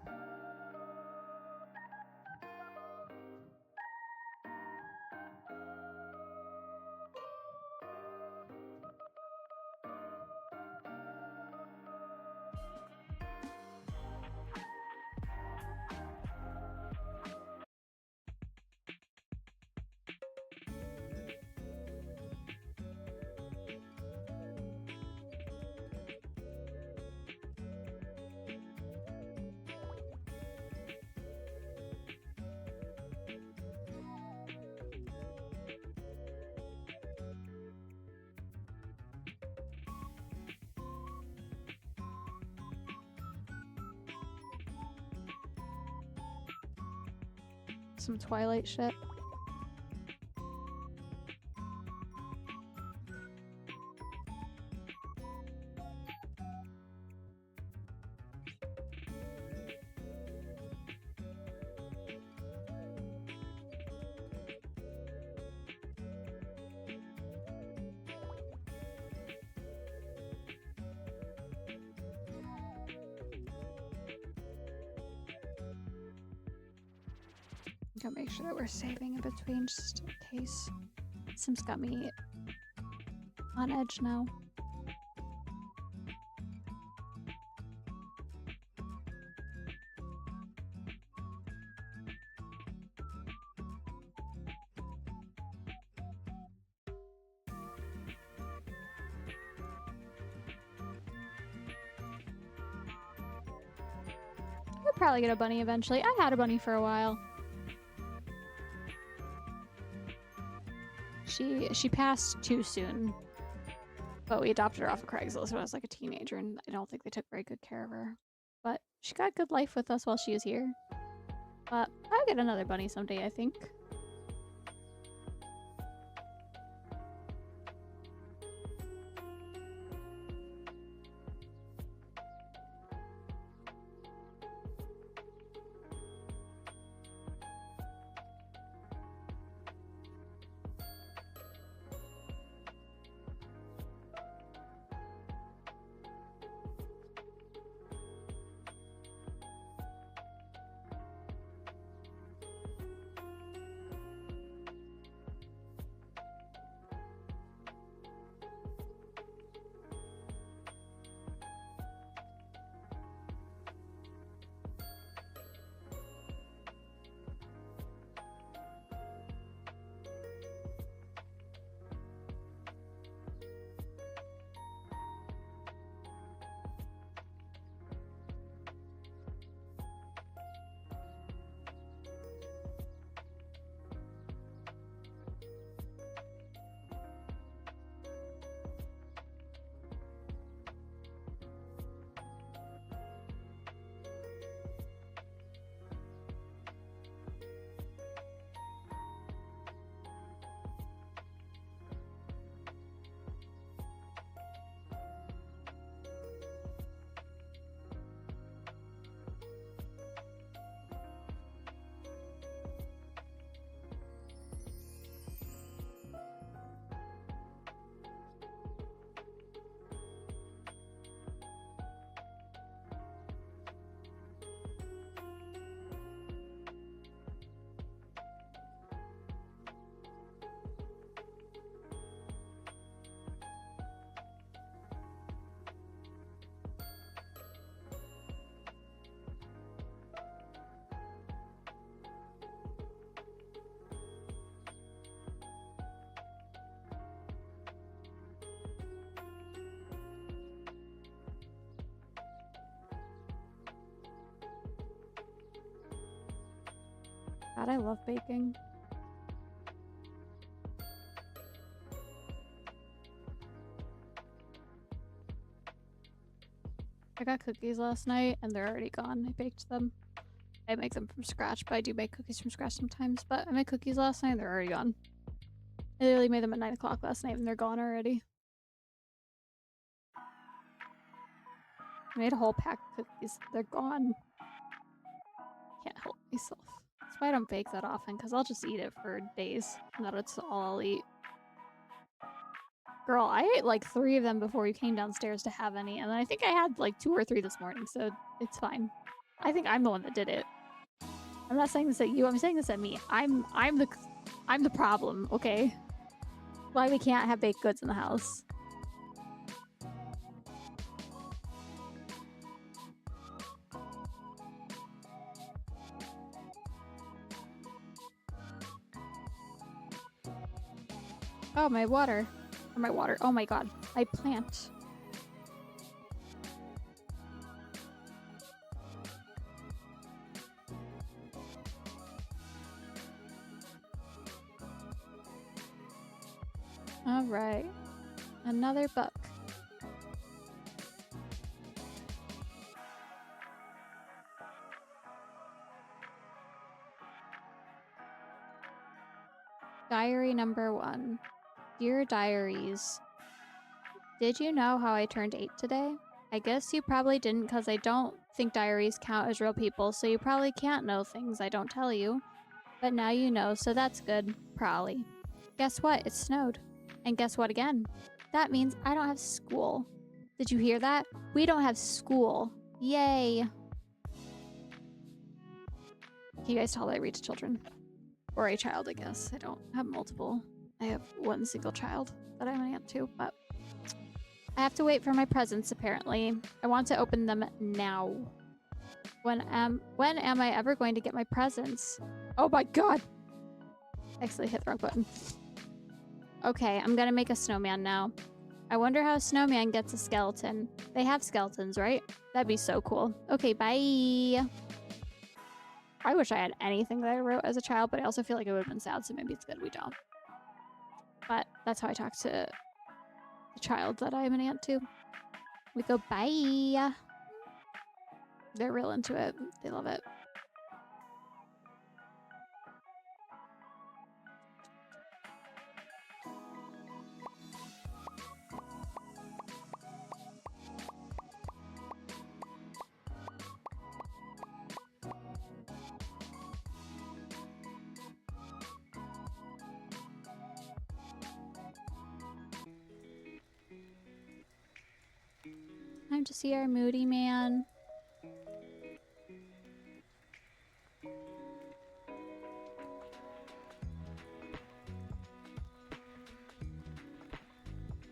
Some Twilight shit. Gotta make sure that we're saving in between just in case. Sims got me on edge now. I'll probably get a bunny eventually. I had a bunny for a while. She passed too soon, but we adopted her off of Craigslist when I was like a teenager, and I don't think they took very good care of her. But she got good life with us while she was here. But I'll get another bunny someday, I think. God, I love baking. I got cookies last night and they're already gone. I baked them. I make them from scratch, but I do make cookies from scratch sometimes. But I made cookies last night and they're already gone. I literally made them at 9 o'clock last night and they're gone already. I made a whole pack of cookies. They're gone. Can't help myself. That's why I don't bake that often, because I'll just eat it for days. And that's all I'll eat. Girl, I ate like 3 of them before you came downstairs to have any, and then I think I had like 2 or 3 this morning, so it's fine. I think I'm the one that did it. I'm not saying this at you, I'm saying this at me. I'm the problem, okay? Why we can't have baked goods in the house. Oh, my water. Or my water. Oh my god. My plant. Alright. Another book. Diary number 1. Dear Diaries. Did you know how I turned 8 today? I guess you probably didn't because I don't think diaries count as real people, so you probably can't know things I don't tell you. But now you know, so that's good. Probably. Guess what? It snowed. And guess what again? That means I don't have school. Did you hear that? We don't have school. Yay. Can you guys tell that I read to children? Or a child, I guess. I don't have multiple. I have one single child that I'm an aunt to, but I have to wait for my presents, apparently. I want to open them now. When am I ever going to get my presents? Oh my god! I accidentally hit the wrong button. Okay, I'm gonna make a snowman now. I wonder how a snowman gets a skeleton. They have skeletons, right? That'd be so cool. Okay, bye! I wish I had anything that I wrote as a child, but I also feel like it would have been sad, so maybe it's good we don't. But that's how I talk to the child that I am an aunt to. We go, bye! They're real into it. They love it. Time to see our moody man.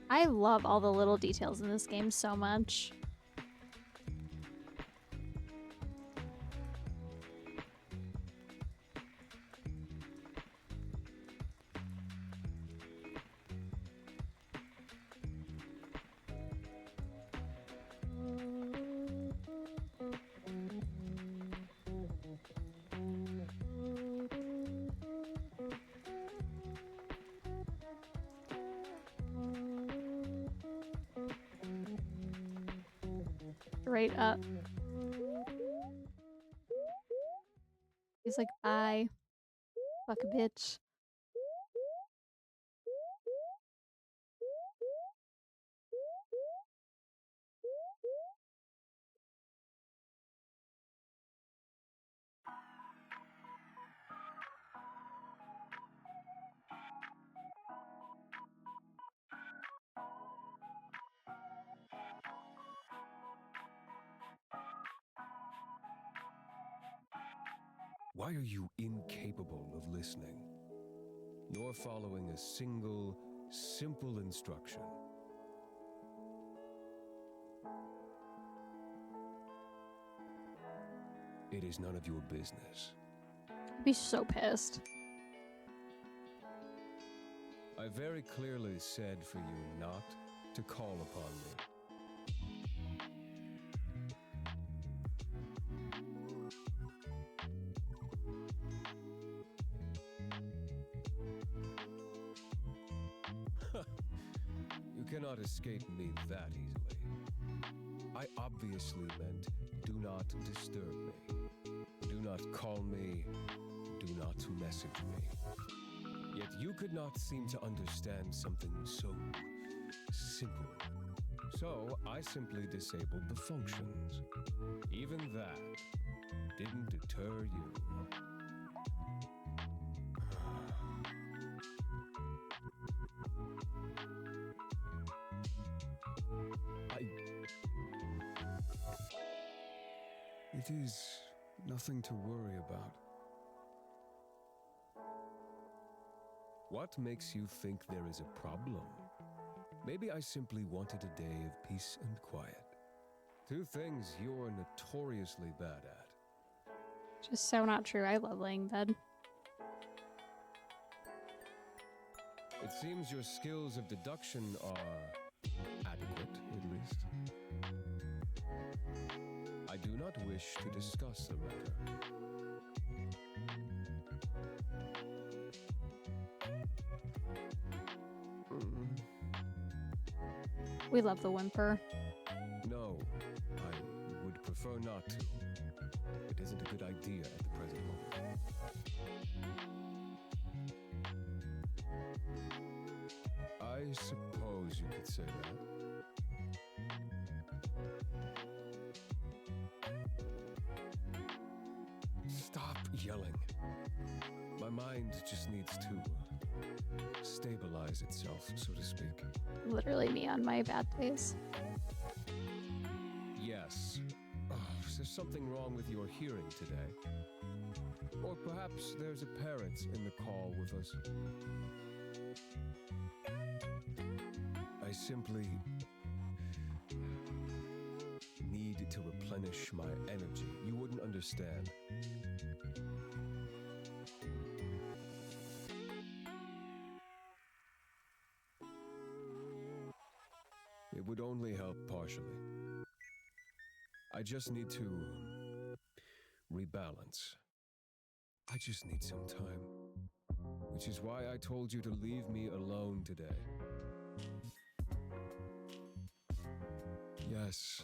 I love all the little details in this game so much. Straight up. He's like, bye. Fuck a bitch. Why are you incapable of listening, nor following a single, simple instruction? It is none of your business. I'd be so pissed. I very clearly said for you not to call upon me. cannot escape me that easily. I obviously meant do not disturb me. Do not call me. Do not message me. Yet you could not seem to understand something so simple. So I simply disabled the functions. Even that didn't deter you. It is nothing to worry about. What makes you think there is a problem? Maybe I simply wanted a day of peace and quiet. Two things you're notoriously bad at. Just so not true. I love laying in bed. It seems your skills of deduction are adequate, at least. I do not wish to discuss the matter. We love the whimper. No, I would prefer not to. It isn't a good idea at the present moment. I suppose you could say that. Stop yelling. My mind just needs to stabilize itself, so to speak. Literally me on my bad days. Yes. Oh, is there something wrong with your hearing today? Or perhaps there's a parent in the call with us. I simply need to replenish my energy. You wouldn't understand. It would only help partially. I just need to rebalance. I just need some time. Which is why I told you to leave me alone today. Yes,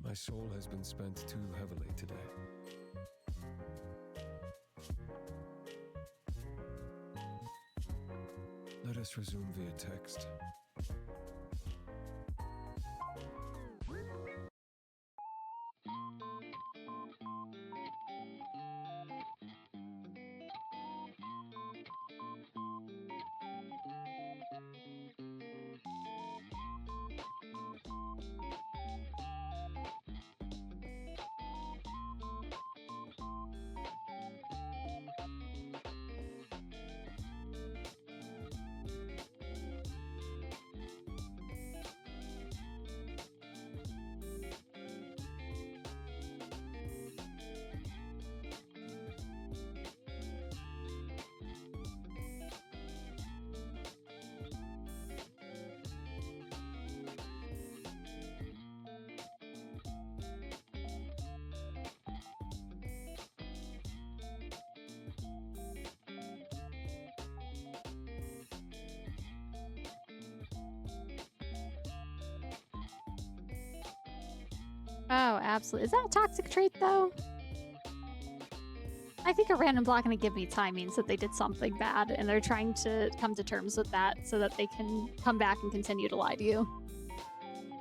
my soul has been spent too heavily today. Let us resume via text. Oh, absolutely. Is that a toxic trait, though? I think a random block gonna give me time means that they did something bad, and they're trying to come to terms with that so that they can come back and continue to lie to you.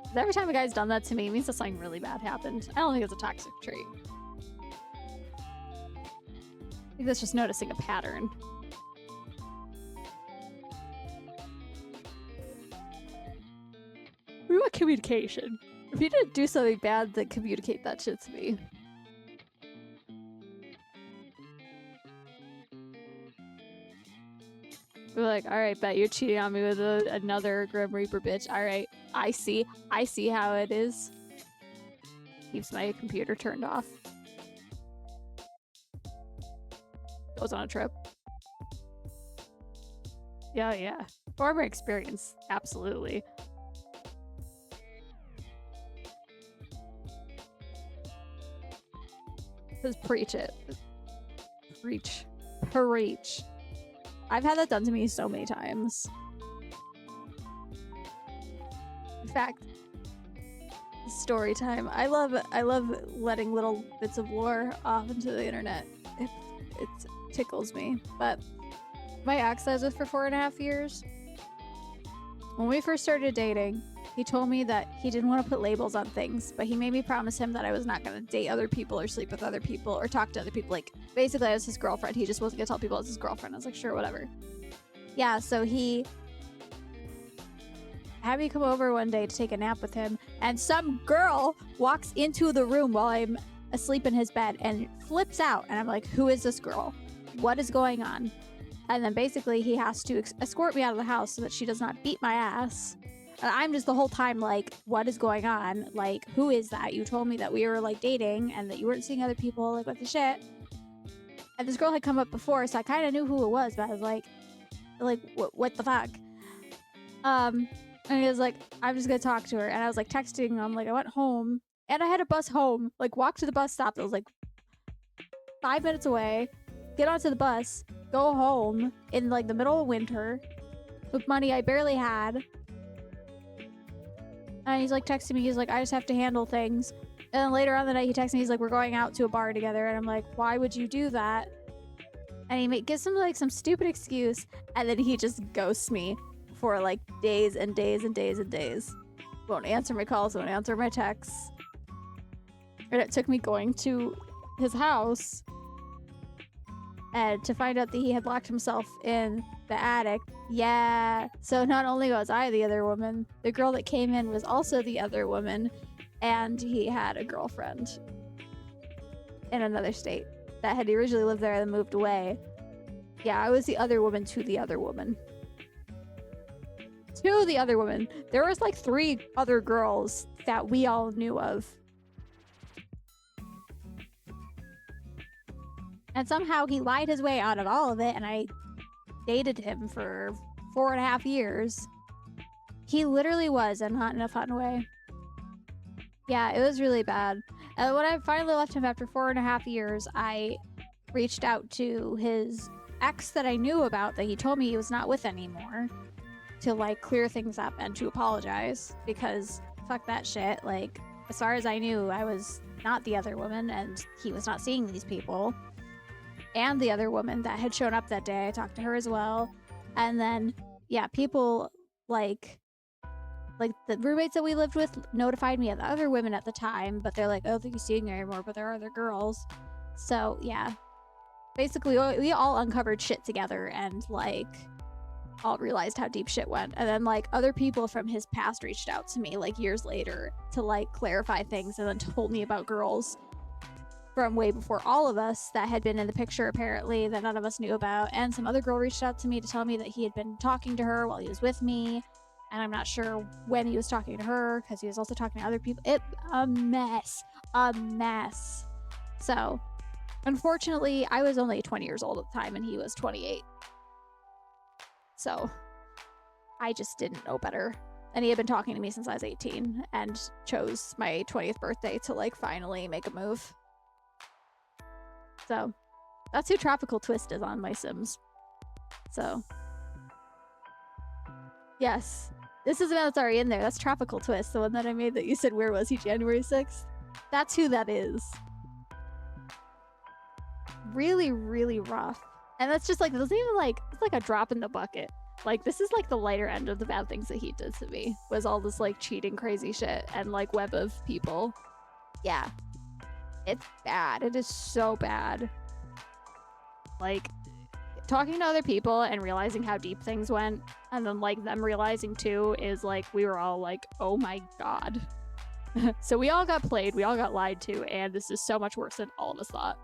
'Cause every time a guy's done that to me, it means that something really bad happened. I don't think it's a toxic trait. I think that's just noticing a pattern. What about communication? If you didn't do something bad, then communicate that shit to me. We're like, all right, bet you're cheating on me with another Grim Reaper bitch. All right, I see how it is. Keeps my computer turned off. Goes on a trip. Yeah. Former experience, absolutely. Just preach it. Preach. I've had that done to me so many times. fact, story time. I love letting little bits of lore off into the internet. It tickles me. But my ex I was with for 4.5 years. When we first started dating, he told me that he didn't want to put labels on things, but he made me promise him that I was not going to date other people or sleep with other people or talk to other people. Like, basically, I was his girlfriend. He just wasn't going to tell people I was his girlfriend. I was like, sure, whatever. Yeah, so he had me come over one day to take a nap with him, and some girl walks into the room while I'm asleep in his bed and flips out. And I'm like, who is this girl? What is going on? And then basically he has to escort me out of the house so that she does not beat my ass. And I'm just the whole time like, what is going on? Like, who is that? You told me that we were like dating and that you weren't seeing other people. Like, what the shit? And this girl had come up before, so I kind of knew who it was, but I was like, what the fuck? And he was like, I'm just gonna talk to her. And I was like texting him, like I went home and I had a bus home, like walk to the bus stop that was like 5 minutes away, get onto the bus, go home in like the middle of winter with money I barely had. And he's like texting me, he's like, I just have to handle things. And then later on the night he texts me, he's like, we're going out to a bar together. And I'm like, why would you do that? And he gives him like some stupid excuse, and then he just ghosts me for like days and days and days and days. Won't answer my calls, won't answer my texts. And it took me going to his house and to find out that he had locked himself in the attic. Yeah. So not only was I the other woman, the girl that came in was also the other woman, and he had a girlfriend in another state that had originally lived there and moved away. Yeah, I was the other woman to the other woman. To the other woman. There was like 3 other girls that we all knew of. And somehow he lied his way out of all of it, and I dated him for 4.5 years. He literally was, and not in a fun way. Yeah, it was really bad. And when I finally left him after 4.5 years, I reached out to his ex that I knew about that he told me he was not with anymore to like clear things up and to apologize, because fuck that shit. Like, as far as I knew, I was not the other woman and he was not seeing these people. And the other woman that had shown up that day, I talked to her as well. And then, yeah, people like the roommates that we lived with notified me of the other women at the time, but they're like, oh, I don't think he's seeing her anymore, but there are other girls. So, yeah. Basically, we all uncovered shit together and, like, all realized how deep shit went. And then, like, other people from his past reached out to me, like, years later to, like, clarify things, and then told me about girls from way before all of us that had been in the picture, apparently, that none of us knew about. And some other girl reached out to me to tell me that he had been talking to her while he was with me. And I'm not sure when he was talking to her, because he was also talking to other people. A mess. A mess. So, unfortunately, I was only 20 years old at the time, and he was 28. So, I just didn't know better. And he had been talking to me since I was 18, and chose my 20th birthday to, like, finally make a move. So, that's who Tropical Twist is on my Sims. So, yes. This is the one that's already in there. That's Tropical Twist, the one that I made that you said, where was he, January 6th? That's who that is. Really, really rough. And that's just like, it wasn't even like, it's like a drop in the bucket. Like, this is like the lighter end of the bad things that he did to me, was all this like cheating crazy shit and like web of people. Yeah. It's bad. It is so bad. Like, talking to other people and realizing how deep things went, and then like them realizing too, is like, we were all like, oh my god. So we all got played, we all got lied to, and this is so much worse than all of us thought.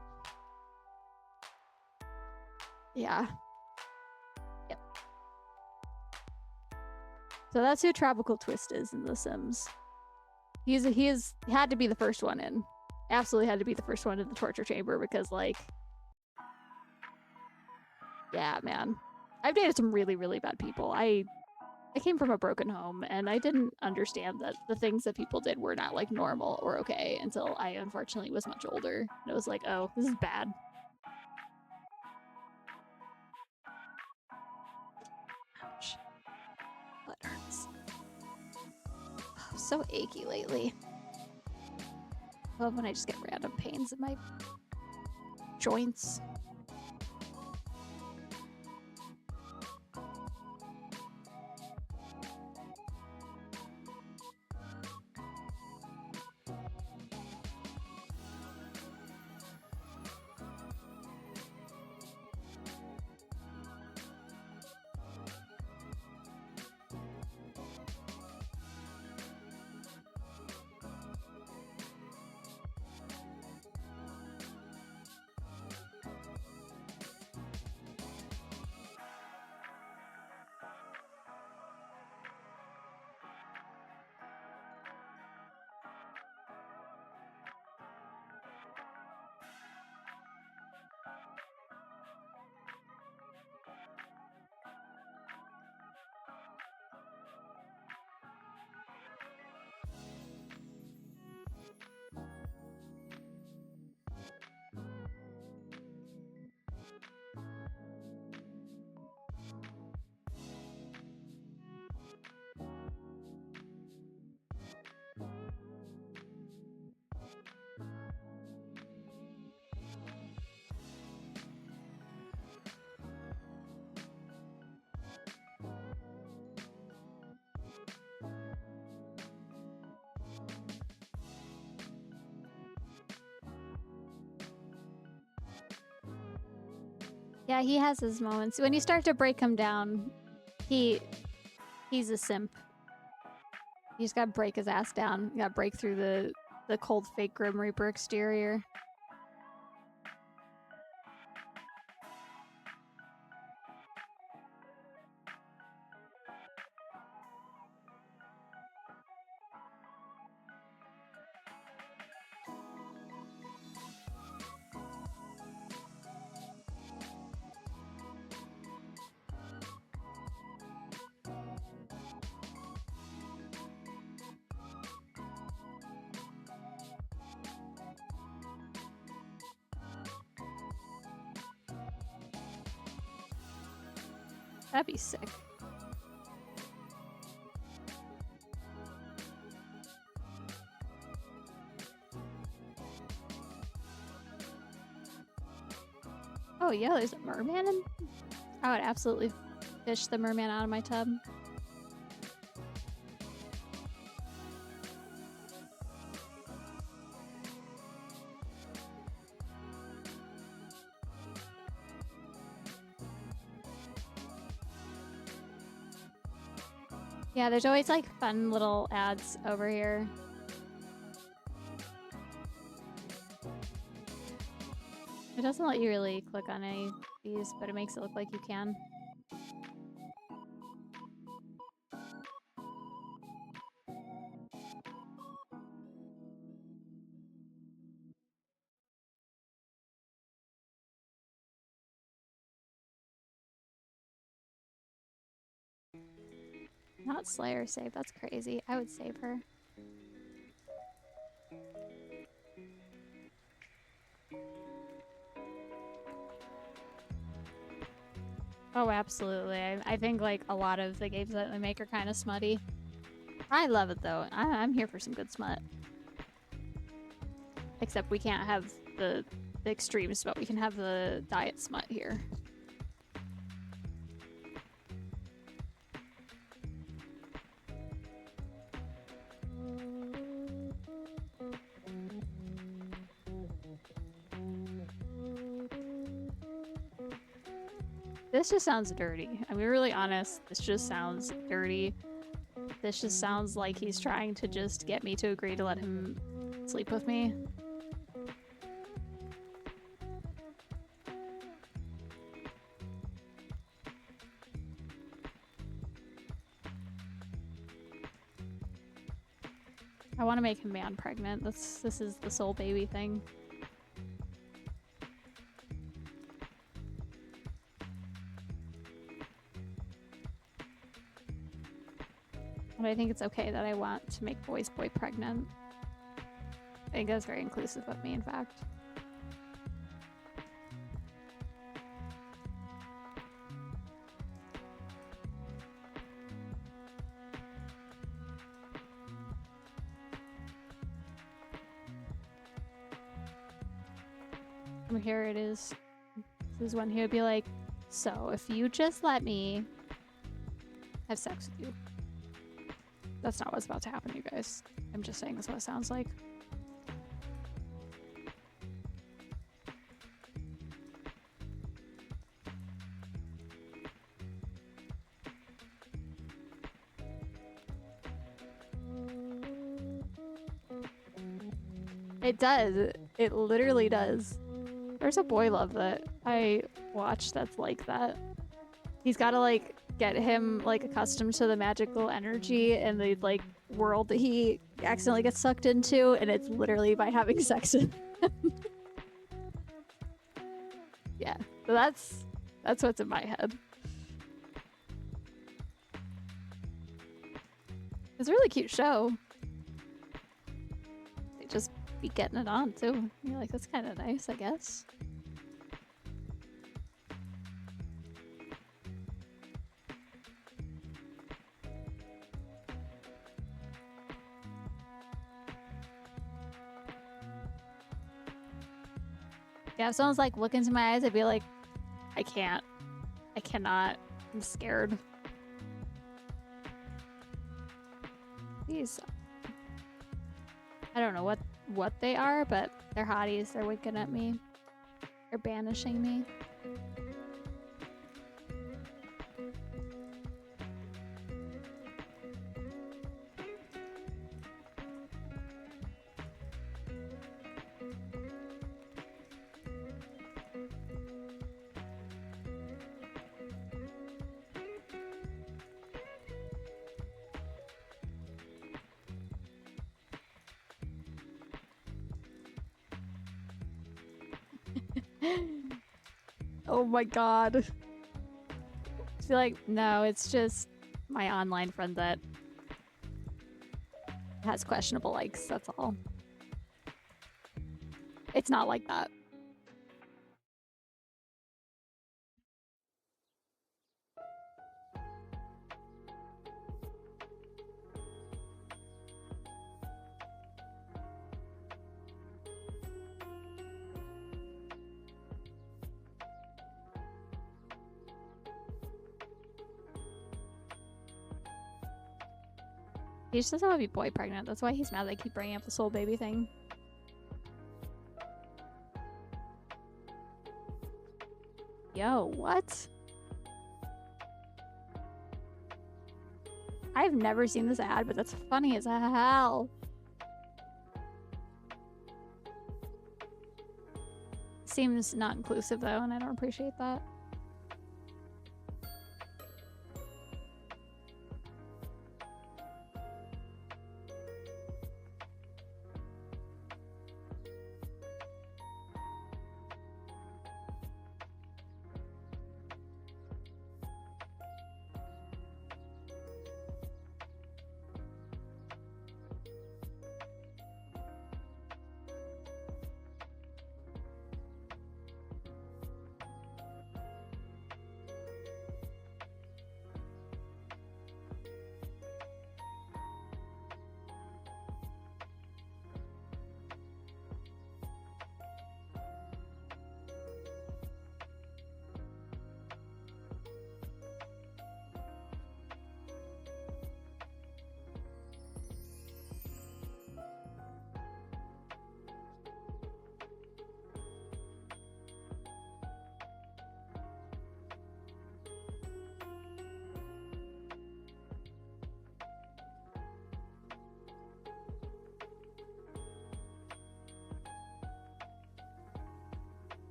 Yeah. Yep. So that's who Tropical Twist is in The Sims. He had to be the first one in. Absolutely had to be the first one in the torture chamber, because like, yeah, man. I've dated some really, really bad people. I came from a broken home, and I didn't understand that the things that people did were not like normal or okay until I unfortunately was much older. And it was like, oh, this is bad. Ouch. Butt hurts. so achy lately. I love when I just get random pains in my joints. Yeah, he has his moments. When you start to break him down, he's a simp. You just gotta break his ass down. You gotta break through the cold fake Grim Reaper exterior. That'd be sick. Oh yeah, there's a merman in... I would absolutely fish the merman out of my tub. Yeah, there's always like fun little ads over here. It doesn't let you really click on any of these, but it makes it look like you can. Not Slayer save, that's crazy. I would save her. Oh, absolutely. I think like a lot of the games that they make are kind of smutty. I love it though. I'm here for some good smut. Except we can't have the extremes, but we can have the diet smut here. This just sounds dirty. I'm being really honest. This just sounds dirty. This just sounds like he's trying to just get me to agree to let him sleep with me. I want to make him man pregnant. This is the soul baby thing. But I think it's okay that I want to make boy pregnant. I think that's very inclusive of me, in fact. Here it is. This is when he would be like, so if you just let me have sex with you. That's not what's about to happen, you guys. I'm just saying that's what it sounds like. It does. It literally does. There's a boy love that I watch that's like that. He's got to like get him like accustomed to the magical energy and the like world that he accidentally gets sucked into, and it's literally by having sex with him. Yeah, so that's what's in my head. It's a really cute show. They just be getting it on too. You're like, that's kind of nice, I guess. Yeah, if someone's like, look into my eyes, I'd be like, I can't. I cannot. I'm scared. These, I don't know what they are, but they're hotties. They're winking at me. They're banishing me. Oh my god. I feel like, no, it's just my online friend that has questionable likes, that's all. It's not like that. He just doesn't want to be boy pregnant. That's why he's mad they keep bringing up the soul baby thing. Yo, what? I've never seen this ad, but that's funny as hell. Seems not inclusive though, and I don't appreciate that.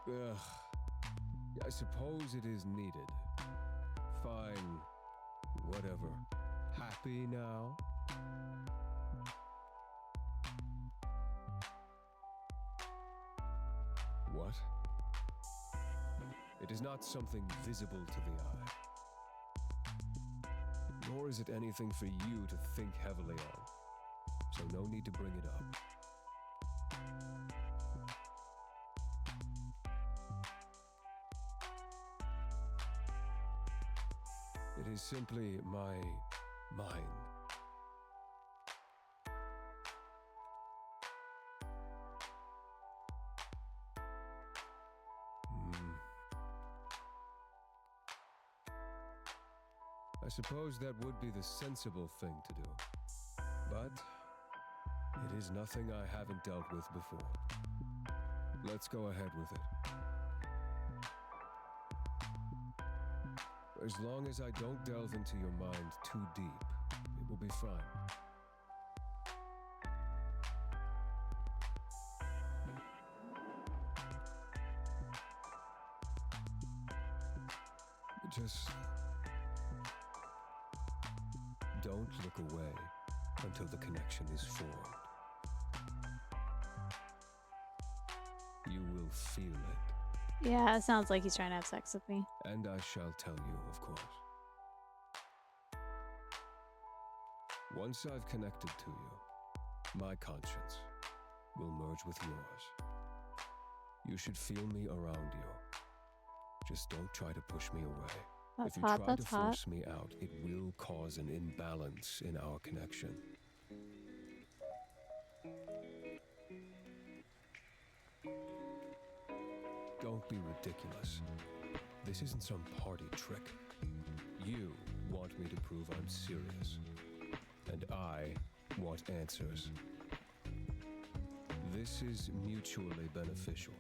Ugh. I suppose it is needed. Fine. Whatever. Happy now? What? It is not something visible to the eye. Nor Nor is it anything for you to think heavily on. So no need to bring it up. It is simply my mind. I suppose that would be the sensible thing to do. But it is nothing I haven't dealt with before. Let's go ahead with it. As long as I don't delve into your mind too deep, it will be fine. Just don't look away until the connection is formed. You will feel it. Yeah, it sounds like he's trying to have sex with me. And I shall tell you, of course. Once I've connected to you, my conscience will merge with yours. You should feel me around you. Just don't try to push me away. That's if you hot, try that's to hot. force me out, it will cause an imbalance in our connection. Don't be ridiculous. This isn't some party trick. You want me to prove I'm serious. And I want answers. This is mutually beneficial.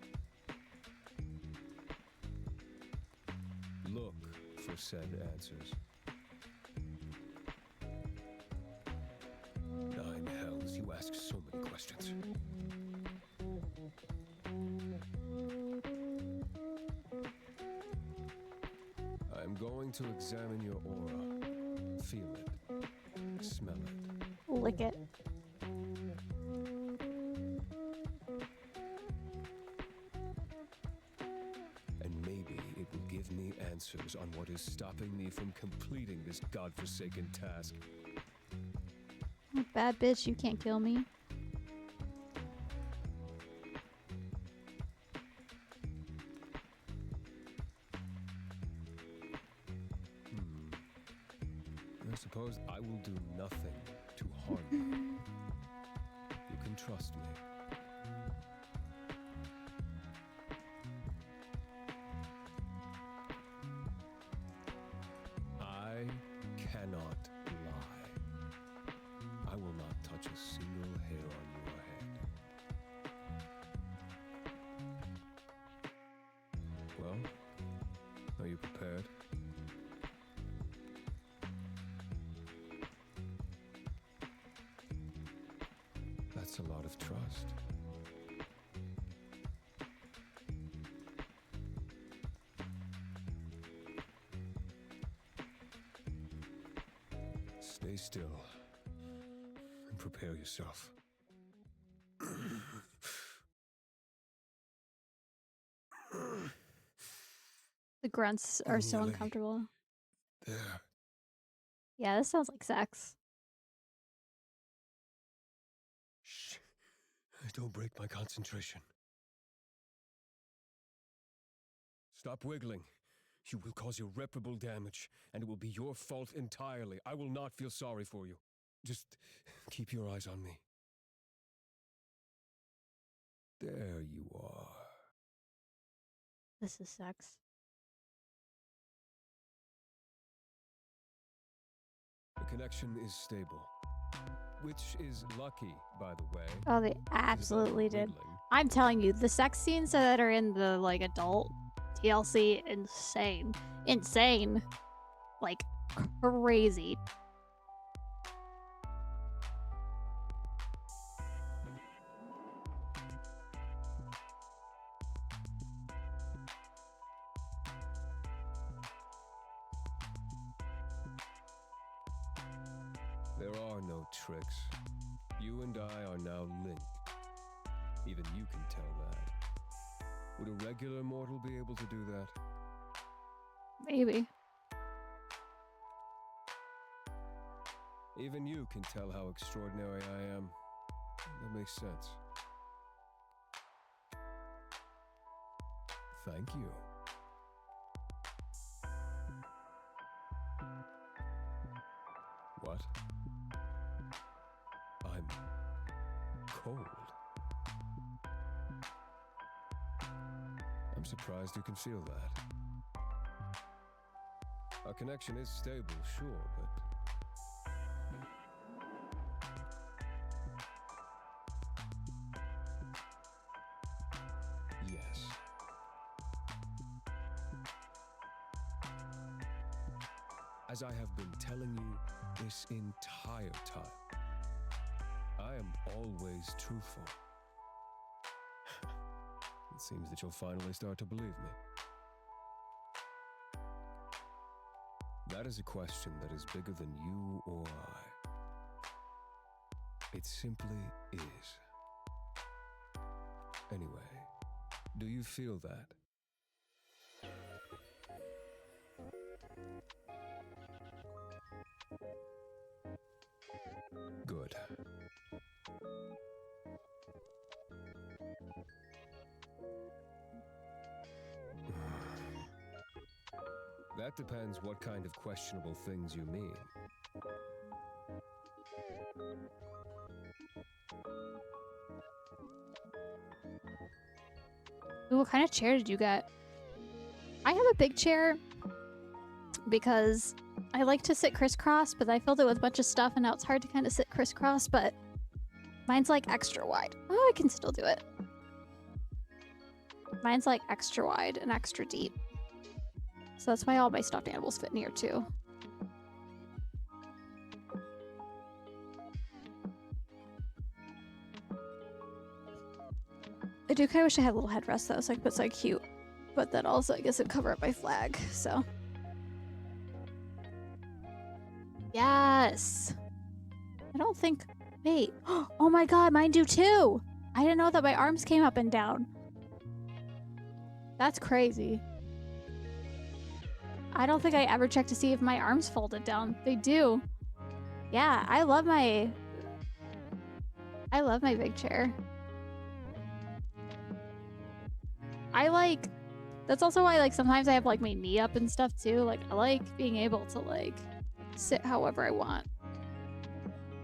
Look for said answers. Nine hells, you ask so many questions. I'm going to examine your aura. Feel it. Smell it. Lick it. And maybe it will give me answers on what is stopping me from completing this godforsaken task. Bad bitch, you can't kill me. I suppose I will do nothing to harm you. You can trust me. I cannot lie. I will not touch a single hair on your head. Well, are you prepared? That's a lot of trust. Stay still and prepare yourself. The grunts are so Nearly. uncomfortable. There. Yeah, this sounds like sex. Shh. Don't break my concentration. Stop wiggling. You will cause irreparable damage, and it will be your fault entirely. I will not feel sorry for you. Just keep your eyes on me. There you are. This is sex. The connection is stable. Which is lucky, by the way. Oh, they 'cause if I were absolutely did. wiggling, I'm telling you, the sex scenes that are in the like adult TLC, insane. Insane. Like crazy. there are no tricks. You and I are now linked. Even you can tell that. Would a regular mortal be able to do that? Maybe. Even you can tell how extraordinary I am. That makes sense. Thank you. What? I'm cold. I'm surprised you can feel that. Our connection is stable, sure, but... Yes. As I have been telling you this entire time, I am always truthful. It seems that you'll finally start to believe me. That is a question that is bigger than you or I. It simply is. Anyway, do you feel that? Good. That depends what kind of questionable things you mean. Ooh, what kind of chair did you get? I have a big chair because I like to sit crisscross, but I filled it with a bunch of stuff and now it's hard to kind of sit crisscross, but mine's like extra wide. Oh, I can still do it. Mine's like extra wide and extra deep. So that's why all my stuffed animals fit in here too. I do kind of wish I had a little headrest though, so I could put something cute. But then also I guess it'd cover up my flag, so. Yes! I don't think... Wait. Oh my god, mine do too! I didn't know that my arms came up and down. That's crazy. I don't think I ever checked to see if my arms folded down. They do. Yeah, I love my big chair. I like... That's also why, like, sometimes I have, like, my knee up and stuff, too. Like, I like being able to, like, sit however I want.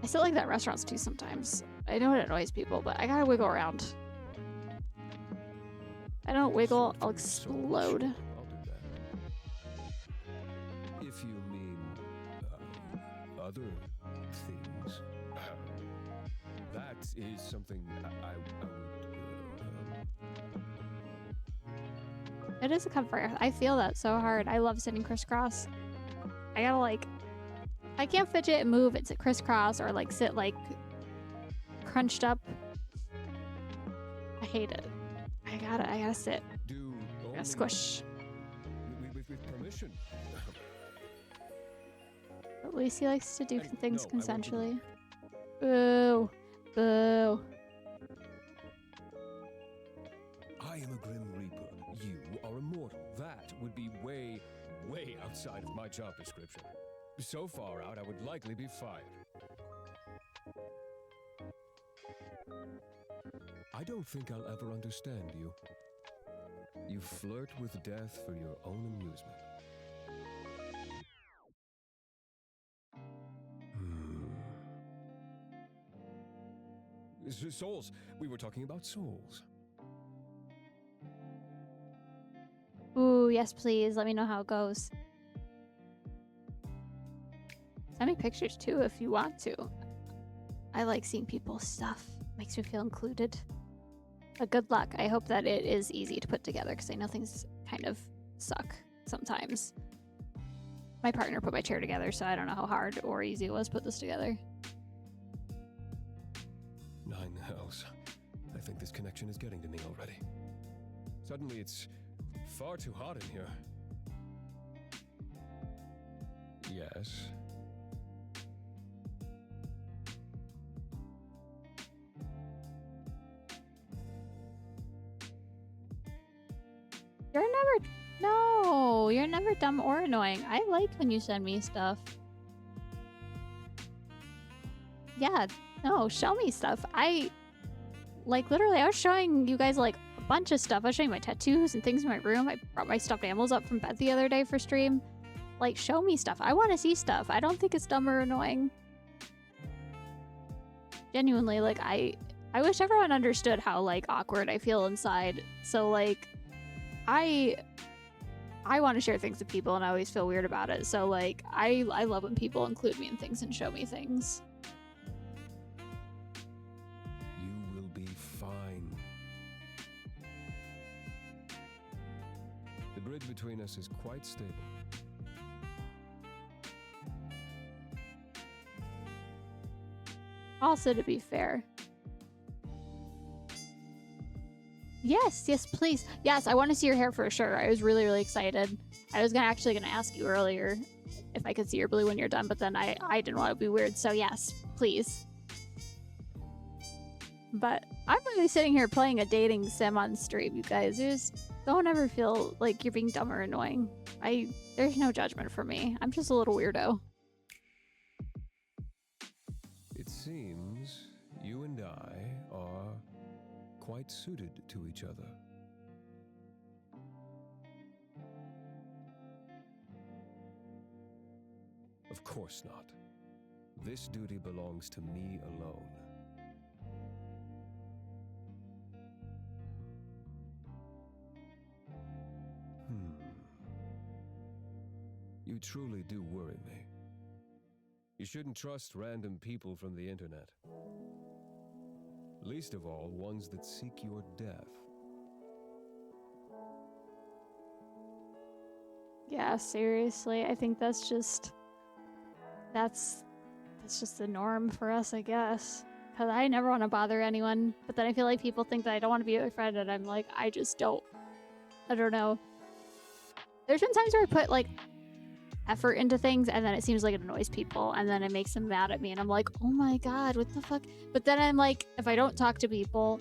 I sit like that at restaurants, too, sometimes. I know it annoys people, but I gotta wiggle around. I don't wiggle, I'll explode. I'll do that. If you mean other things, that is something I would. It is a comfort. I feel that so hard. I love sitting crisscross. I gotta, like... I can't fidget and move and sit crisscross or, like, sit, like, crunched up. I hate it. I gotta sit. I gotta squish. With permission. At least he likes to do things consensually. Boo. Boo. I am a Grim Reaper. You are immortal. That would be way, way outside of my job description. So far out, I would likely be fired. I don't think I'll ever understand you. You flirt with death for your own amusement. Souls. We were talking about souls. Ooh, yes, please. Let me know how it goes. Send me pictures, too, if you want to. I like seeing people's stuff. Makes me feel included. But good luck. I hope that it is easy to put together, because I know things kind of suck sometimes. My partner put my chair together, so I don't know how hard or easy it was to put this together. Nine hells. I think this connection is getting to me already. Suddenly it's far too hot in here. Yes. You're never dumb or annoying. I like when you send me stuff. Yeah, no, show me stuff. Literally, I was showing you guys like a bunch of stuff. I was showing my tattoos and things in my room. I brought my stuffed animals up from bed the other day for stream. Like, show me stuff. I want to see stuff. I don't think it's dumb or annoying. Genuinely, like, I wish everyone understood how, like, awkward I feel inside. So, like, I want to share things with people, and I always feel weird about it. So, like, I love when people include me in things and show me things. You will be fine. The bridge between us is quite stable. Also, to be fair. Yes, please. Yes, I want to see your hair for sure. I was really, really excited. I was actually gonna ask you earlier if I could see your blue when you're done, but then I didn't want to be weird, so yes, please. But I'm really sitting here playing a dating sim on stream, you guys. Just don't ever feel like you're being dumb or annoying. There's no judgment for me. I'm just a little weirdo. It seems you and I are quite suited to each other. Of course not. This duty belongs to me alone. You truly do worry me. You shouldn't trust random people from the internet. Least of all, ones that seek your death. Yeah, seriously. I think that's just the norm for us, I guess. Because I never want to bother anyone, but then I feel like people think that I don't want to be a friend, and I'm like, I just don't. I don't know. There's been times where I put, like, effort into things, and then it seems like it annoys people, and then it makes them mad at me, and I'm like, oh my god, what the fuck? But then I'm like, if I don't talk to people,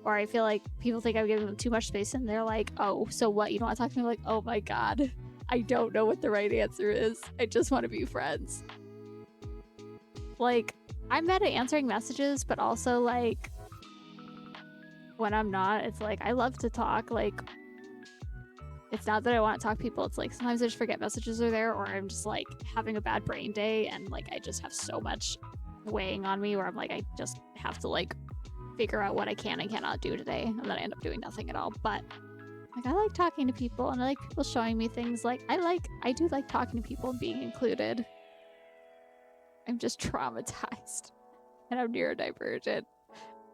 or I feel like people think I'm giving them too much space, and they're like, oh, so what? You don't want to talk to me? I'm like, oh my god. I don't know what the right answer is. I just want to be friends. Like, I'm bad at answering messages, but also, like, when I'm not, it's like, I love to talk. Like, it's not that I want to talk to people. It's like, sometimes I just forget messages are there, or I'm just, like, having a bad brain day, and, like, I just have so much weighing on me where I'm like, I just have to, like, figure out what I can and cannot do today, and then I end up doing nothing at all. But, like, I like talking to people, and I like people showing me things. Like, I do like talking to people and being included. I'm just traumatized, and I'm neurodivergent.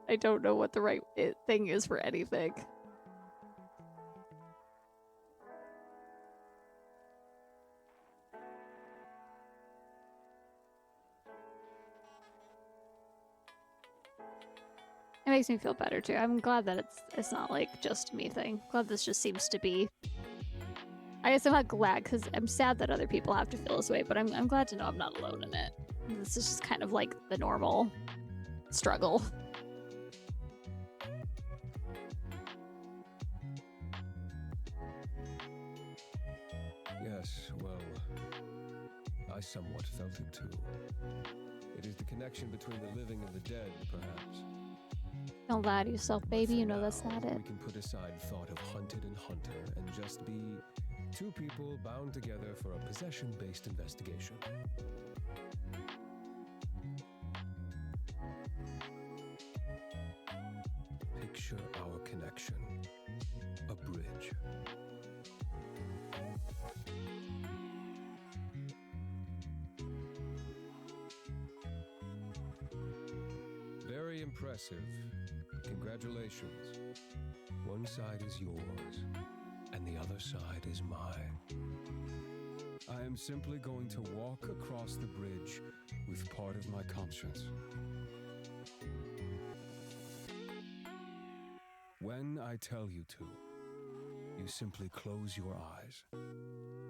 I don't know what the right thing is for anything. It makes me feel better too. I'm glad that it's not like just a me thing. Glad this just seems to be. I guess I'm not glad because I'm sad that other people have to feel this way, but I'm glad to know I'm not alone in it. This is just kind of like the normal struggle. Yes, well, I somewhat felt it too. It is the connection between the living and the dead, perhaps. Don't lie to yourself, baby. You know Now, that's not it. We can put aside thought of hunted and hunter and just be two people bound together for a possession-based investigation. Picture our connection. A bridge. Very impressive. Congratulations. One side is yours, and the other side is mine. I am simply going to walk across the bridge with part of my conscience. When I tell you to, you simply close your eyes,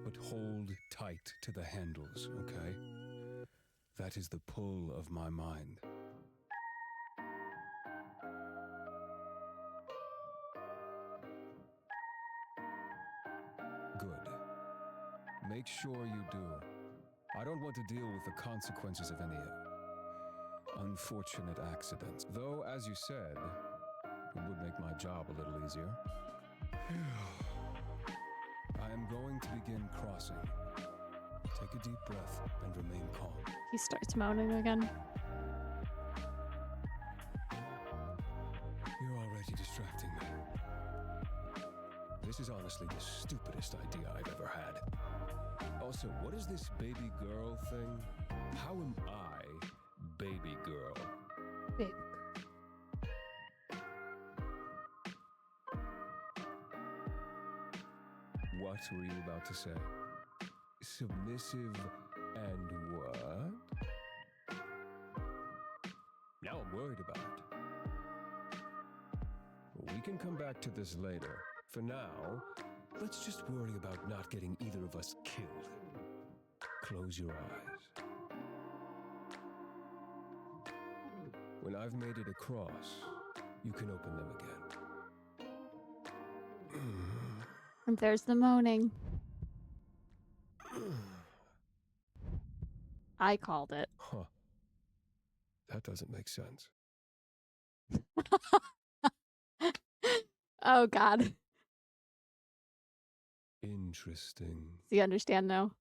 but hold tight to the handles, okay? That is the pull of my mind. Good. Make sure you do. I don't want to deal with the consequences of any unfortunate accidents. Though, as you said, it would make my job a little easier. I am going to begin crossing. Take a deep breath and remain calm. He starts moaning again. You're already distracting me. This is honestly the stupidest idea I've ever had. Also, what is this baby girl thing? How am I baby girl? Babe. What were you about to say? Submissive and what? Now I'm worried about it. We can come back to this later. For now, let's just worry about not getting either of us killed. Close your eyes. When I've made it across, you can open them again. And there's the moaning. I called it. Huh. That doesn't make sense. Oh, God. Interesting. Do you understand now?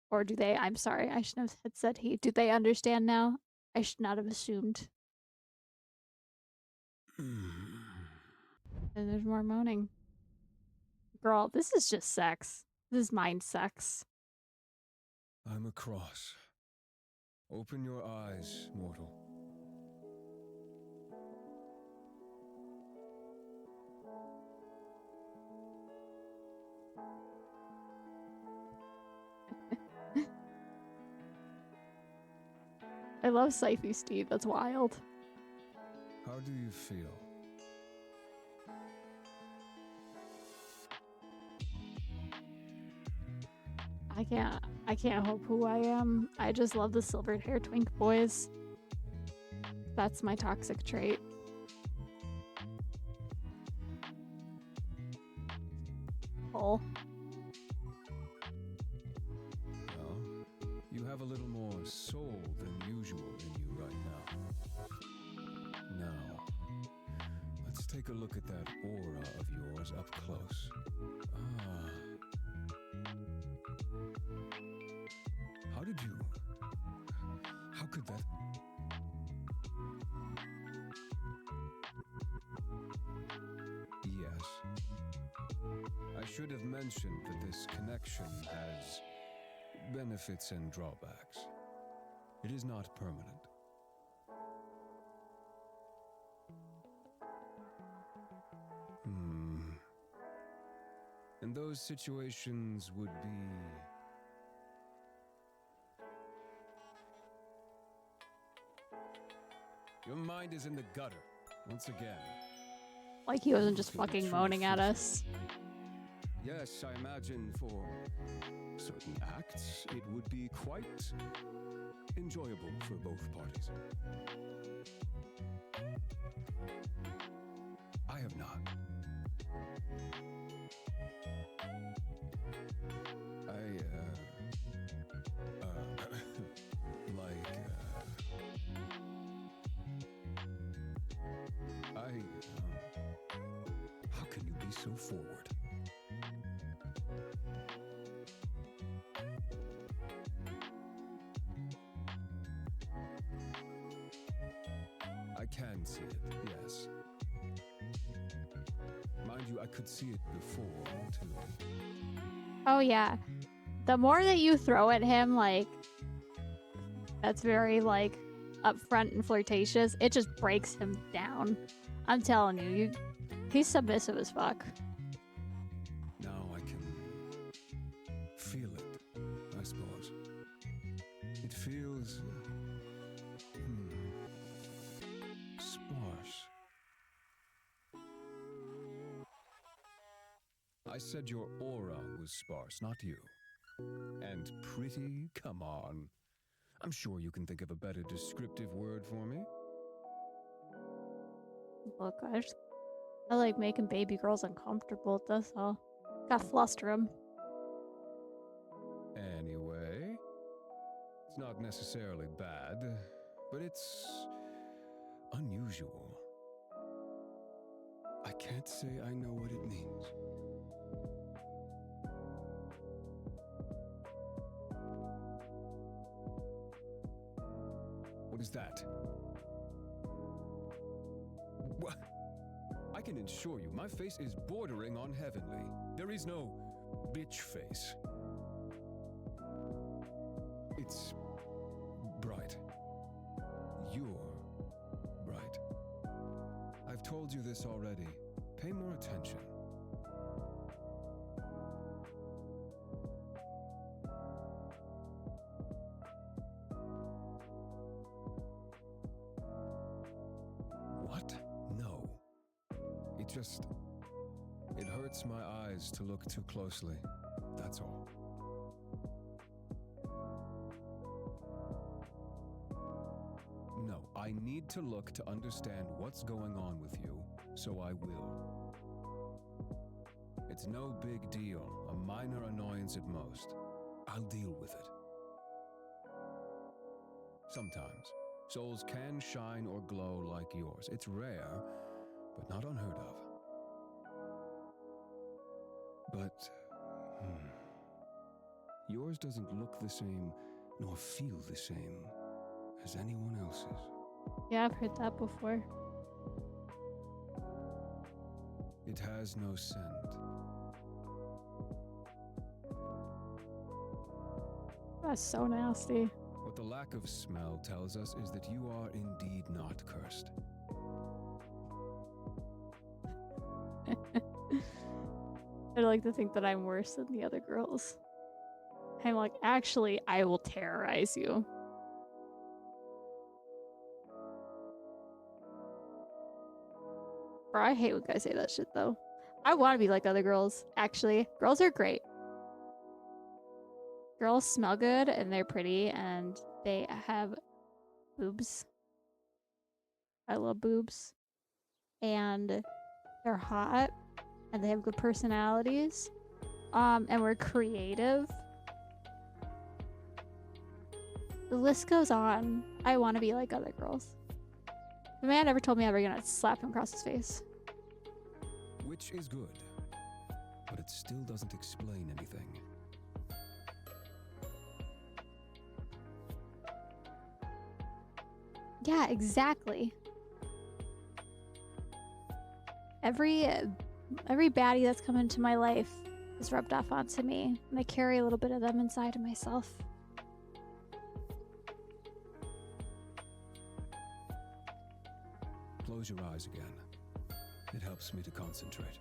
Or do they? I'm sorry. I should have said he. Do they understand now? I should not have assumed. And there's more moaning. Girl, this is just sex. This is mind sex. I'm across. Open your eyes, mortal. I love Scythe Steve. That's wild. How do you feel? I can't hope who I am. I just love the silvered hair twink boys. That's my toxic trait. Oh. Well, you have a little more soul than usual in you right now. Now, let's take a look at that aura of yours up close. How could that... Yes. I should have mentioned that this connection has benefits and drawbacks. It is not permanent. And those situations would be... Your mind is in the gutter, once again. Like he wasn't just fucking moaning at us. Yes, I imagine for certain acts, it would be quite enjoyable for both parties. I have not. How can you be so forward? I can see it, yes. Mind you, I could see it before, too. Oh, yeah. The more that you throw at him, like, that's very, like, upfront and flirtatious, it just breaks him down. I'm telling you, he's submissive as fuck. Now I can feel it, I suppose. It feels... sparse. I said your aura was sparse, not you. And pretty? Come on. I'm sure you can think of a better descriptive word for me. Look, I like making baby girls uncomfortable, that's all. Gotta fluster them. Anyway, it's not necessarily bad. but it's unusual. I can't say I know what it means. What is that? What? I can assure you, my face is bordering on heavenly. There is no bitch face. It's bright. You're bright. I've told you this already. Pay more attention. What? No. It hurts my eyes to look too closely. That's all. No, I need to look to understand what's going on with you, so I will. It's no big deal, a minor annoyance at most. I'll deal with it. Sometimes, souls can shine or glow like yours. It's rare, but not unheard of. But, yours doesn't look the same, nor feel the same as anyone else's. Yeah, I've heard that before. It has no scent. That's so nasty. What the lack of smell tells us is that you are indeed not cursed. I'd like to think that I'm worse than the other girls. I'm like, actually, I will terrorize you. Bro, I hate when guys say that shit, though. I want to be like other girls, actually. Girls are great. Girls smell good, and they're pretty, and they have boobs. I love boobs. And they're hot, and they have good personalities. And we're creative. The list goes on. I want to be like other girls. The man never told me I was gonna slap him across his face. Which is good, but it still doesn't explain anything. Yeah, exactly. Every baddie that's come into my life is rubbed off onto me, and I carry a little bit of them inside of myself. Close your eyes again. It helps me to concentrate.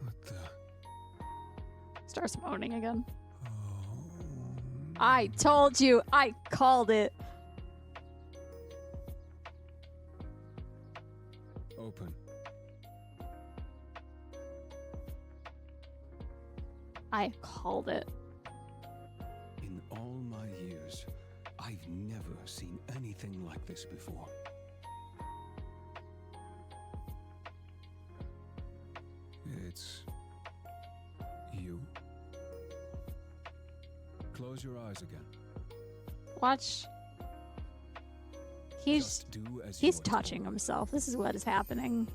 What the? Starts moaning again. Oh. I told you! I called it! Open. I called it. In all my years, I've never seen anything like this before. It's you. Close your eyes again. Watch. He's Just do as you he's are touching told. himself. This is what is happening.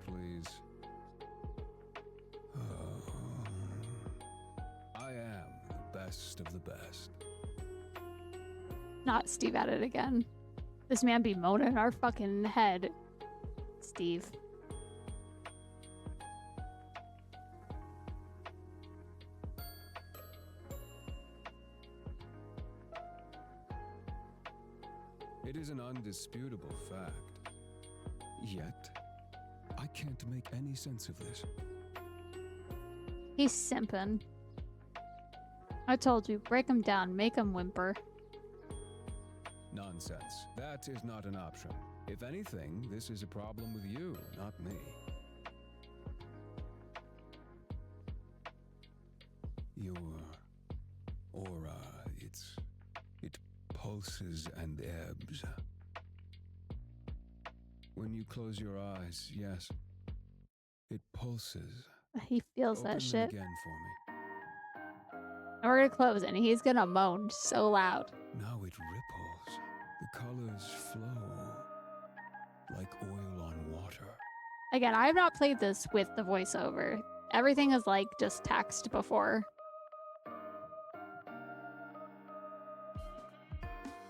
Please. I am the best of the best. Not Steve at it again. This man be moaning in our fucking head. Steve. It is an undisputable fact. Yet, I can't make any sense of this. He's simping. I told you, break him down, make him whimper. Nonsense. That is not an option. If anything, this is a problem with you, not me. Your aura, it pulses and ebbs. When you close your eyes, yes, it pulses He feels Open that them shit. again for me. And we're gonna close it, and he's gonna moan so loud. Now it ripples. The colors flow like oil on water. Again, I have not played this with the voiceover. Everything is like just text before.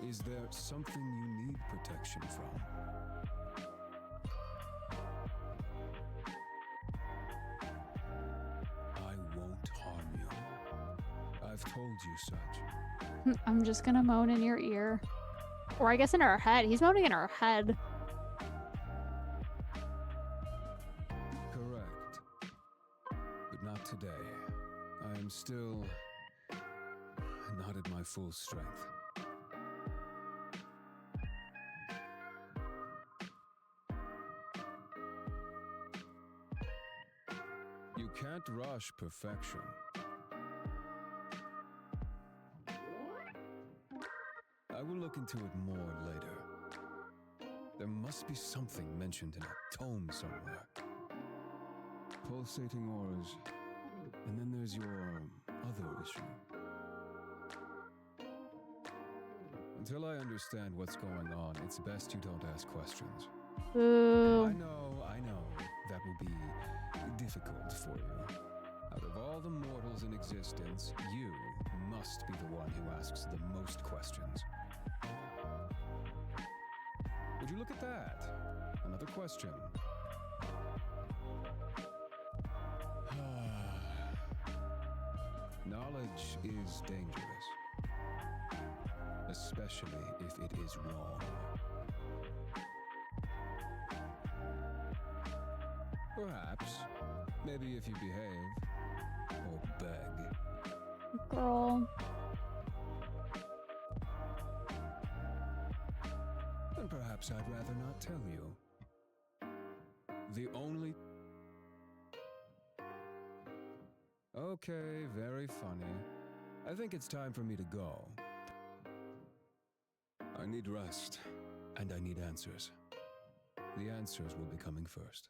Is there something you need protection from? I won't harm you. I've told you such. I'm just gonna moan in your ear. Or I guess in her head. He's moaning in her head. Correct. But not today. I am still not at my full strength. You can't rush perfection. I will look into it more later. There must be something mentioned in a tome somewhere. Pulsating auras. And then there's your other issue. Until I understand what's going on, it's best you don't ask questions. Ooh. I know. That will be difficult for you. Out of all the mortals in existence, you must be the one who asks the most questions. Would you look at that? Another question. Knowledge is dangerous, especially if it is wrong. Perhaps, maybe if you behave, or beg. Girl. Then perhaps I'd rather not tell you. The only... Okay, very funny. I think it's time for me to go. I need rest, and I need answers. The answers will be coming first.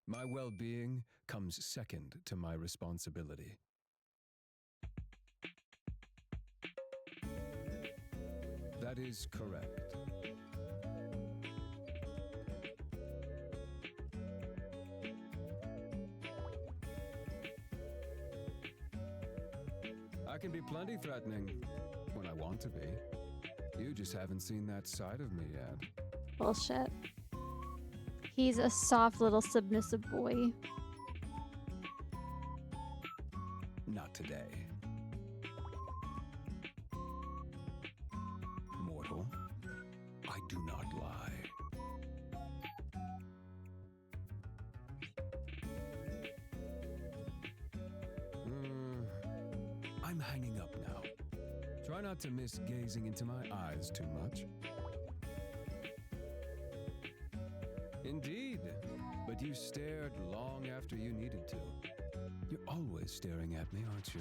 My well-being comes second to my responsibility. That is correct. I can be plenty threatening when I want to be. You just haven't seen that side of me yet. Bullshit. He's a soft little submissive boy. Not today. Mortal, I do not lie. I'm hanging up now. Try not to miss gazing into my eyes too much. Indeed, but you stared long after you needed to. You're always staring at me, aren't you?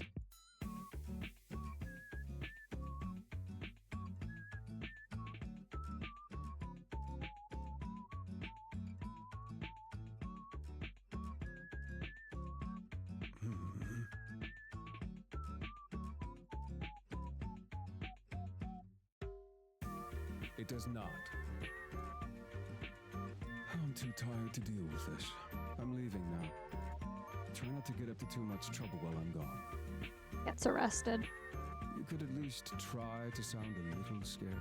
It does not. I'm too tired to deal with this. I'm leaving now. Try not to get up to too much trouble while I'm gone. Gets arrested. You could at least try to sound a little scared.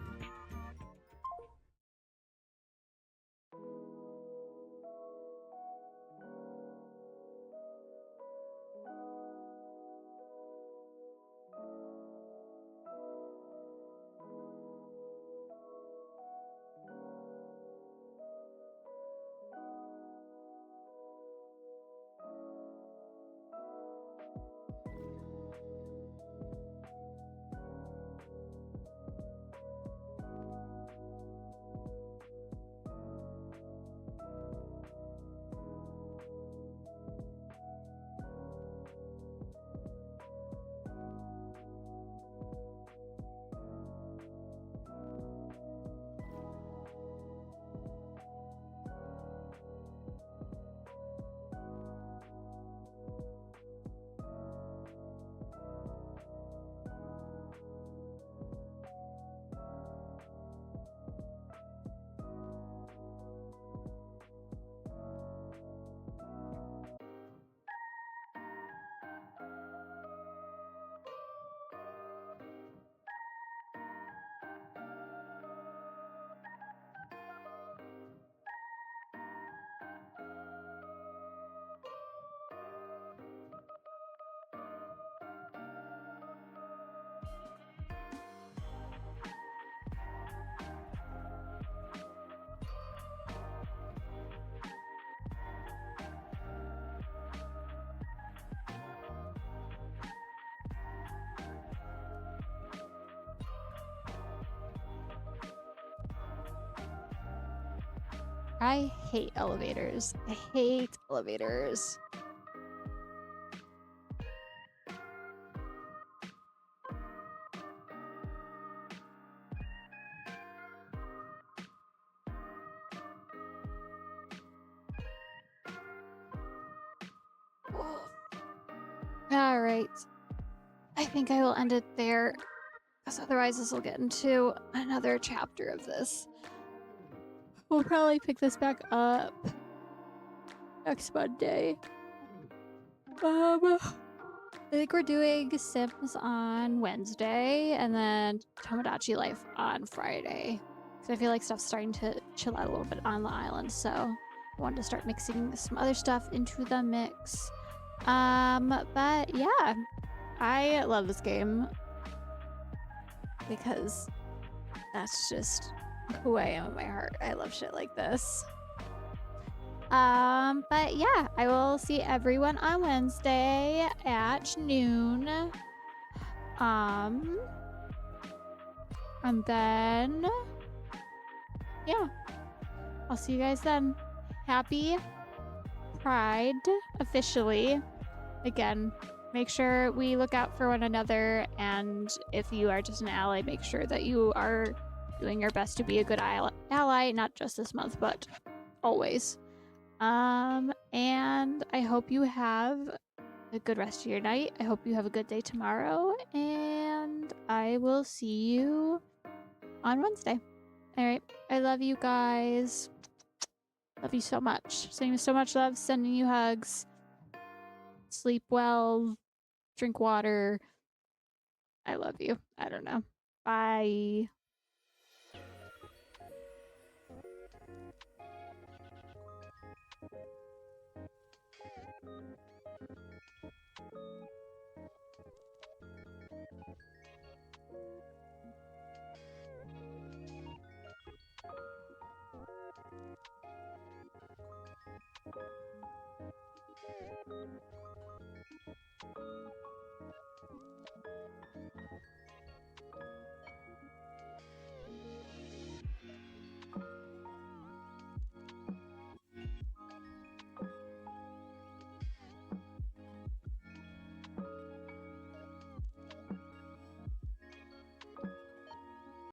I hate elevators. I hate elevators. All right. I think I will end it there, because otherwise this will get into another chapter of this. We'll probably pick this back up next Monday. I think we're doing Sims on Wednesday and then Tomodachi Life on Friday. Because I feel like stuff's starting to chill out a little bit on the island, so I wanted to start mixing some other stuff into the mix. But yeah, I love this game because that's just who I am in my heart. I love shit like this. But yeah, I will see everyone on Wednesday at noon. And then yeah, I'll see you guys then. Happy Pride officially. Again, make sure we look out for one another, and if you are just an ally, make sure that you are doing your best to be a good ally, not just this month, but always. And I hope you have a good rest of your night. I hope you have a good day tomorrow, and I will see you on Wednesday. All right. I love you guys. Love you so much. Sending you so much love. Sending you hugs. Sleep well. Drink water. I love you. I don't know. Bye.